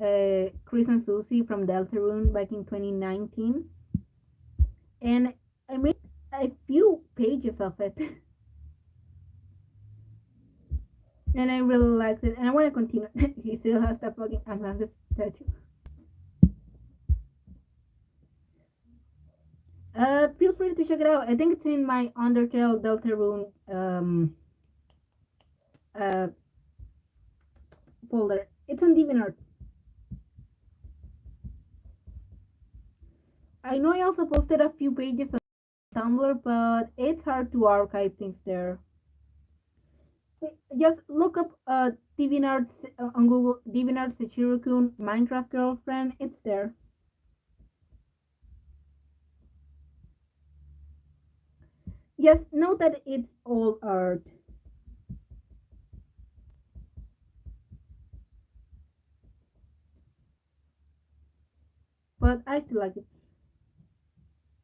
Chris and Susie from Deltarune back in 2019, and I made a few pages of it. And I really liked it, and I want to continue. He still has the fucking Atlantis statue. Feel free to check it out. I think it's in my Undertale Deltarune uh, folder. It's on DeviantArt. I know I also posted a few pages on Tumblr, but it's hard to archive things there. Just look up DeviantArt on Google. DeviantArt Sechirokun Minecraft girlfriend. It's there. Just note that it's all art, but I still like it.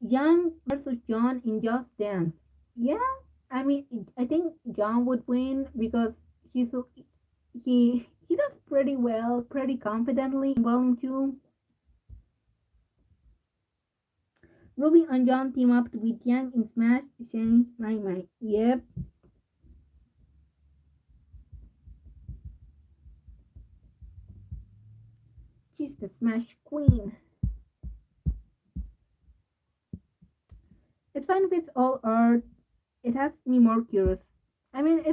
Young versus John in Just Dance. Yeah, I mean, I think John would win because he does pretty well, pretty confidently in Volume Two. Ruby and John team up to beat Yang in Smash. Change my mind. Yep, she's the Smash Queen. It's fine if it's all art. It has me more curious. I mean,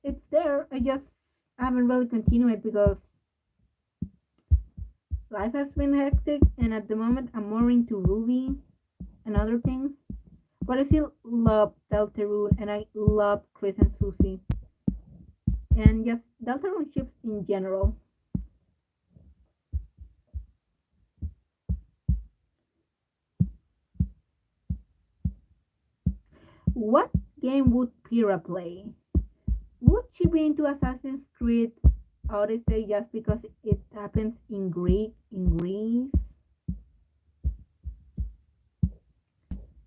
it's there. I just haven't really continued it because life has been hectic, and at the moment I'm more into Ruby and other things. But I still love Deltarune and I love Chris and Susie and just Deltarune ships in general. What game would Pyrrha play? Would she be into Assassin's Creed Odyssey just because it happens in Greece?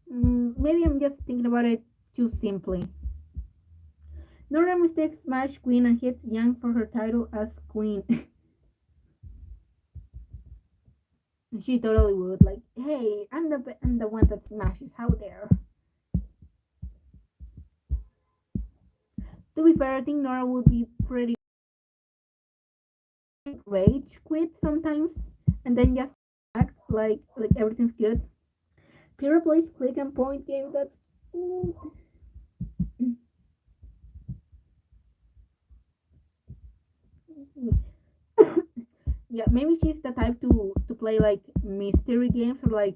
Maybe I'm just thinking about it too simply. Nora mistakes Smash Queen and hits Yang for her title as Queen. She totally would. Like, hey, I'm the one that smashes. How dare? To be fair, I think Nora would be pretty rage quit sometimes, and then just act like everything's good. Pyrrha plays click and point game. That's yeah. Maybe she's the type to play like mystery games or like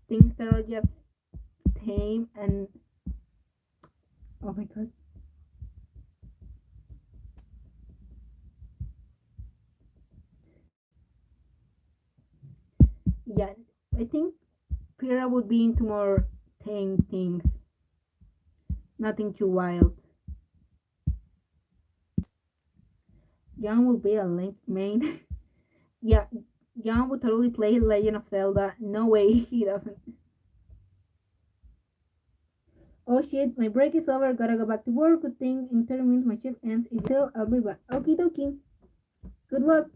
things that are just tame and oh my god. Yeah, I think Pyrrha would be into more tame things, nothing too wild. John will be a Link main. Yeah, John would totally play Legend of Zelda. No way he doesn't. Oh shit, my break is over. Gotta go back to work. Good thing in 30 minutes my shift ends. If so, I'll be back. Okie dokie. Good luck.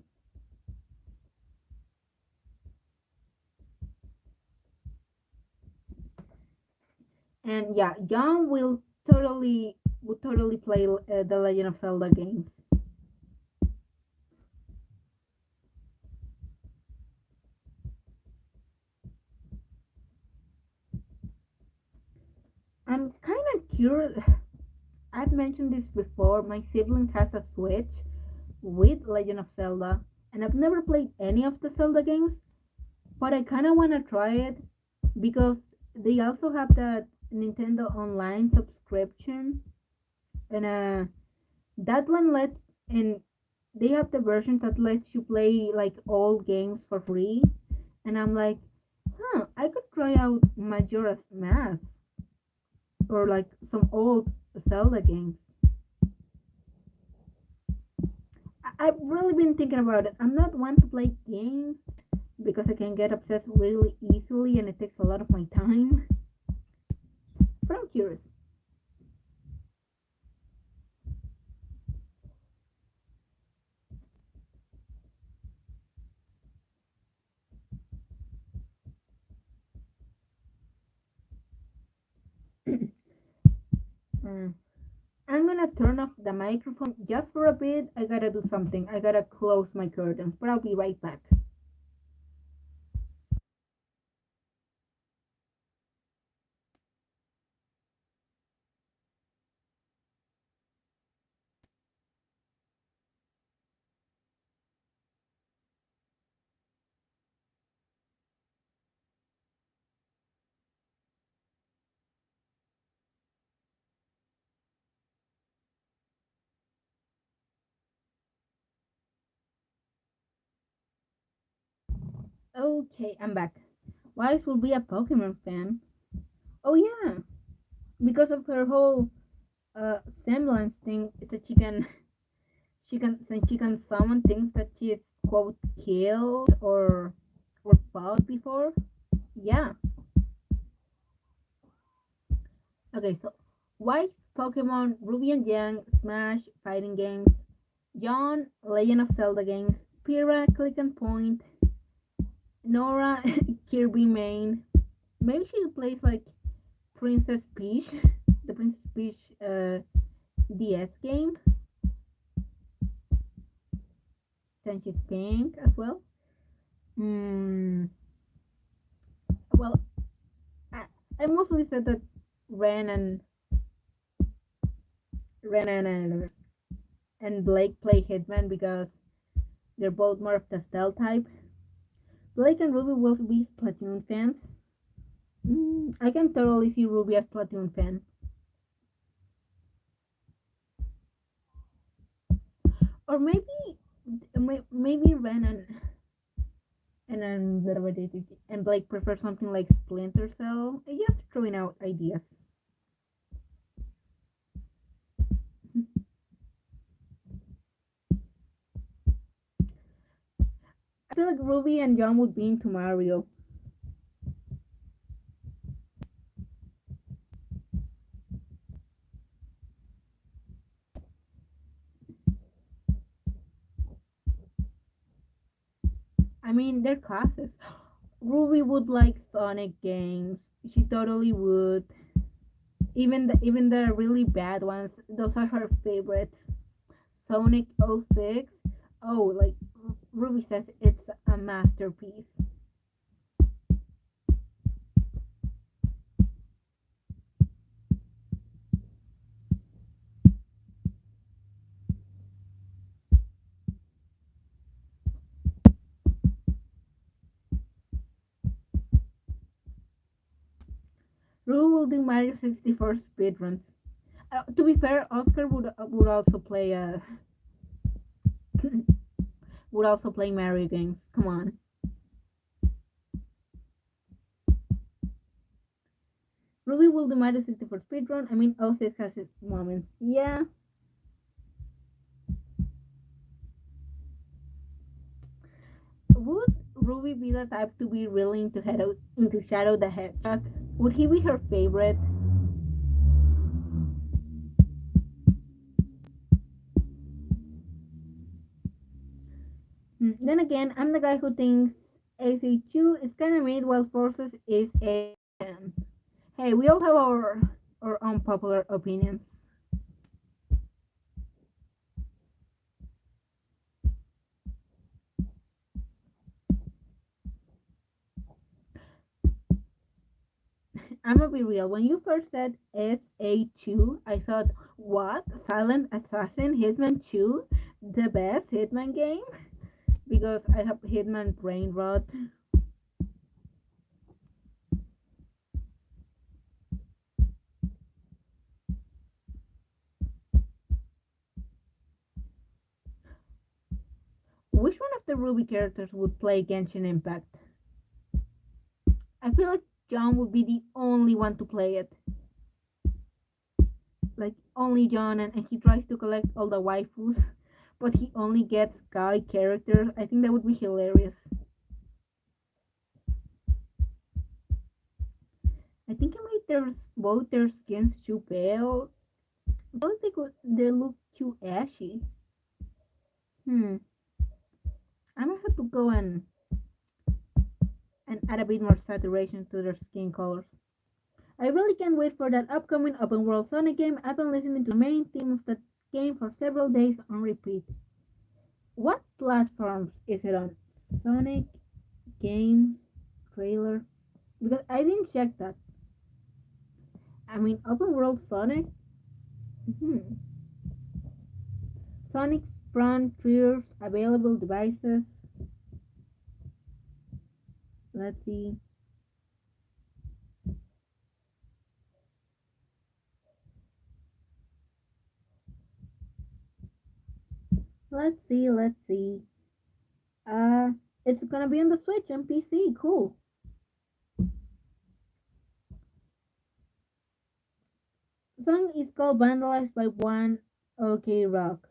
And yeah, John will totally would totally play the Legend of Zelda games. I'm kind of curious. I've mentioned this before. My sibling has a Switch with Legend of Zelda, and I've never played any of the Zelda games, but I kind of want to try it because they also have that Nintendo Online subscription, and that one lets and they have the version that lets you play like all games for free, and I'm like, I could try out Majora's Mask or like some old Zelda games. I've really been thinking about it. I'm not one to play games because I can get obsessed really easily and it takes a lot of my time. But I'm curious. Mm. I'm gonna turn off the microphone just for a bit. I gotta do something. I gotta close my curtains, but I'll be right back. Okay, I'm back. Wise will be a Pokemon fan. Oh yeah, because of her whole semblance thing that she can summon things that she's quote killed or fought before. Yeah. Okay, so White Pokemon, Ruby and Young, Smash, fighting games, John, Legend of Zelda games, Pyrrha, Click and Point, Nora, Kirby main. Maybe she plays like Princess Peach, the Princess Peach DS game. Then she's pink as well. Hmm. Well, I, I mostly said that Ren and Ren and Blake play Hitman because they're both more of the stealth type. Blake and Ruby will be Splatoon fans. I can totally see Ruby as Splatoon fan. Or maybe Ren and Blake prefer something like Splinter Cell. Just throwing out ideas. I feel like Ruby and John would be into Mario. I mean, they're classes. Ruby would like Sonic games. She totally would. Even the really bad ones, those are her favorites. Sonic '06. Oh, like Ruby says, it's a masterpiece. Ruby will do Mario 64 speedruns. To be fair, Oscar would also play would also play Mario games. Come on. Ruby will do Mario 64 speedrun. I mean, Osiris has his moments. Yeah. Would Ruby be the type to be really into Shadow the Hedgehog? Would he be her favorite? Then again, I'm the guy who thinks ACQ is kind of made while Forces is a. Hey, we all have our unpopular opinions. I'm gonna be real. When you first said SA2, I thought, what? Silent Assassin Hitman 2? The best Hitman game? Because I have Hitman brain rot. Which one of the Ruby characters would play Genshin Impact? I feel like John would be the only one to play it. Like, only John, and he tries to collect all the waifus, but he only gets guy characters. I think that would be hilarious. I think it made both their skins too pale. Both they look too ashy. Hmm. I'm gonna have to go and add a bit more saturation to their skin colors. I really can't wait for that upcoming open world Sonic game. I've been listening to the main theme of that game for several days on repeat. What platforms is it on? Sonic game trailer? Because I didn't check that. I mean, open world Sonic? Hmm. Sonic Frontiers available devices. Let's see. Let's see. Let's see. Uh, it's gonna be on the Switch and PC. Cool. The song is called Vandalized by One OK Rock.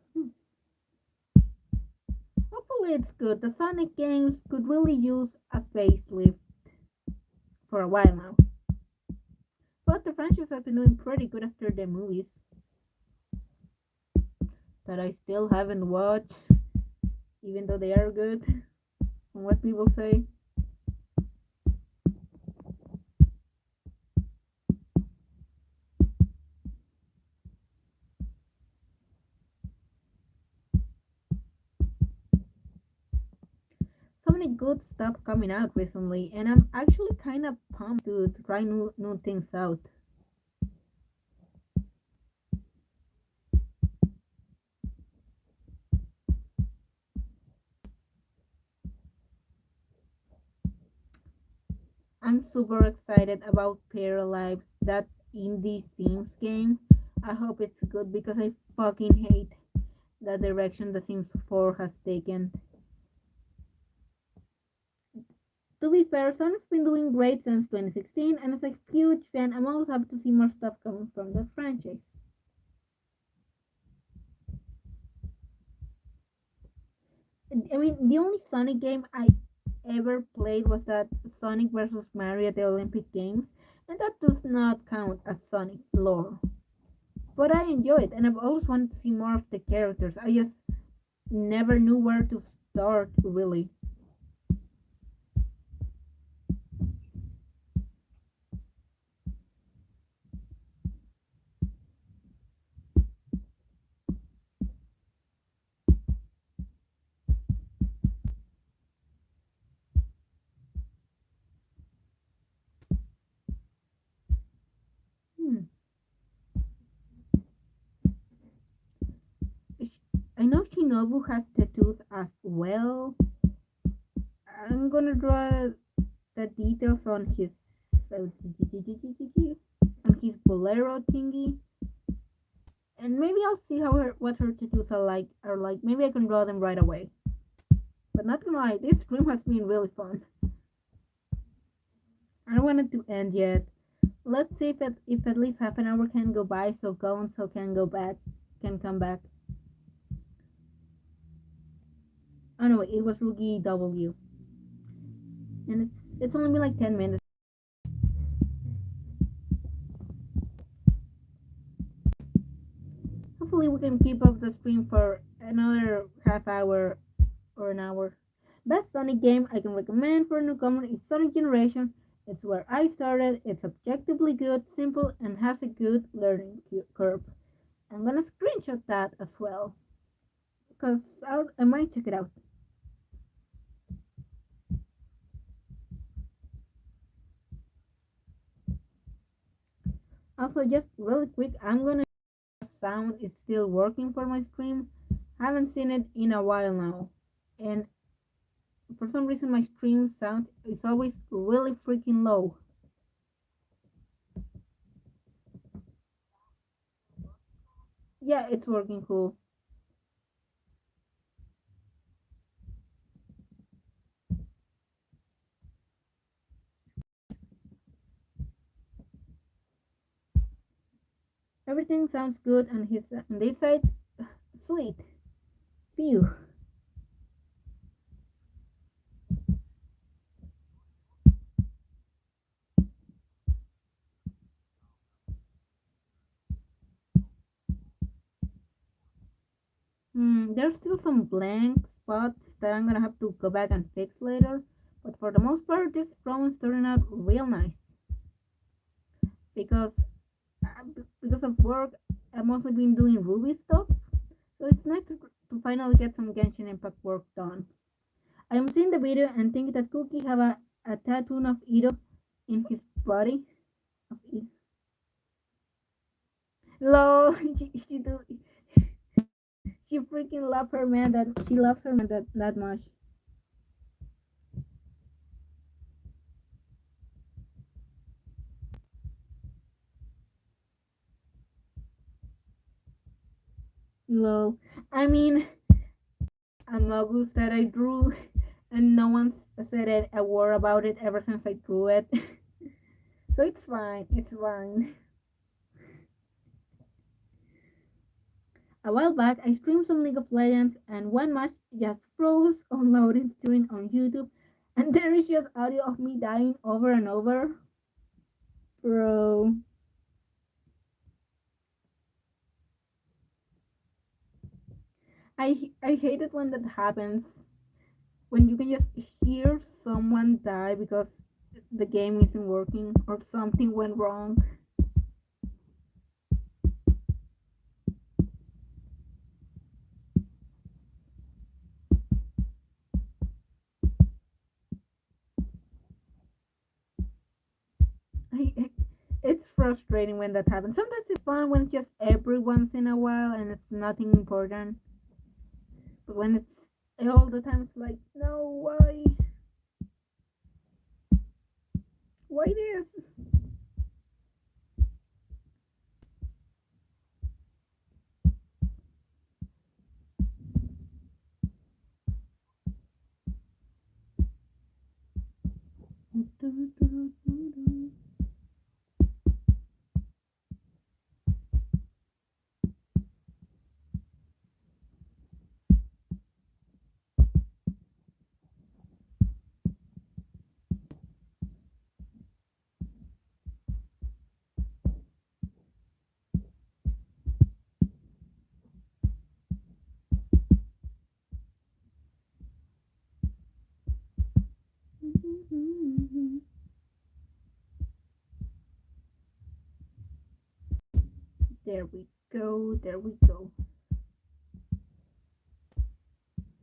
Hopefully it's good. The Sonic games could really use a facelift for a while now. But the franchise has been doing pretty good after the movies that I still haven't watched, even though they are good, from what people say. So many good stuff coming out recently, and I'm actually kind of pumped to try new things out. I'm super excited about Paralives, that indie Sims game. I hope it's good because I fucking hate the direction the Sims 4 has taken. To be fair, Sonic's been doing great since 2016, and as a huge fan, I'm always happy to see more stuff coming from the franchise. I mean, the only Sonic game I ever played was that Sonic versus Mario at the Olympic Games, and that does not count as Sonic lore. But I enjoy it, and I've always wanted to see more of the characters. I just never knew where to start, really. Hmm. I know Shinobu has tattoos as well. I'm gonna draw the details on his bolero thingy, and maybe I'll see what her tattoos are like. Maybe I can draw them right away. But not gonna lie, this stream has been really fun. I don't want it to end yet. Let's see if at least half an hour can go by, so so can go back, can come back. Oh no, it was Rugi W, and it's only been like 10 minutes. Hopefully, we can keep up the stream for another half hour or an hour. Best Sonic game I can recommend for a newcomer is Sonic Generation. It's where I started. It's objectively good, simple, and has a good learning curve. I'm gonna screenshot that as well because I might check it out. Also, just really quick, I'm gonna sound is still working for my stream. Haven't seen it in a while now, and for some reason my stream sound is always really freaking low. Yeah, it's working cool. Everything sounds good on this side. Sweet. Phew. There's still some blank spots that I'm gonna have to go back and fix later. But for the most part, this promo is turning out real nice because because of work, I've mostly been doing Ruby stuff. So it's nice to finally get some Genshin Impact work done. I'm seeing the video and think that Cookie have a tattoo of Ito in his body. Of Ito. Lol, she freaking loves her man that she loves her man that much. Lol. I mean, a Mogus that I drew, and no one said a word about it ever since I drew it. So it's fine. It's fine. A while back, I streamed some League of Legends, and one match just froze on loading screen on YouTube, and there is just audio of me dying over and over. Bro, I hate it when that happens. When you can just hear someone die because the game isn't working or something went wrong. I, it's frustrating when that happens. Sometimes it's fun when it's just every once in a while and it's nothing important. But when it's all the time, it's like, no, why this? There we go. There we go.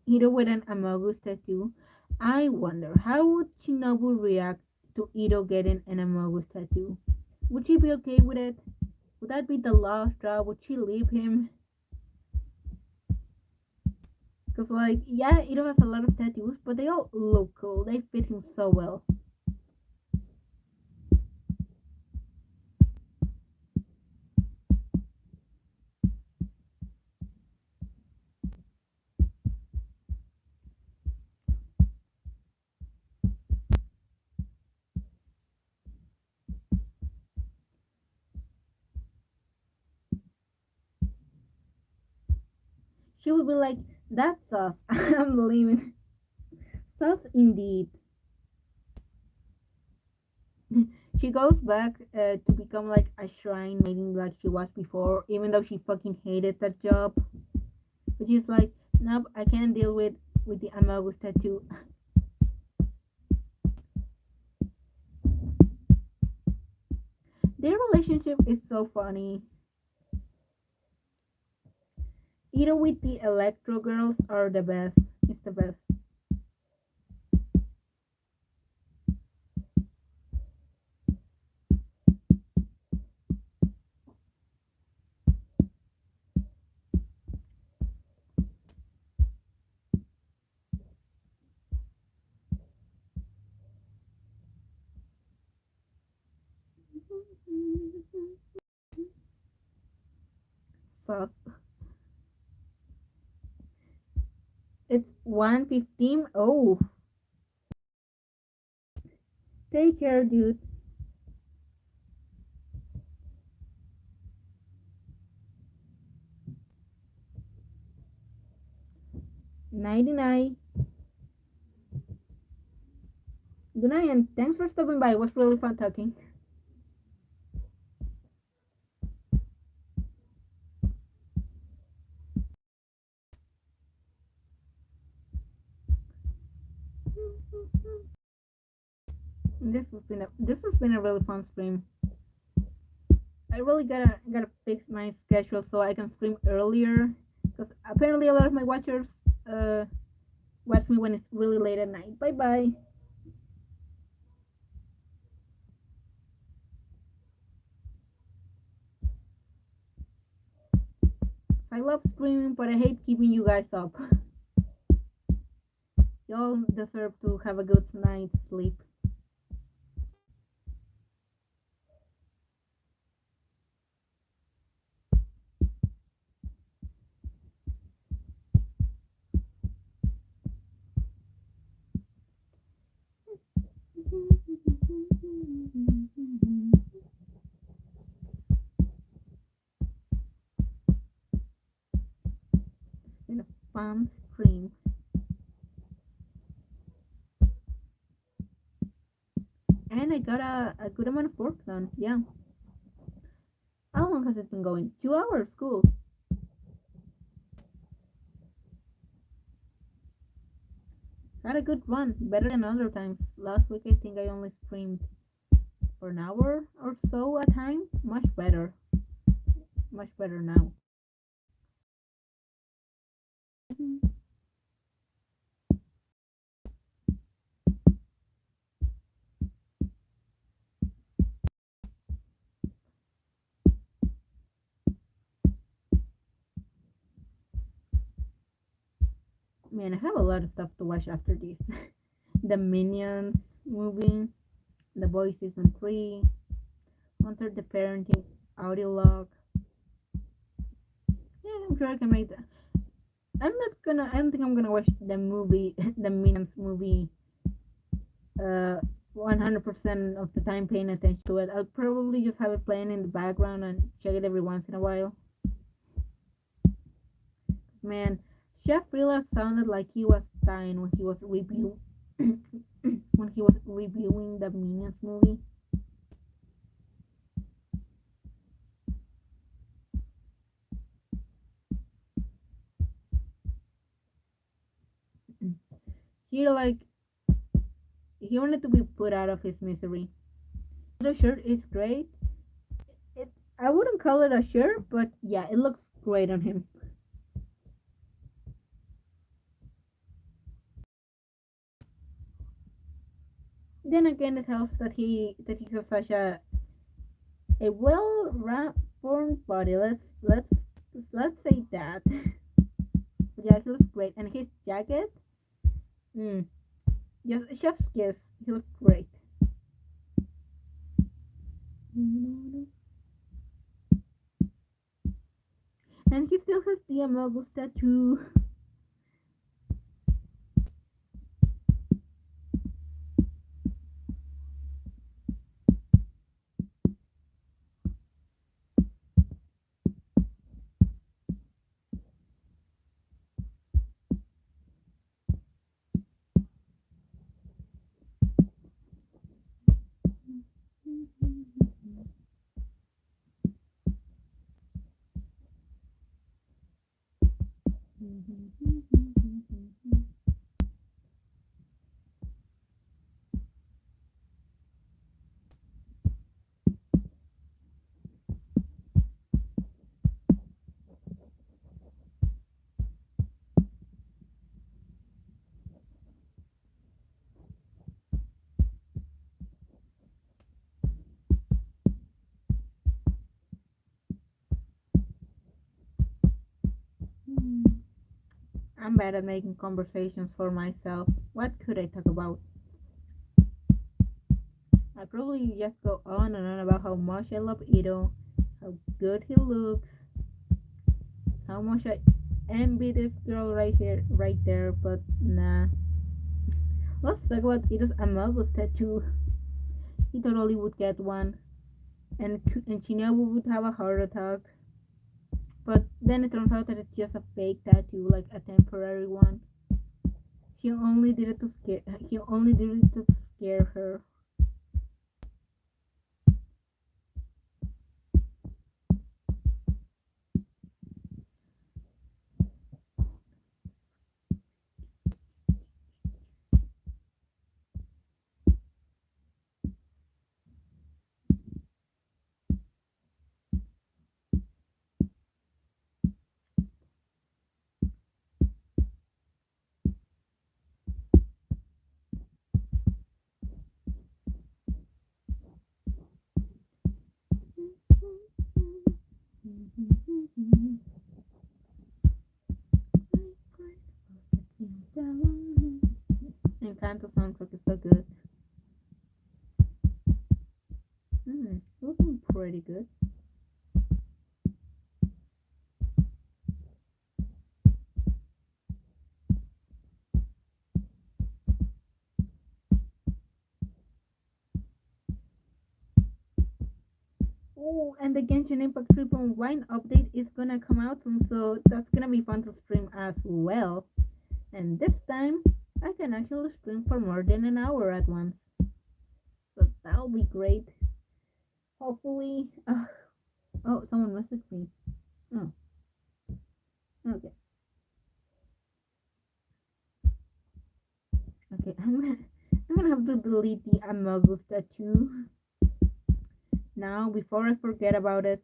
Ito with an Amogus tattoo. I wonder how would Shinobu react to Ito getting an Amogus tattoo? Would she be okay with it? Would that be the last straw? Would she leave him? Because, like, yeah, Ito has a lot of tattoos, but they all look cool. They fit him so well. She would be like, that's sus. I'm leaving. Sus indeed. She goes back to become like a shrine maiden like she was before, even though she fucking hated that job. But she's like, nope, I can't deal with the Amagus tattoo. Their relationship is so funny. Either with the Electro girls are the best. It's the best. So it's 1:15. Oh, take care, dude. Nighty night. Good night, and thanks for stopping by. It was really fun talking. This has been a really fun stream. I really gotta fix my schedule so I can stream earlier because apparently a lot of my watchers uh watch me when it's really late at night. Bye bye. I love streaming, but I hate keeping you guys up. Y'all deserve to have a good night's sleep. In a fun stream, and I got a good amount of work done. Yeah. How long has it been going? 2 hours. Cool. Had a good run. Better than other times. Last week I think I only streamed for an hour or so at a time. Much better. Much better now. Man, I have a lot of stuff to watch after this. The Minions movie, The Boys Season 3, Hunter the Parenting audio log. Yeah, I'm sure I can make that. I don't think I'm gonna watch the movie, the Minions movie, 100% of the time paying attention to it. I'll probably just have it playing in the background and check it every once in a while. Man, Chef Rilla sounded like he was dying when he was when he was reviewing the Minions movie. He like he wanted to be put out of his misery. The shirt is great. It I wouldn't call it a shirt, but yeah, it looks great on him. Then again, it helps that he has such a well formed body. Let's say that. Yeah, he looks great, and his jacket, mm, just chef's kiss. He looks great, and he still has the Amogus tattoo. I'm bad at making conversations for myself. What could I talk about? I probably just go on and on about how much I love Ito, how good he looks, how much I envy this girl right here, right there. But nah. Let's talk about Ito's Amogus tattoo. He totally would get one, and Shinobu would have a heart attack. But then it turns out that it's just a fake tattoo, like a temporary one. He only did it to scare. He only did it to scare her. Encanto soundtrack is so good. Looking pretty good. Oh, and the Genshin Impact 3.1 update is gonna come out soon, so that's gonna be fun to stream as well. And this time, I can actually stream for more than an hour at once, so that'll be great. Hopefully, oh, someone messaged me. Oh, okay, okay. I'm gonna have to delete the Amogus tattoo now before I forget about it.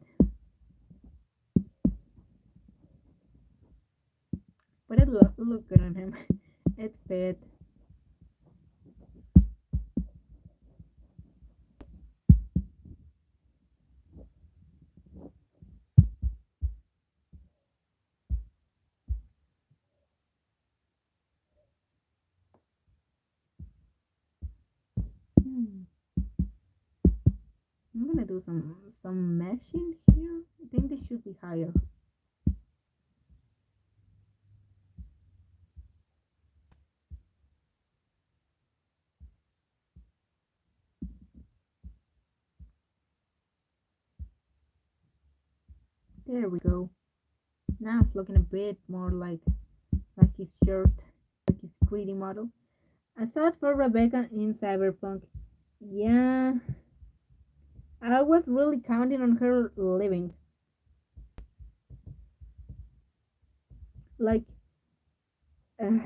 But it look good on him. It fit. Hmm. I'm gonna do some meshing here. I think this should be higher. There we go. Now it's looking a bit more like his shirt, like his pretty model. I saw it for Rebecca in Cyberpunk. Yeah, I was really counting on her living. Like, uh,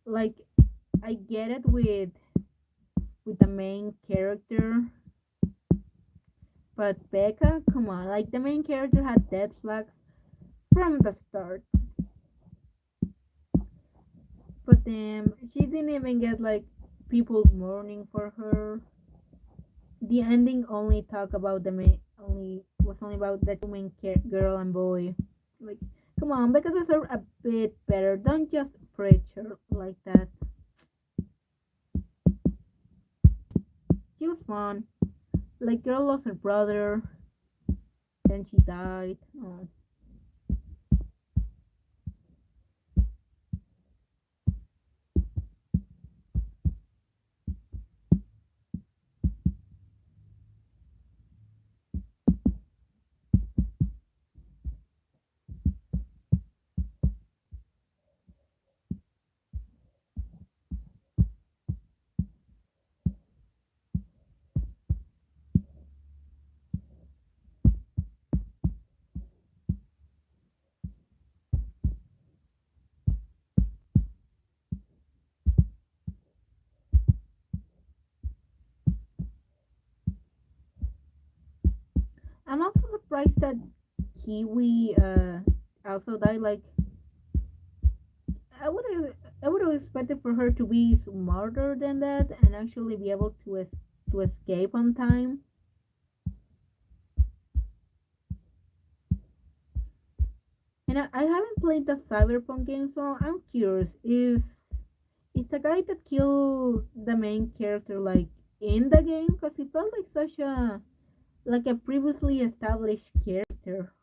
like I get it with with the main character. But Becca, come on, like the main character had dead flags from the start. But then she didn't even get like people mourning for her. The ending only talk about the main only was only about the two main girl and boy. Like, come on, Becca deserves a bit better. Don't just preach her like that. She was fun. Like, girl lost her brother, then she died. Oh. I'm also surprised that Kiwi also died. Like, I would have I would have expected for her to be smarter than that and actually be able to escape on time. And I haven't played the Cyberpunk game, so I'm curious. Is the guy that killed the main character like in the game? Because he felt like such a previously established character.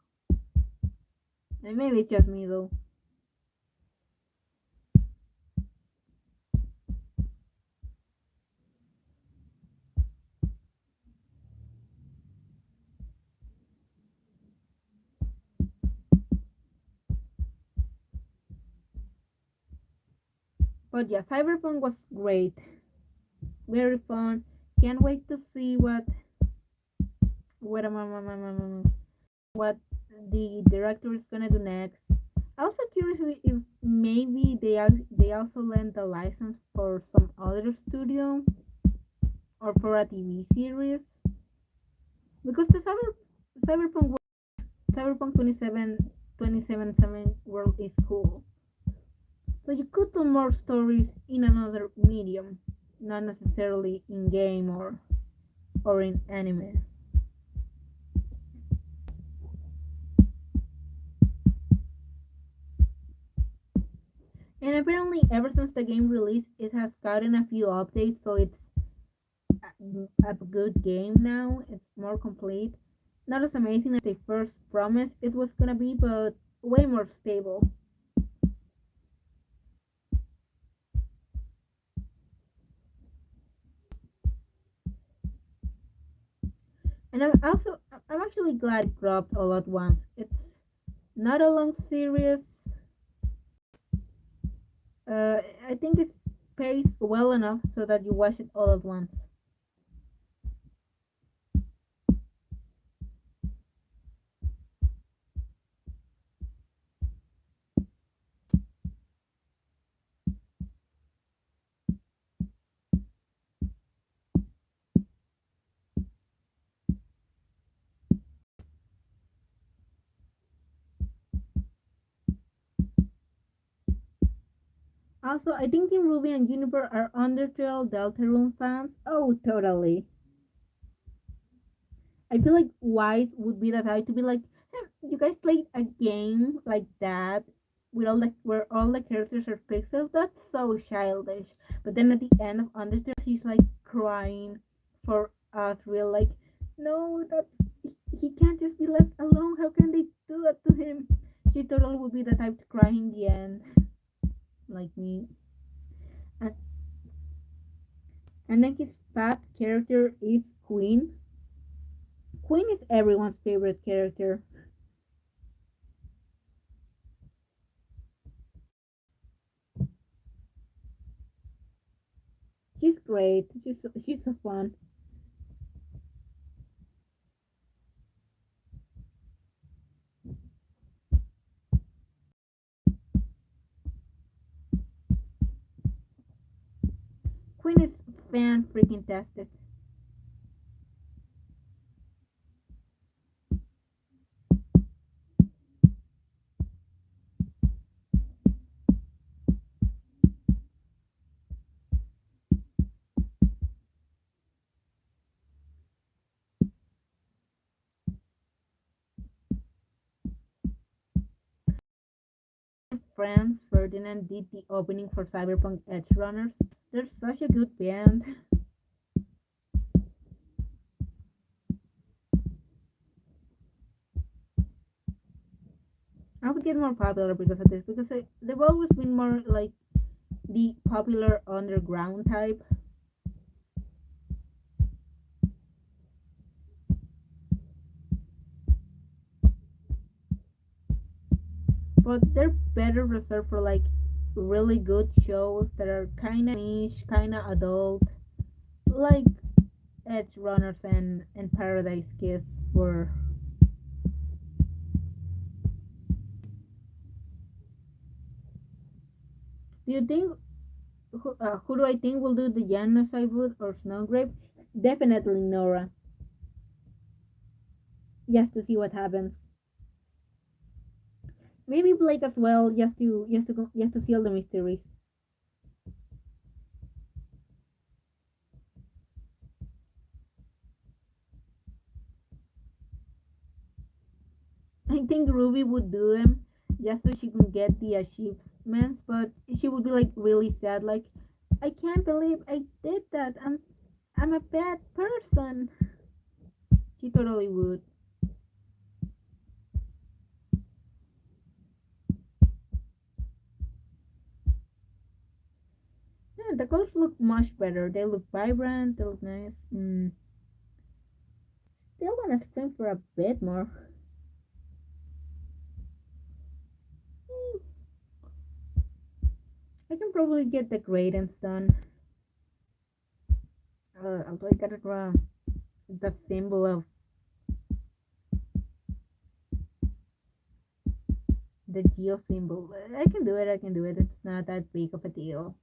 And maybe it's just me though. But yeah, Cyberpunk was great, very fun. Can't wait to see what am I- what the director is gonna do next. I'm also curious if maybe they also lend the license for some other studio or for a TV series because the cyberpunk cyberpunk 2077 world is cool. So you could tell more stories in another medium, not necessarily in game or in anime. And apparently, ever since the game released, it has gotten a few updates, so it's a good game now. It's more complete. Not as amazing as they first promised it was gonna be, but way more stable. And I'm actually glad it dropped all at once. It's not a long series. I think it's paced well enough so that you watch it all at once. Also, I think Team Ruby and Juniper are Undertale Deltarune fans. Oh, totally. I feel like White would be the type to be like, "Hey, you guys played a game like that with all the where all the characters are pixels. That's so childish." But then at the end of Undertale, she's like crying for us, real like, no, that he can't just be left alone. How can they do that to him? She totally would be the type to cry in the end, like me. And and then his fat character is Queen. Queen is everyone's favorite character. She's great. She's so fun. Queen is fan freaking tastic. Friends Ferdinand did the opening for Cyberpunk Edge Runners. They're such a good band. I would get more popular because of this, because they've always been more like the popular underground type, but they're better reserved for like really good shows that are kind of niche, kind of adult, like Edge Runners and Paradise Kiss were. Do you think who do I think will do the genocide wood or Snowgrave? Definitely Nora, just to see what happens. Maybe Blake as well, just to seal the mysteries. I think Ruby would do them just so she can get the achievements, but she would be like really sad, like I can't believe I did that. I'm a bad person. She totally would. Yeah, the clothes look much better. They look vibrant. They look nice. Still wanna scream for a bit more. Mm, I can probably get the gradients done. Although I gotta draw the symbol of the geo symbol. I can do it. I can do it. It's not that big of a deal.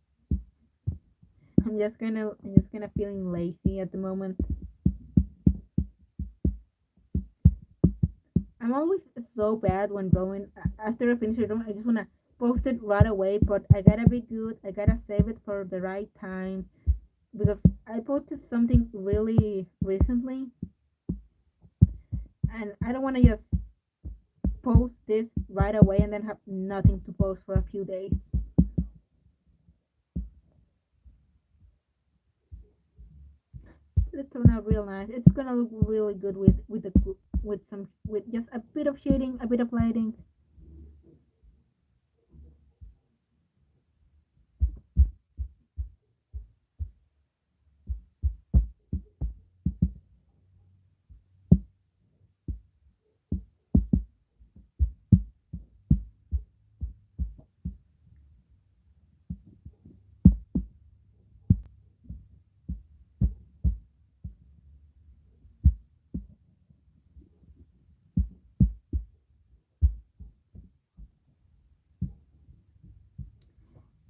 I'm just kind of feeling lazy at the moment. I'm always so bad when drawing. After I finish a drawing, I just wanna post it right away. But I gotta be good. I gotta save it for the right time because I posted something really recently, and I don't wanna just post this right away and then have nothing to post for a few days. It turned out real nice. It's gonna look really good with just a bit of shading, a bit of lighting.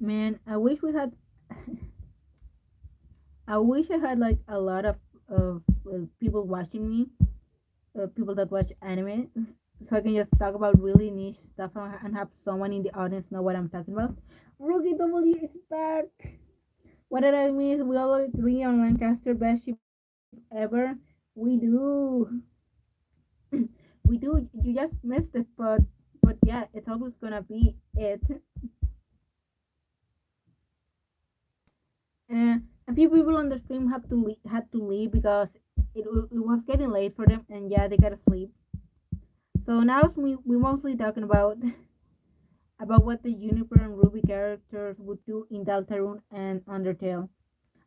Man, I wish I had like a lot of people watching me, people that watch anime, so I can just talk about really niche stuff and have someone in the audience know what I'm talking about. Rookie W is back. What did I miss? We all agree on Lancaster best ship ever. We do. We do. You just missed it, but yeah, it's always gonna be it. A few people on the stream had to leave because it was getting late for them, and yeah, they gotta sleep. So now we mostly talking about what the Juniper and Ruby characters would do in Deltarune and Undertale.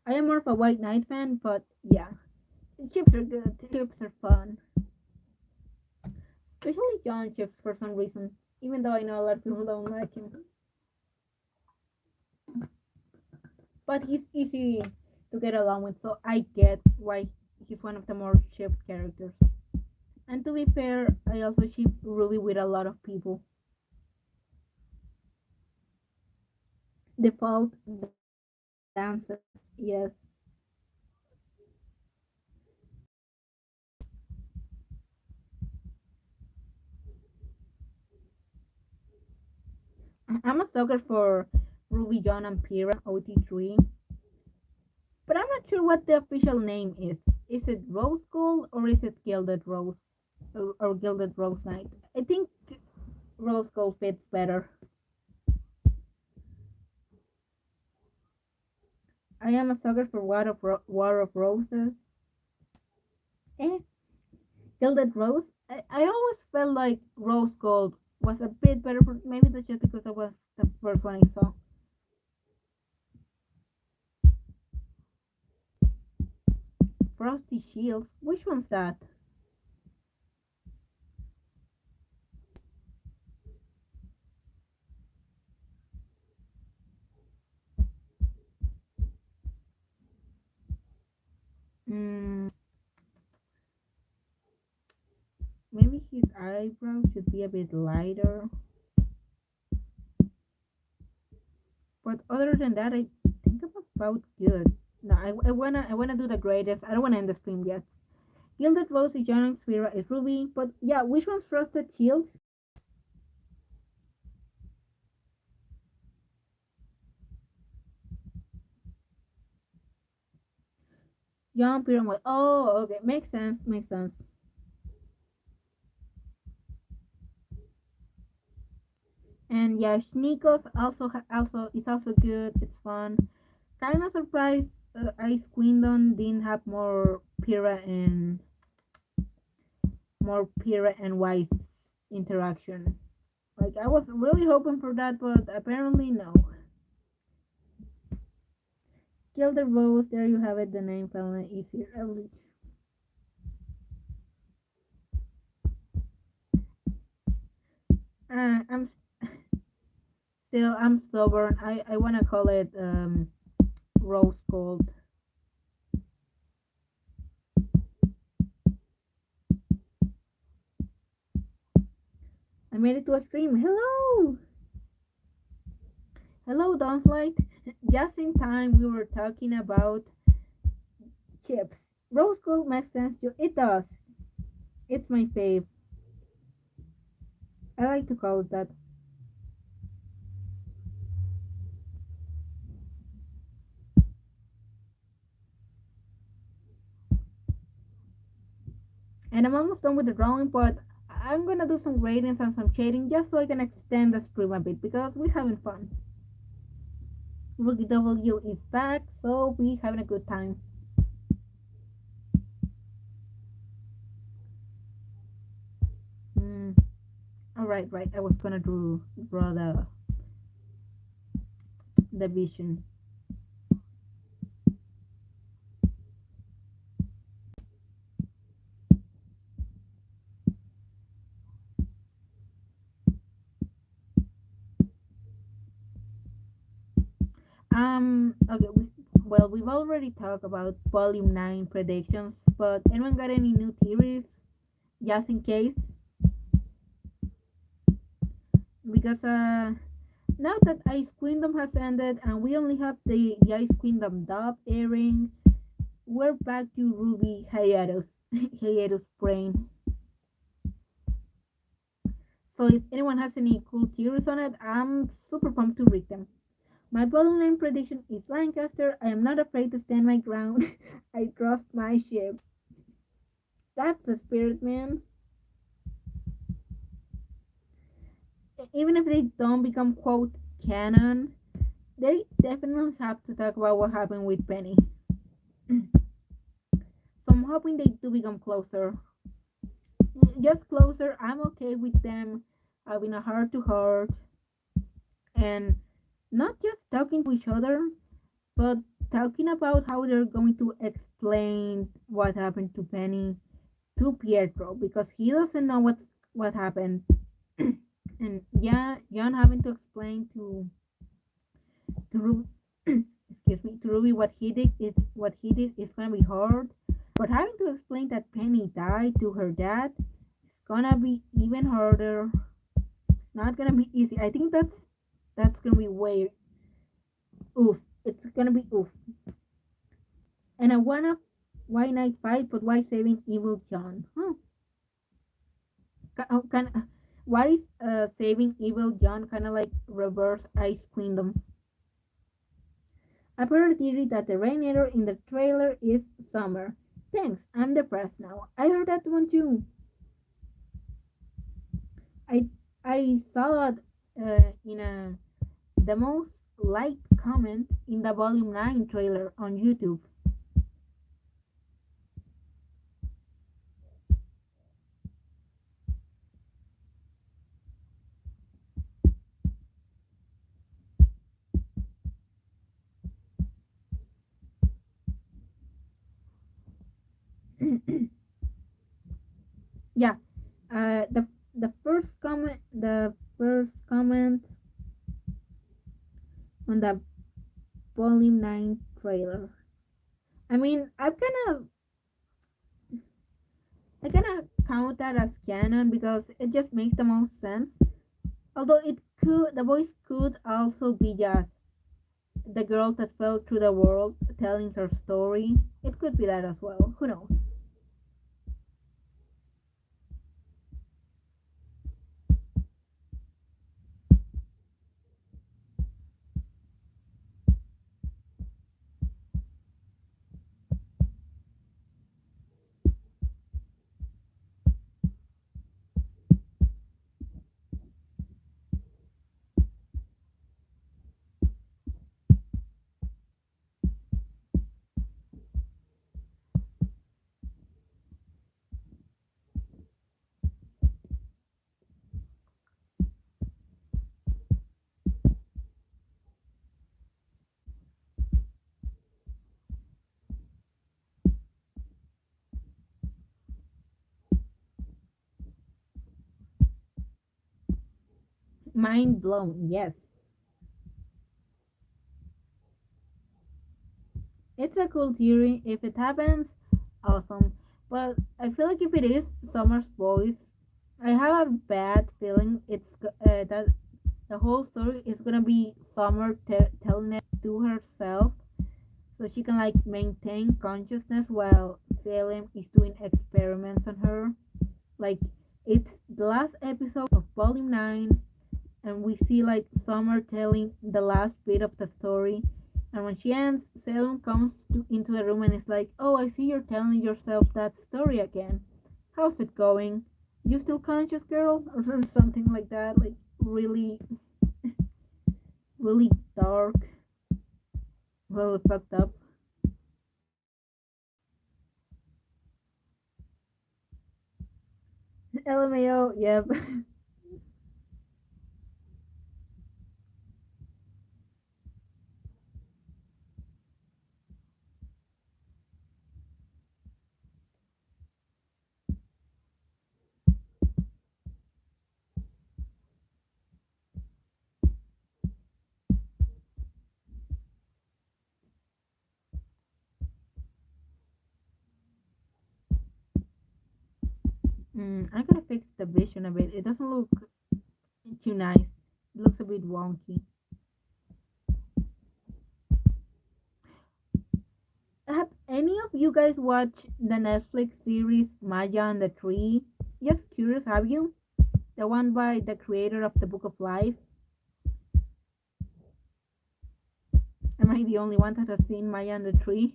I am more of a White Knight fan, but yeah, chips are good. Chips are fun, especially John Chips for some reason. Even though I know a lot of people don't like him, but he's easy to get along with, so I get why he's one of the more shipped characters. And to be fair, I also ship Ruby with a lot of people. Default dancer, yes. I'm a sucker for Ruby, John, and Pira OT3, but I'm not sure what the official name is. Is it Rose Gold or is it Gilded Rose or Gilded Rose Knight? I think Rose Gold fits better. I am a sucker for War of Roses. Eh, Gilded Rose. I always felt like Rose Gold was a bit better, but maybe that's just because I was the first one I saw. Frosty Shields. Which one's that? Mm, maybe his eyebrows should be a bit lighter. But other than that, I think I'm about good. No, I wanna do the greatest. I don't wanna end the stream yet. Gilded Rose is John, Spira is Ruby. But yeah, which one's Frosted Shields? John, Pira, and oh, okay, makes sense, makes sense. And yeah, Sneakos also is also good. It's fun. Kind of surprised Ice Queendom didn't have more Pira and White interaction. Like I was really hoping for that, but apparently no. Kill the Rose. There you have it. The name finally easier. I'm I'm stubborn. I wanna call it Rose Gold. I made it to a stream. Hello, hello, Dawnlight. Just in time, we were talking about chips. Rose Gold makes sense. It does. It's my fave. I like to call it that. And I'm almost done with the drawing, but I'm gonna do some gradings and some shading just so I can extend the stream a bit because we're having fun. Rookie W is back, so we having a good time. Mm, all right, right. I was gonna draw the vision. Okay. Well, we've already talked about Volume 9 predictions, but anyone got any new theories just in case? Because now that Ice Kingdom has ended and we only have the Ice Kingdom dub airing, we're back to Ruby hiatus, hiatus brain. So if anyone has any cool theories on it, I'm super pumped to read them. My bottom line prediction is Lancaster. I am not afraid to stand my ground. I trust my ship. That's the spirit, man. Even if they don't become quote canon, they definitely have to talk about what happened with Penny. So I'm hoping they do become closer. Just closer. I'm okay with them having a heart to heart and not just talking to each other, but talking about how they're going to explain what happened to Penny to Pietro because he doesn't know what happened. And yeah, John having to explain to Ruby, excuse me, to Ruby what he did is gonna be hard. But having to explain that Penny died to her dad is gonna be even harder. Not gonna be easy. I think that's gonna be way oof. It's gonna be oof. And I wanna why not fight, but why saving evil John? Huh? Can Why is saving evil John kind of like reverse Ice Queendom? I've heard a theory that the rainator in the trailer is Summer. Thanks, I'm depressed now. I heard that one too. I I saw it in the most liked comment in the Volume 9 trailer on YouTube. Yeah, the first comment on the Volume 9 trailer. I mean, I kind of count that as canon because it just makes the most sense. Although the voice could also be just the girl that fell through the world telling her story. It could be that as well. Who knows? Mind blown. Yes, it's a cool theory. If it happens, awesome. But I feel like if it is Summer's voice, I have a bad feeling that the whole story is gonna be Summer telling it to herself, so she can like maintain consciousness while Salem is doing experiments on her. Like it's the last episode of Volume 9, and we see like Summer telling the last bit of the story. And when she ends, Salem comes into the room and is like, "Oh, I see you're telling yourself that story again. How's it going? You still conscious, girl?" Or something like that. Like really, really dark, really fucked up. LMAO, yep. I'm gonna fix the vision a bit. It doesn't look too nice. It looks a bit wonky. Have any of you guys watched the Netflix series Maya and the Tree? Just curious, have you? The one by the creator of the Book of Life? Am I the only one that has seen Maya and the Tree?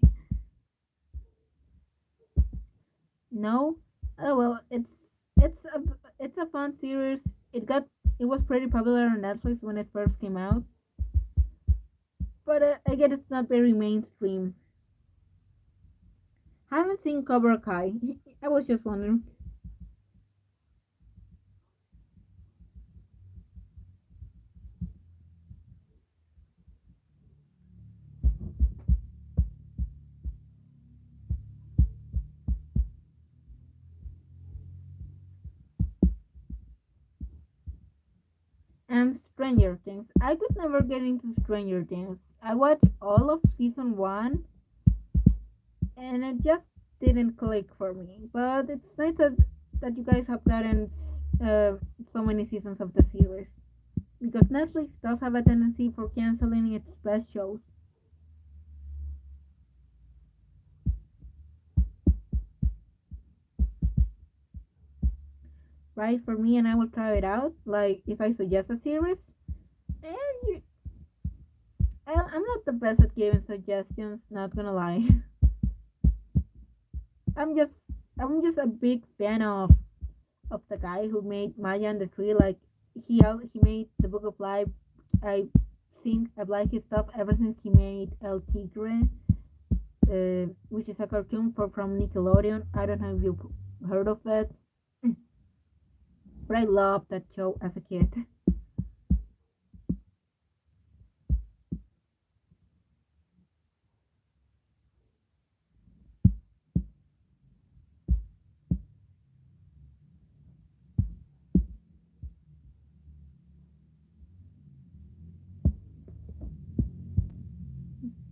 No? Oh well, it's a it's a fun series. It was pretty popular on Netflix when it first came out, but I guess it's not very mainstream. Haven't seen Cobra Kai. I was just wondering. And Stranger Things. I could never get into Stranger Things. I watched all of season one, and it just didn't click for me. But it's nice that you guys have gotten uh, so many seasons of the series, because Netflix does have a tendency for canceling its best shows. right, for me, and I will try it out. Like if I suggest a series, and you, I'm not the best at giving suggestions. Not gonna lie. I'm just I'm just a big fan of the guy who made Maya and the Tree. Like he made the Book of Life. I think I've liked his stuff ever since he made El Tigre, which is a cartoon from Nickelodeon. I don't know if you've heard of it, but I loved that show as a kid.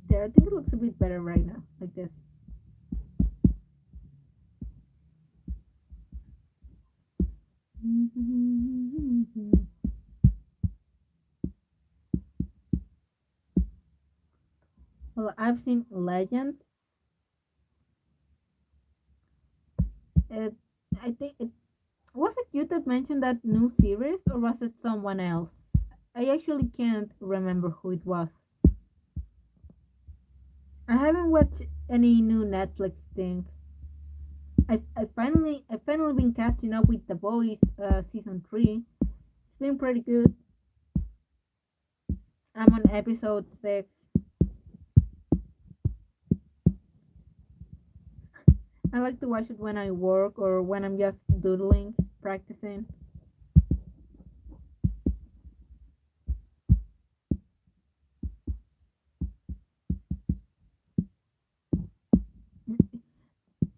There, I think it looks a bit better right now, like this. Well, I've seen Legends. It, I think it was it you that mentioned that new series, or was it someone else? I actually can't remember who it was. I haven't watched any new Netflix thing. I finally been catching up with The Boys season 3. It's been pretty good. I'm on episode 6. I like to watch it when I work or when I'm just doodling, practicing.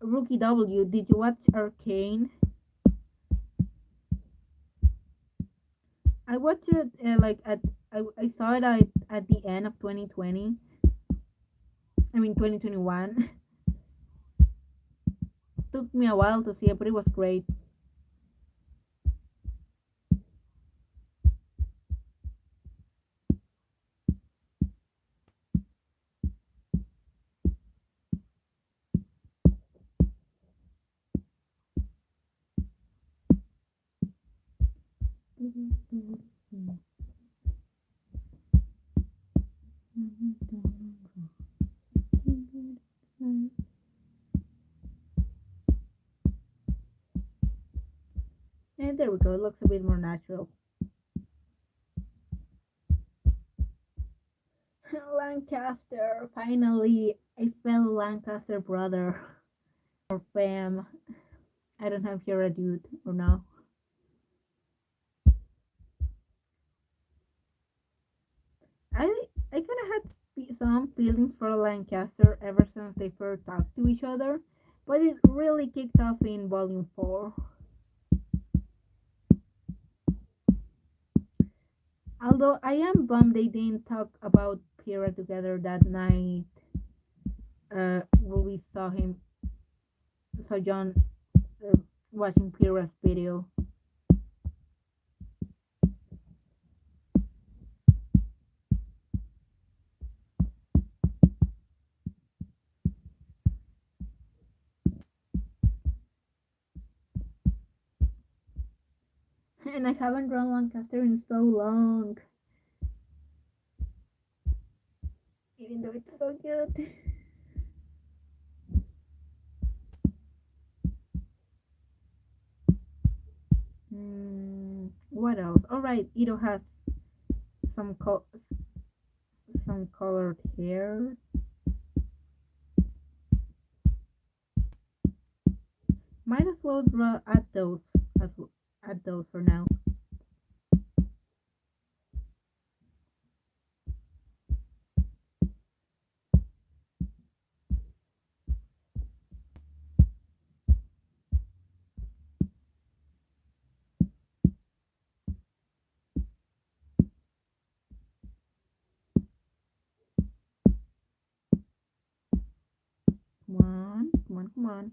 Rookie W, did you watch Arcane? I watched it I saw it at the end of 2020. I mean 2021. Took me a while to see it, but it was great. And there we go. It looks a bit more natural. Lancaster. Finally, I fell Lancaster brother or fam. I don't know if you're a dude or no. I I kind of had some feelings for Lancaster ever since they first talked to each other, but it really kicked off in Volume 4. Although I am bummed they didn't talk about Pyrrha together that night. We saw John uh, watching Pyrrha's video, and I haven't drawn Lancaster in so long, even though it's so good. What else? All right, Ito has some some colored hair. Might as well draw as at those for now. Come on, come on, come on.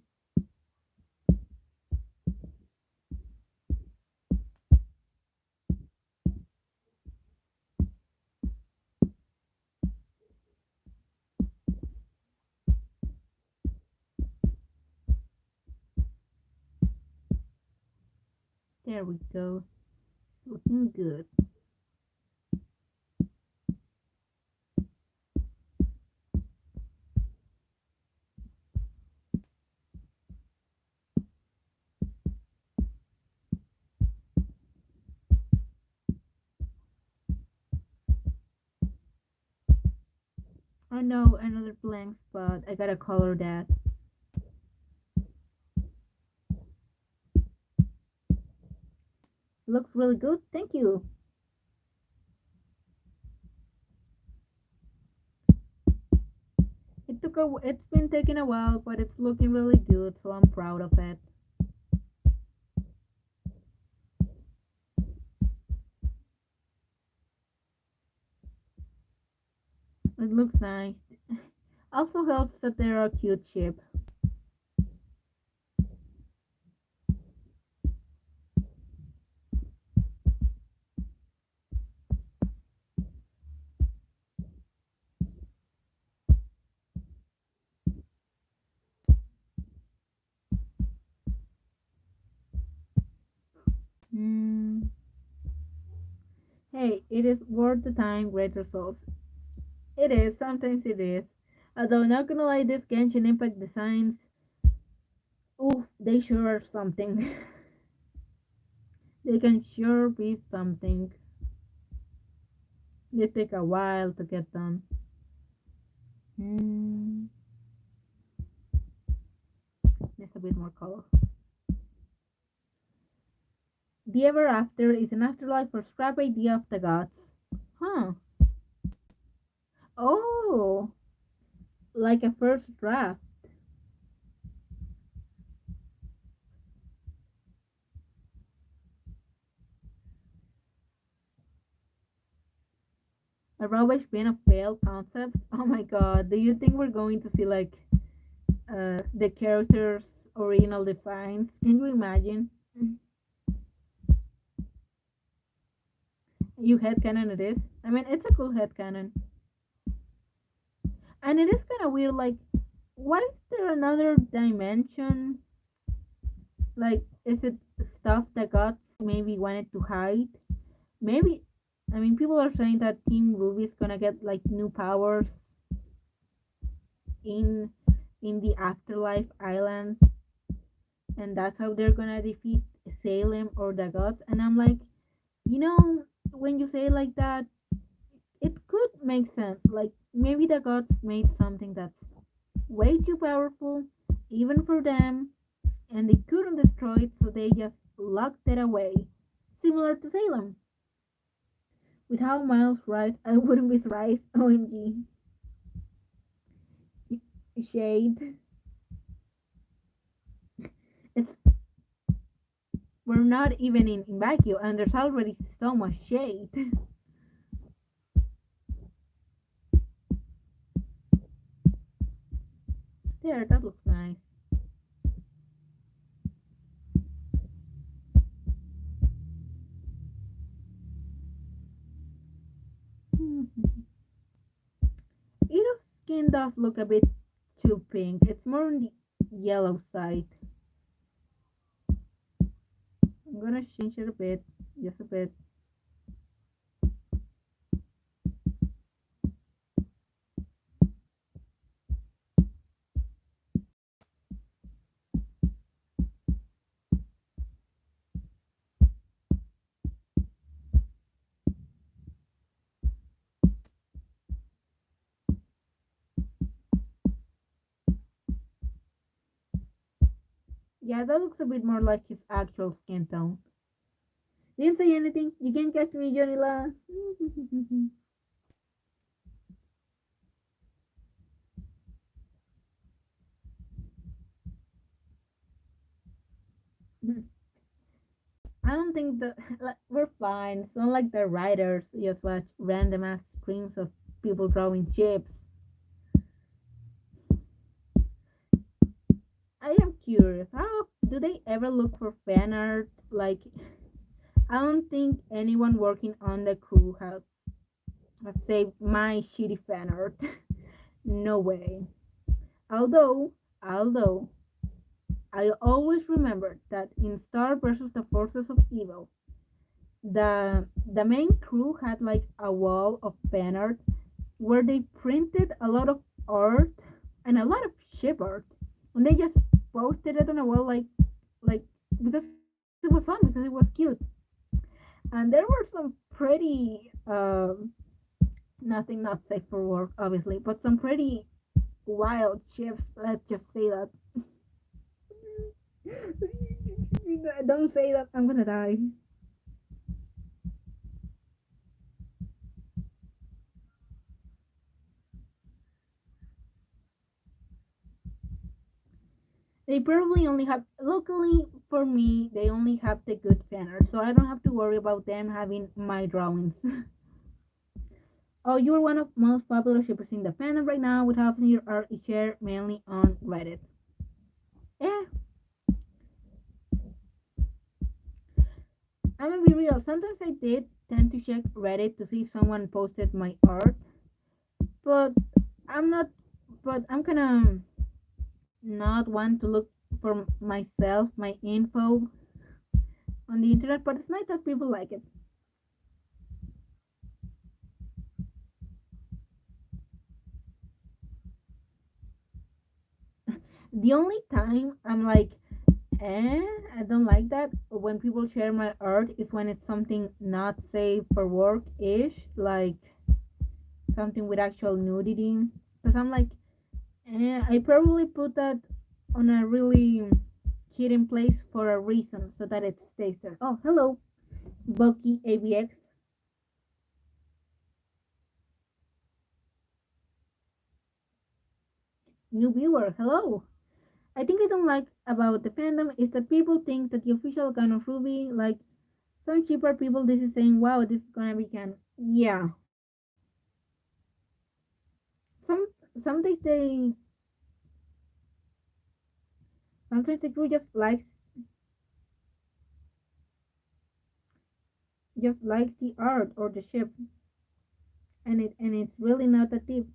There we go. Looking good. Oh no, another blank spot. I gotta color that. Looks really good. Thank you. It's been taking a while, but it's looking really good, so I'm proud of it. It looks nice. Also helps that they're a cute ship. Mm. Hey, it is worth the time, great results. It is, sometimes it is. Although not gonna lie, this Genshin Impact designs, ooh, they sure are something. They can sure be something. They take a while to get done. Mm. There's a bit more color. The Ever After is an afterlife or scrap idea of the gods. Huh. Oh, like a first draft. A rubbish bin of failed concepts. Oh my god, do you think we're going to see like the character's original defines? Can you imagine? You headcanon it is. I mean, it's a cool headcanon. And it is kind of weird, like, why is there another dimension? Like, is it stuff that gods maybe wanted to hide? Maybe, I mean, people are saying that Team Ruby's gonna get like new powers in in the afterlife island, and that's how they're gonna defeat Salem or the gods. And I'm like, you know, when you say it like that, it could make sense. Like maybe the gods made something that's way too powerful, even for them, and they couldn't destroy it, so they just locked it away. Similar to Salem. With how Miles writes, I wouldn't be surprised. OMG. Shade. It's we're not even in vacuum, and there's already so much shade. There, that looks nice. Ido's skin does look a bit too pink. It's more on the yellow side. I'm gonna change it a bit, just a bit. Yeah, that looks a bit more like his actual skin tone. Didn't say anything. You can't catch me, Johnny La. I don't think that like, we're fine. It's not like the writers just watch random ass screens of people drawing chips. I am curious. How do they ever look for fan art? Like, I don't think anyone working on the crew has saved my shitty fan art. No way. Although, although I always remember that in Star versus the Forces of Evil, the main crew had like a wall of fan art where they printed a lot of art and a lot of ship art, and they just posted it on a wall like because it was fun, because it was cute. And there were some pretty nothing not safe for work obviously, but some pretty wild ships. Let's just say that. Don't say that, I'm gonna die. They probably only have, luckily for me, they only have the good fan art, so I don't have to worry about them having my drawings. Oh, you're one of most popular shippers in the fandom right now, with half of your art is shared mainly on Reddit. Yeah, I'm gonna be real. Sometimes I did tend to check Reddit to see if someone posted my art, but I'm not. But I'm gonna not want to look for myself, my info on the internet. But it's nice that people like it. The only time I'm like, I don't like that when people share my art is when it's something not safe for work ish, like something with actual nudity. Because I'm like, I probably put that on a really hidden place for a reason so that it stays there. Oh, hello, Bucky ABX, new viewer. Hello. I think I don't like about the fandom is that people think that the official canon of Ruby, like some cheaper people, this is saying, wow, this is gonna be canon. Yeah, some sometimes sometimes the crew just likes the art or the ship, and it's really not that deep.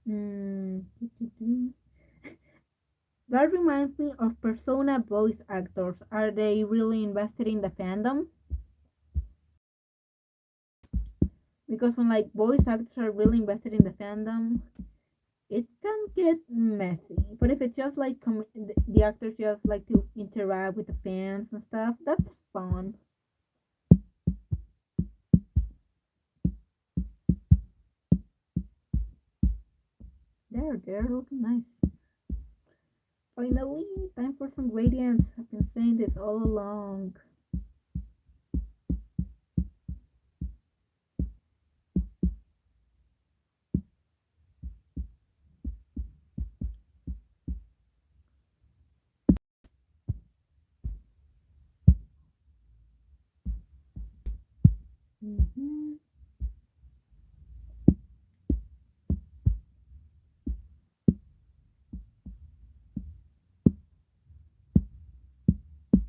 Mm. That reminds me of Persona voice actors. Are they really invested in the fandom? Because when like voice actors are really invested in the fandom, it can get messy. But if it's just like the actors just like to interact with the fans and stuff, that's fun. They're looking nice. Finally, time for some gradients. I've been saying this all along. Hmm.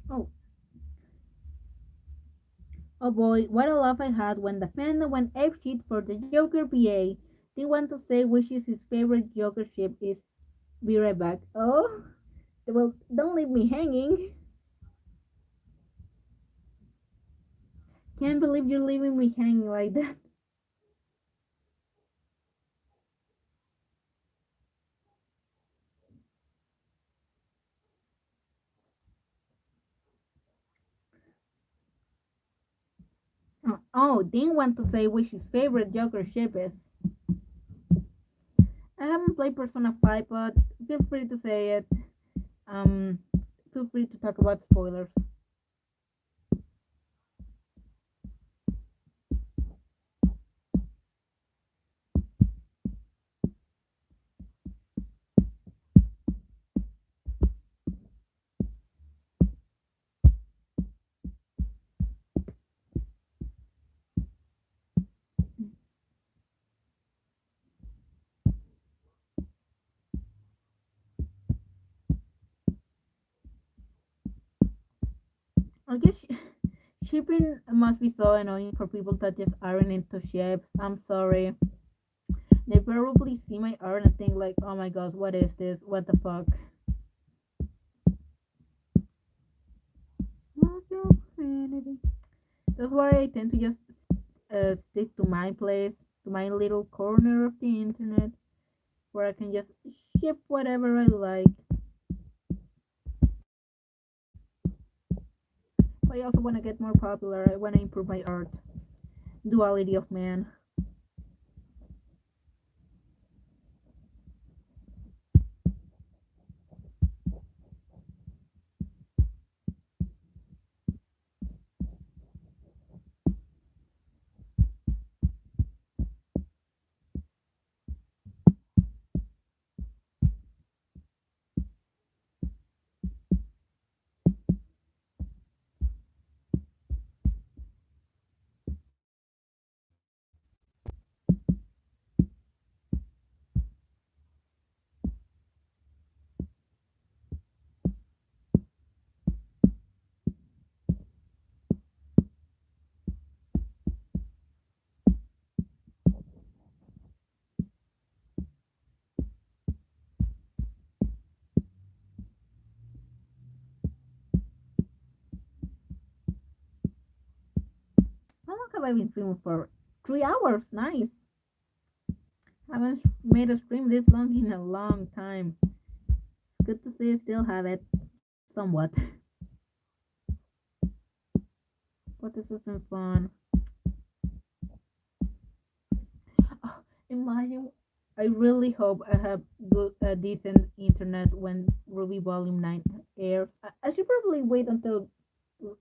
Oh, oh boy, what a laugh I had when the fandom went apeshit for the Joker BA. They want to say which is his favorite Joker ship is. Be right back. Oh, well, don't leave me hanging. Can't believe you're leaving me hanging like that. Oh, Dean wants to say which his favorite Joker ship is. I haven't played Persona 5, but feel free to say it. Um, feel free to talk about spoilers. guess shipping must be so annoying for people that just aren't into ships. I'm sorry. They probably see my art and think like, oh my god, what is this? What the fuck? What's your sanity? That's why I tend to just stick to my place, to my little corner of the internet, where I can just ship whatever I like. But I also want to get more popular. I want to improve my art. Duality of man. How long have I been streaming for? 3 hours. Nice. Haven't made a stream this long in a long time. Good to see I still have it. Somewhat. But this has been fun. Oh, imagine. I really hope I have good, decent internet when Ruby Volume 9 airs. I should probably wait until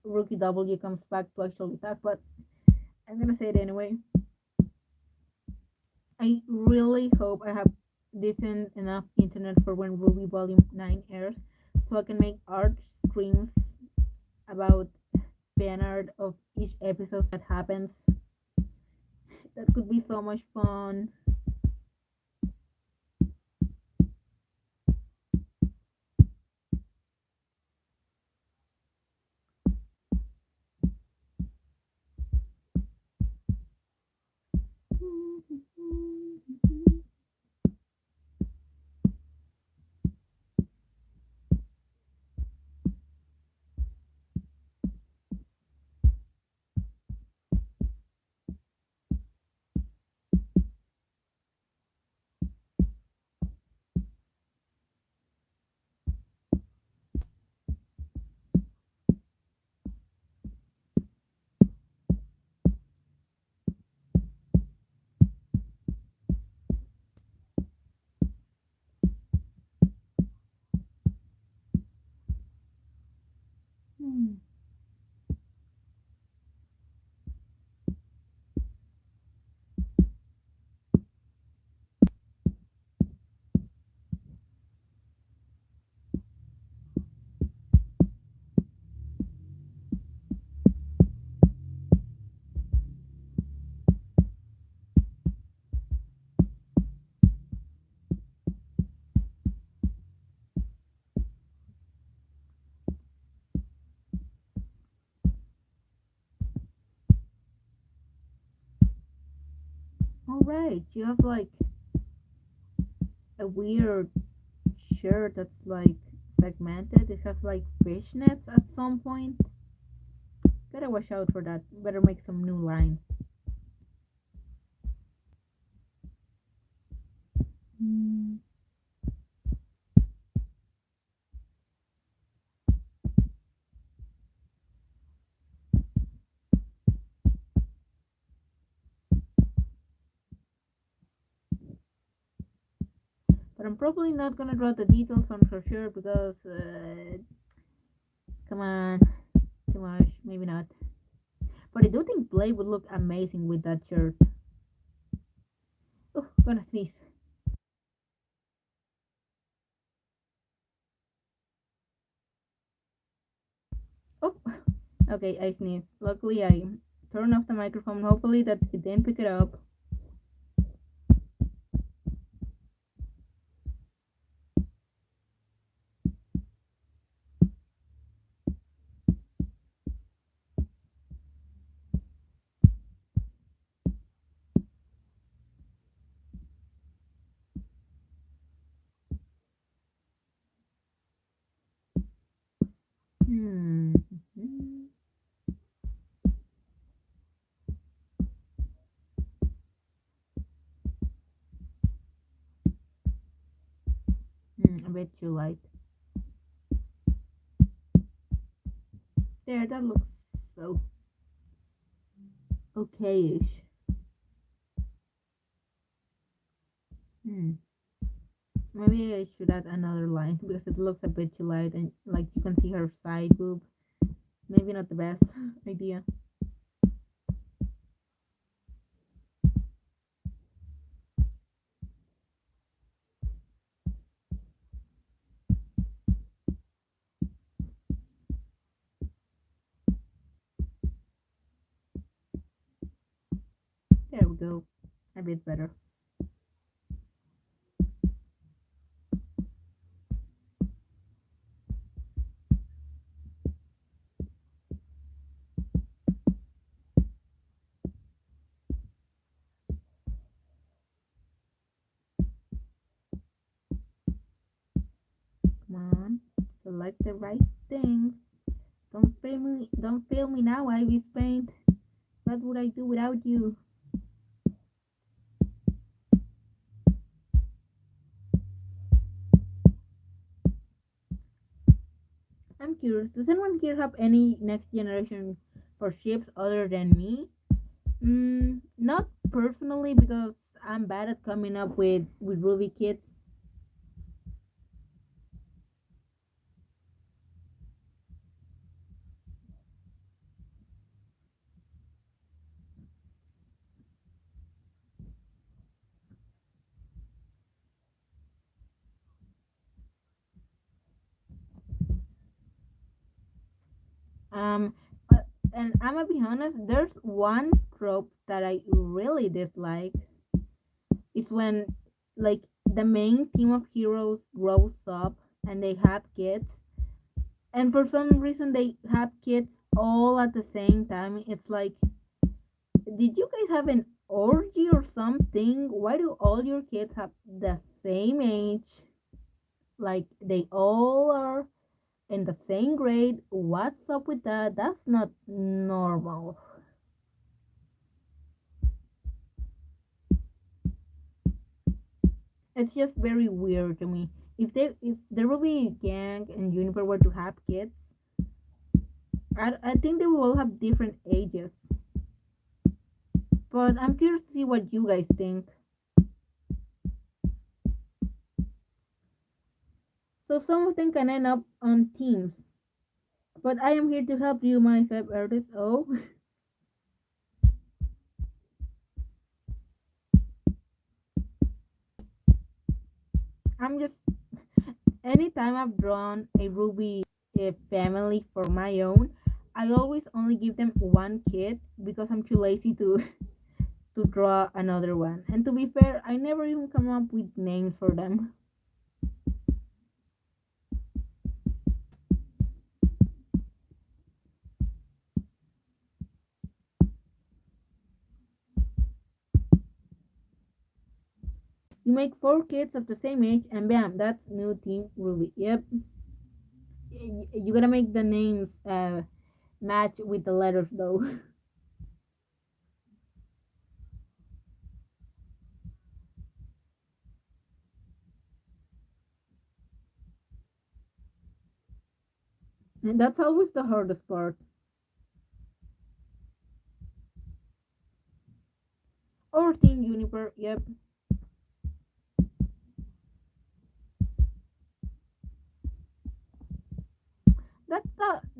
Rookie W comes back to actually talk, but I'm gonna say it anyway. I really hope I have decent enough internet for when Ruby Volume 9 airs so I can make art streams about fan art of each episode that happens. That could be so much fun. Hmm. All right, you have like a weird shirt that's like segmented. It has like fishnets at some point. Gotta watch out for that. Better make some new lines. Hmm. But I'm probably not gonna draw the details on her shirt because, come on, too much. Maybe not. But I do think Blade would look amazing with that shirt. Oh, gonna sneeze. Oh, okay, I sneezed. Luckily, I turned off the microphone. Hopefully, that it didn't pick it up. I bet you like. There, that looks so okay-ish. Hmm. Maybe I should add another line because it looks a bit too light and like you can see her side boob. Maybe not the best idea. There we go. A bit better. Come on. Select the right thing. Don't fail me now, Ivy Spain. What would I do without you? I'm curious. Does anyone here have any next generation for ships other than me? Not personally because I'm bad at coming up with Ruby kids. And I'm gonna be honest. There's one trope that I really dislike. It's when like the main team of heroes grows up and they have kids, and for some reason they have kids all at the same time. It's like, did you guys have an orgy or something? Why do all your kids have the same age? Like they all are in the same grade. What's up with that? That's not normal. It's just very weird to me. If the Ruby gang and Juniper were to have kids, I think they will all have different ages. But I'm curious to see what you guys think. So some of them can end up on teams. But I am here to help you, my fab artist. Oh, I'm just anytime I've drawn a Ruby family for my own, I always only give them one kid because I'm too lazy to draw another one. And to be fair, I never even come up with names for them. You make four kids of the same age, and bam, that's new Team Ruby. Yep, you gotta make the names match with the letters though. And that's always the hardest part. Or Team Juniper. Yep,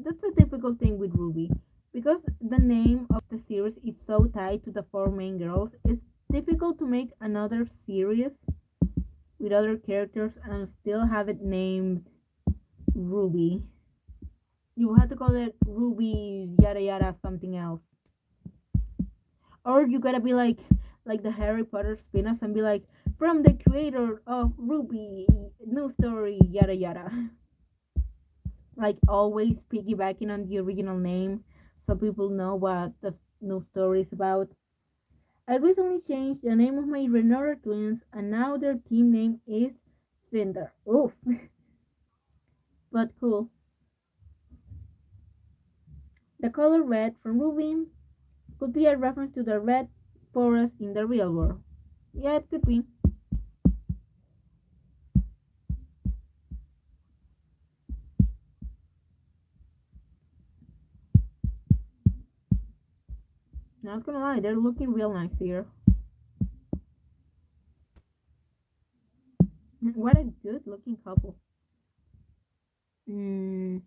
that's a difficult thing with Ruby because the name of the series is so tied to the four main girls. It's difficult to make another series with other characters and still have it named Ruby. You have to call it Ruby yada yada something else. Or you gotta be like the Harry Potter spin-offs and be like from the creator of Ruby, new story, yada yada. Like always piggybacking on the original name so people know what the new story is about. I recently changed the name of my Renora twins and now their team name is Cinder. Oof, but cool. The color red from Ruby could be a reference to the red forest in the real world. Yeah, it could be. Not gonna lie, they're looking real nice here. What a good looking couple. Mm,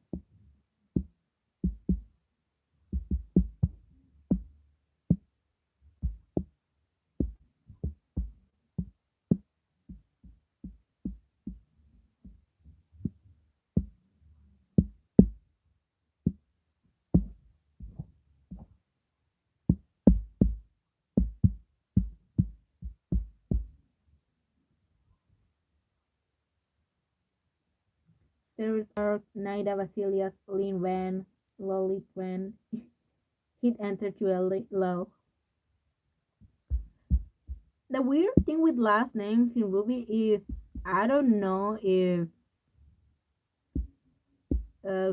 There's our Naida Vasilias, Lin Wen, Loli Wen. Hit enter to low. The weird thing with last names in Ruby is I don't know if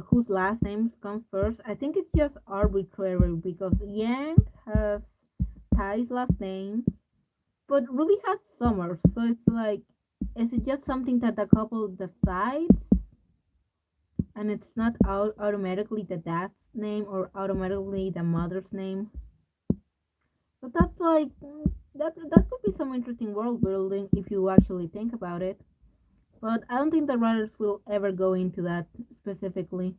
whose last names come first. I think it's just arbitrary because Yang has Ty's last name, but Ruby has Summers, so it's like, is it just something that the couple decides, and it's not automatically the dad's name or automatically the mother's name? But that's like that could be some interesting world building if you actually think about it. But I don't think the writers will ever go into that specifically.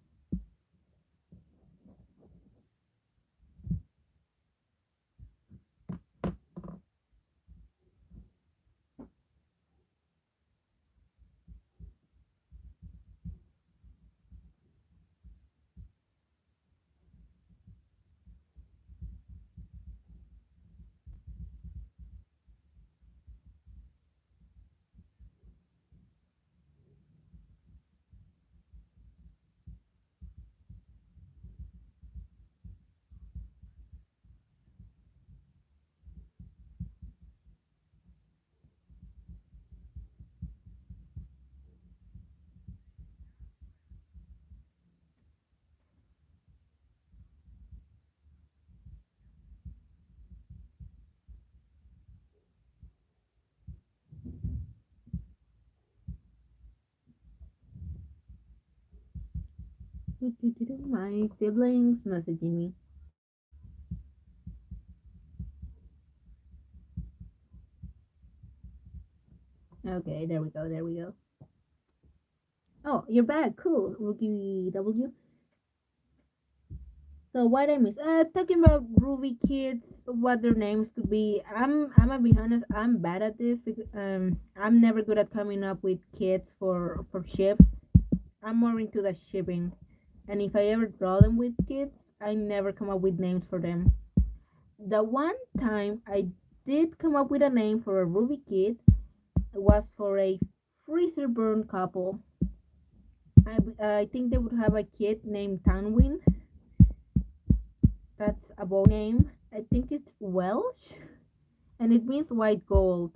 My siblings messaging me. Okay, there we go, there we go. Oh, you're back. Cool, Rookie W. So what I miss? Talking about Ruby kids, what their names could be. I'm gonna be honest. I'm bad at this because I'm never good at coming up with kids for ships. I'm more into the shipping, and if I ever draw them with kids, I never come up with names for them. The one time I did come up with a name for a Ruby kid was for a freezer burn couple. I think they would have a kid named Tanwin. That's a boy name. I think it's Welsh, and it means white gold.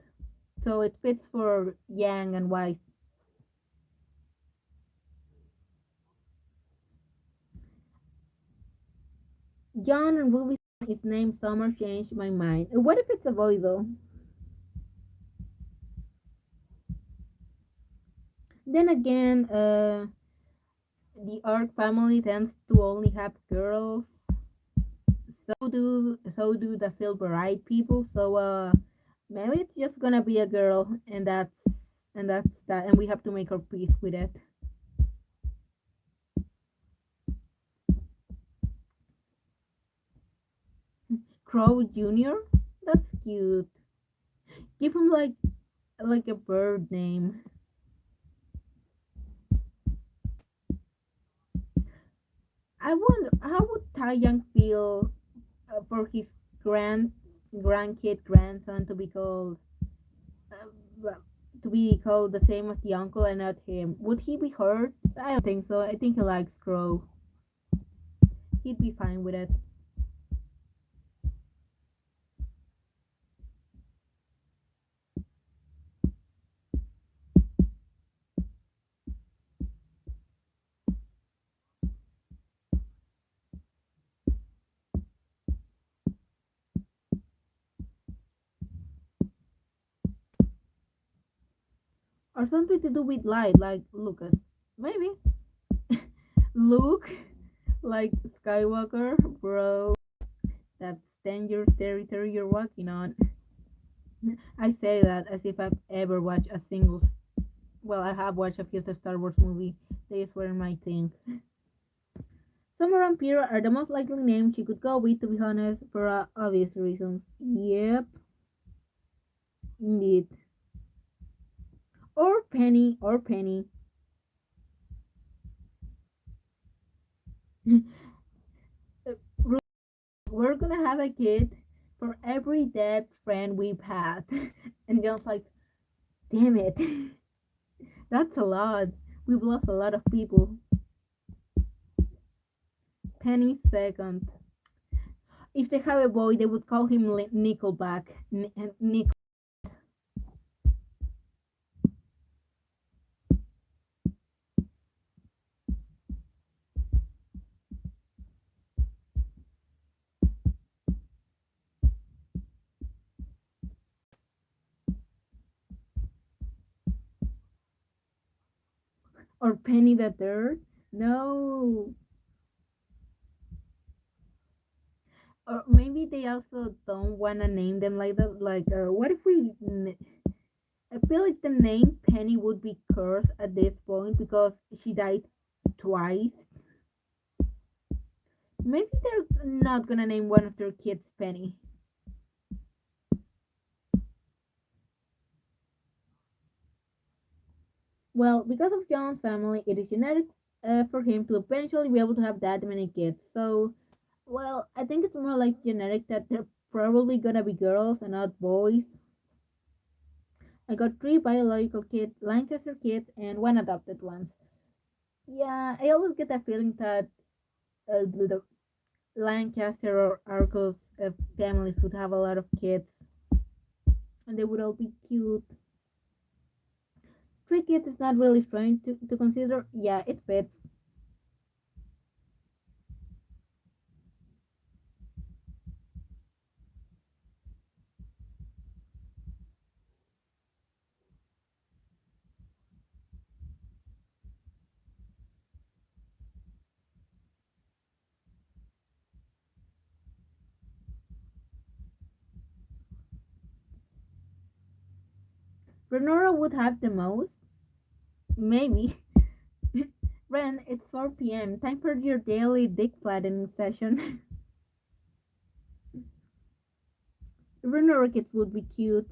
So it fits for yang and white. John and Ruby's name Summer changed my mind. What if it's a boy though? Then again, the Ark family tends to only have girls. So do the Silverite people. So maybe it's just gonna be a girl, and that's that, and we have to make our peace with it. Crow Junior, that's cute. Give him like a bird name. I wonder how would Tai Young feel for his grand grandkid grandson uh, to be called the same as the uncle and not him. Would he be hurt? I don't think so. I think he likes Crow. He'd be fine with it. Or something to do with light, like Lucas. Maybe. Luke, like Skywalker, bro. That's dangerous territory you're walking on. I say that as if I've ever watched a single. Well, I have watched a few of the Star Wars movie. They were my thing. Summer and Pierre are the most likely names she could go with, to be honest, for obvious reasons. Yep, indeed. Or Penny. We're gonna have a kid for every dead friend we've had. And just like, damn it. That's a lot. We've lost a lot of people. Penny second. If they have a boy, they would call him Nickelback. Nick or Penny the Third. No. Or maybe they also don't wanna name them like that. Like, what if we? I feel like the name Penny would be cursed at this point because she died twice. Maybe they're not gonna name one of their kids Penny. Well, because of John's family, it is genetic for him to eventually be able to have that many kids. So, well, I think it's more like genetic that they're probably gonna be girls and not boys. I got three biological kids, Lancaster kids, and one adopted one. Yeah, I always get the feeling that the Lancaster or Arcos families would have a lot of kids, and they would all be cute. Three kids is not really strange to consider. Yeah, it fits. Renora would have the most, maybe. Ren, it's 4 p.m. Time for your daily dick flattening session. Renora kids would be cute.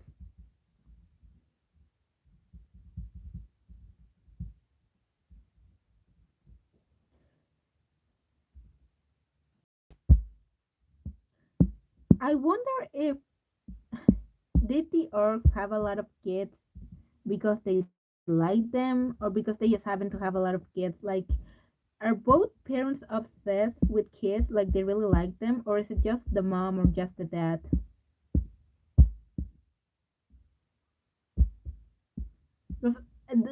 I wonder if did the orcs have a lot of kids because they like them or because they just happen to have a lot of kids? Like, are both parents obsessed with kids, like they really like them, or is it just the mom or just the dad?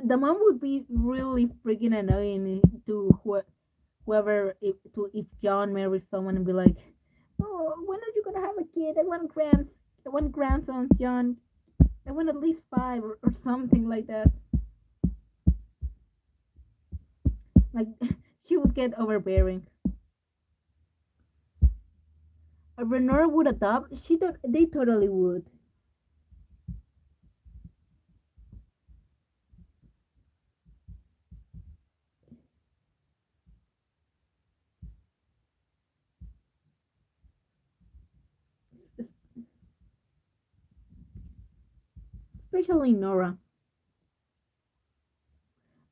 The mom would be really freaking annoying to whoever if John marries someone and be like, "Oh, when are you gonna have a kid? I want grandsons, John. I want at least five or something like that." Like she would get overbearing. Renora would adopt. They totally would, especially Nora.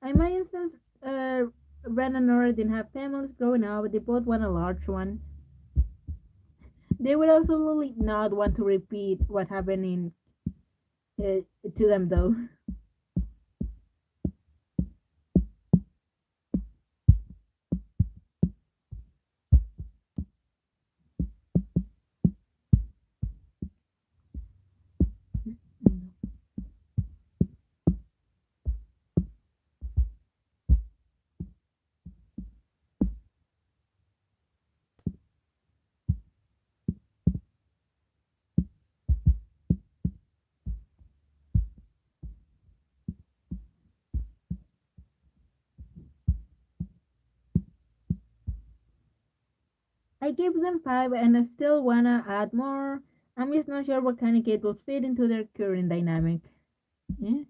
In my instance, Ren and Nora didn't have families growing up, but they both want a large one. They would absolutely not want to repeat what happened to them, though. I gave them five and I still wanna add more. I'm just not sure what kind of kid will fit into their current dynamic. Yeah.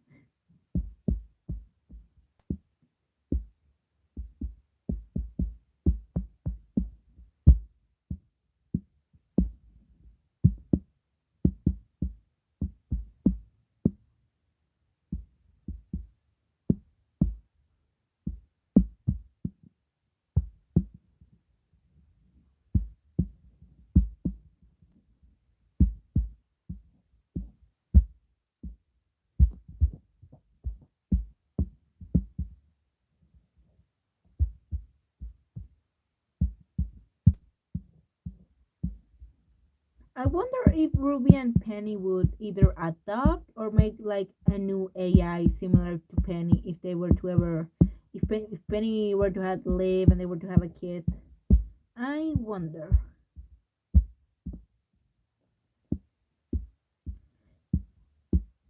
I wonder if Ruby and Penny would either adopt or make like a new AI similar to Penny if they were to ever, if Penny were to have live and they were to have a kid. I wonder.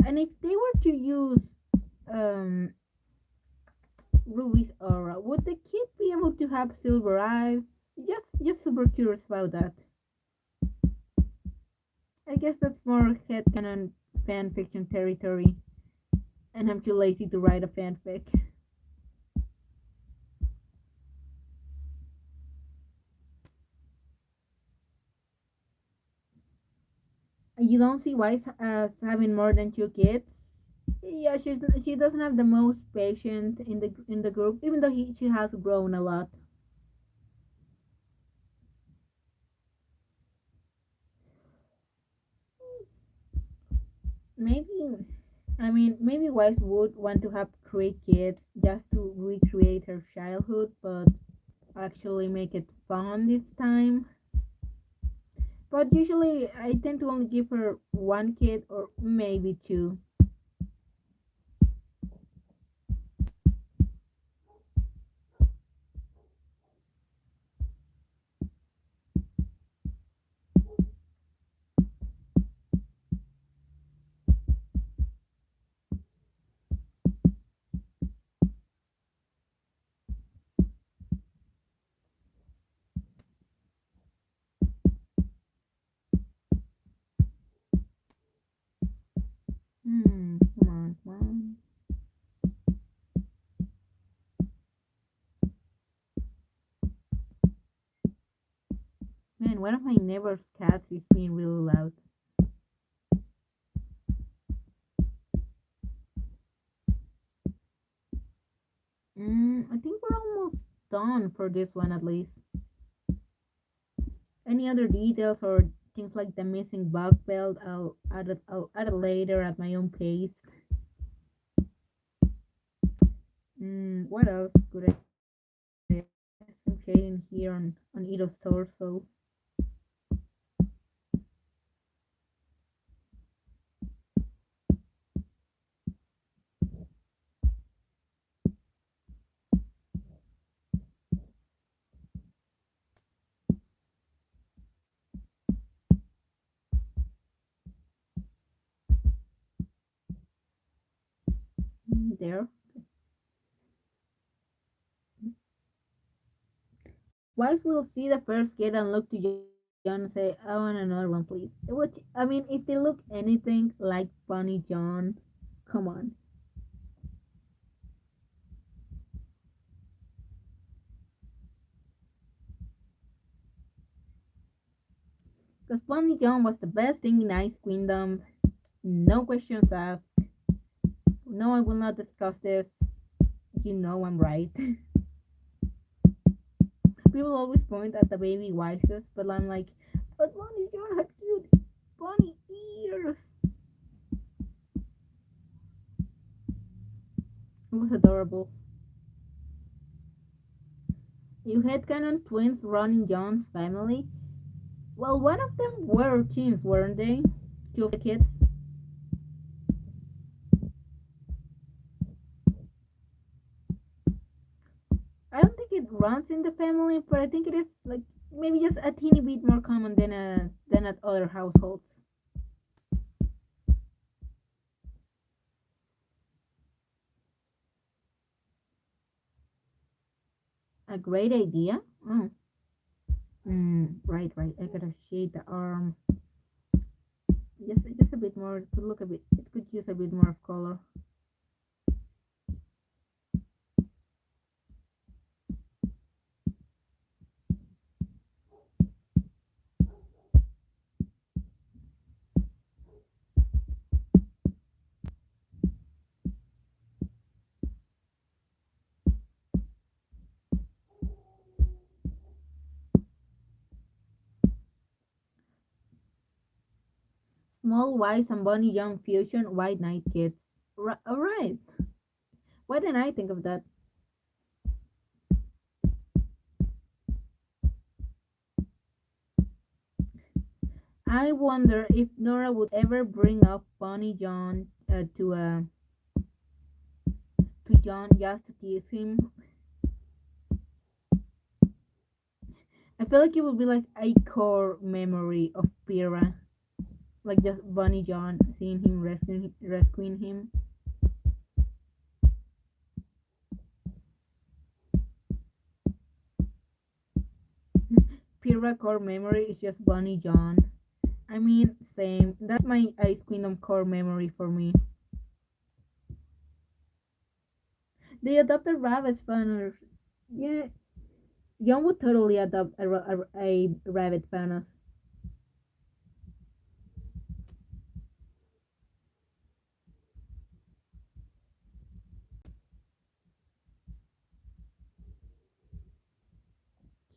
And if they were to use um, Ruby's aura, would the kid be able to have silver eyes? Just super curious about that. I guess that's more headcanon fan fiction territory, and I'm too lazy to write a fanfic. You don't see Wise as having more than two kids. Yeah, she doesn't have the most patience in the group, even though she has grown a lot. Maybe, I mean, maybe Wise would want to have three kids just to recreate her childhood, but actually make it fun this time. But usually, I tend to only give her one kid or maybe two. Come on, come on. Man, one of my neighbor's cats is being really loud. I think we're almost done for this one at least. Any other details or things like the missing bug belt, I'll add it later at my own pace. What else could I say? Some shading here on Ito's torso. There. Wife will see the first kid and look to John and say, I want another one, please. Which, I mean, if they look anything like Bunny John, come on. Because Bunny John was the best thing in Ice Kingdom. No questions asked. No, I will not discuss this. You know I'm right. People always point at the baby wisest, but I'm like, but Bunny John had cute bunny ears. It was adorable. You had canon twins running John's family. Well, one of them were teens, weren't they? Two of the kids. I don't think it runs in the family, but I think it is like maybe just a teeny bit more common than at other households. A great idea. Oh, Right, right. I gotta shade the arm. Just a bit more. It could look a bit. It could use a bit more of color. Small Wise and Bonnie Young fusion. White Night Kids. All right. Why didn't I think of that? I wonder if Nora would ever bring up Bonnie John to John just to tease him. I feel like it would be like a core memory of Pyrrha, like just Bonnie John seeing him rescuing him. Pyrrha core memory is just Bonnie John. I mean, same. That's my Ice Kingdom core memory for me. They adopted rabbit spanners. Yeah, John would totally adopt a rabbit spanner.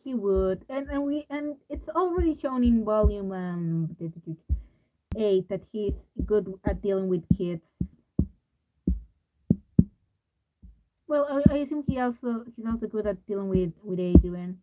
He would, and it's already shown in volume 8 that he's good at dealing with kids. Well, I think he's also good at dealing with Adrian.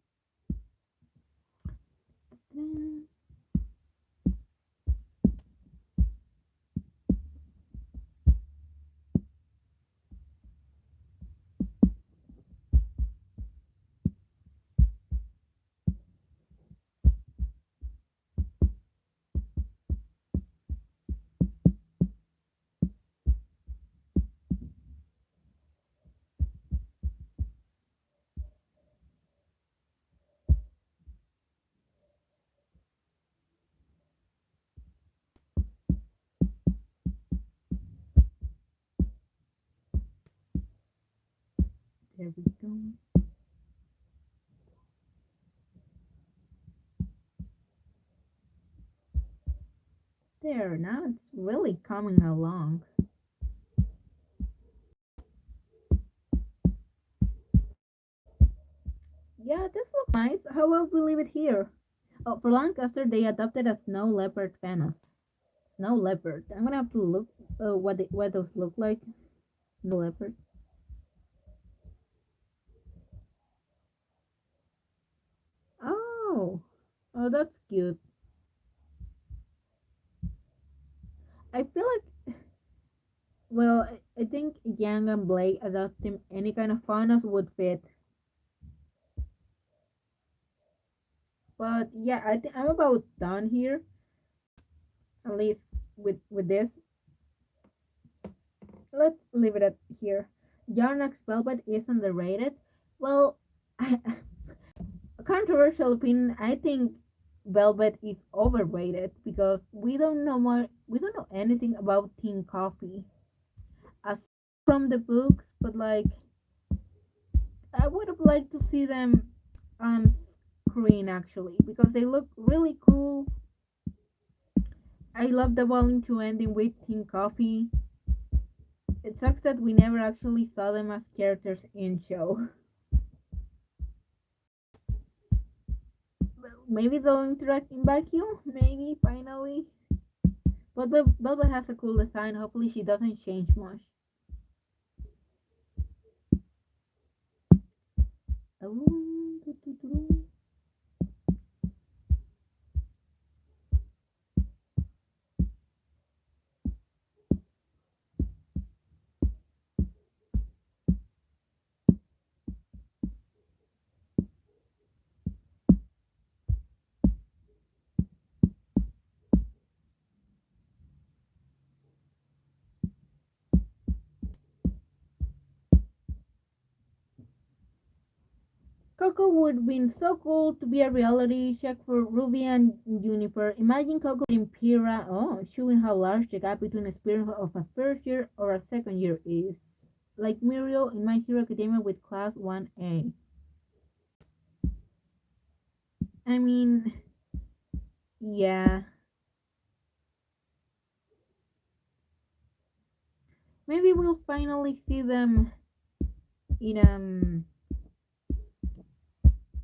There we go. There, now it's really coming along. Yeah, this looks nice. How about we leave it here? Oh, for Lancaster, they adopted a snow leopard Thanos. Snow leopard. I'm gonna have to look what those look like. Snow leopard. Oh, oh, that's cute. I feel like, well, I think Yang and Blake adopting any kind of Thanos would fit. But yeah, I think I'm about done here. At least with this. Let's leave it at here. Yarnax Velvet is underrated. Well, a controversial opinion. I think Velvet is overrated because we don't know anything about Teen Coffee as from the books, but like I would have liked to see them on screen actually because they look really cool. I love the volume 2 ending with Teen Coffee. It sucks that we never actually saw them as characters in show. Maybe they'll interact in vacuum. Maybe finally. But Velvet has a cool design. Hopefully she doesn't change much. Oh, Coco would been so cool to be a reality check for Ruby and Juniper. Imagine Coco in Pira, showing how large the gap between experience of a first year or a second year is. Like Muriel in My Hero Academia with Class 1A. I mean, yeah. Maybe we'll finally see them in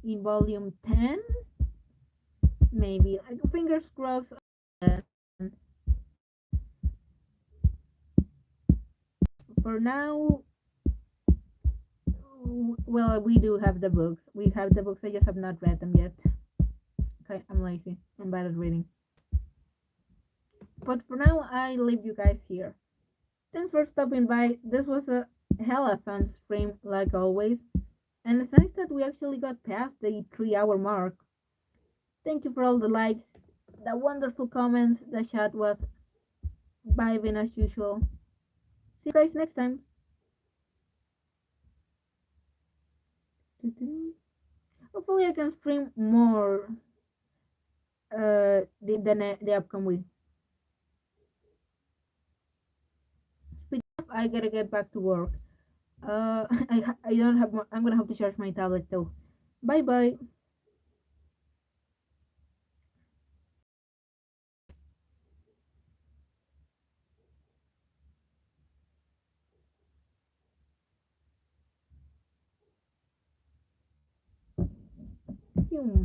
in volume 10. Maybe. Like, fingers crossed. For now, well, we do have the books. We have the books. I just have not read them yet. Okay, I'm lazy. I'm bad at reading. But for now, I leave you guys here. Thanks for stopping by. This was a hella fun stream, like always. And it's nice that we actually got past the 3 hour mark. Thank you for all the likes, the wonderful comments. The chat was vibing as usual. See you guys next time. Hopefully, I can stream more the upcoming week. Speaking of, I gotta get back to work. I don't have. I'm gonna have to charge my tablet though. Bye bye. Hmm.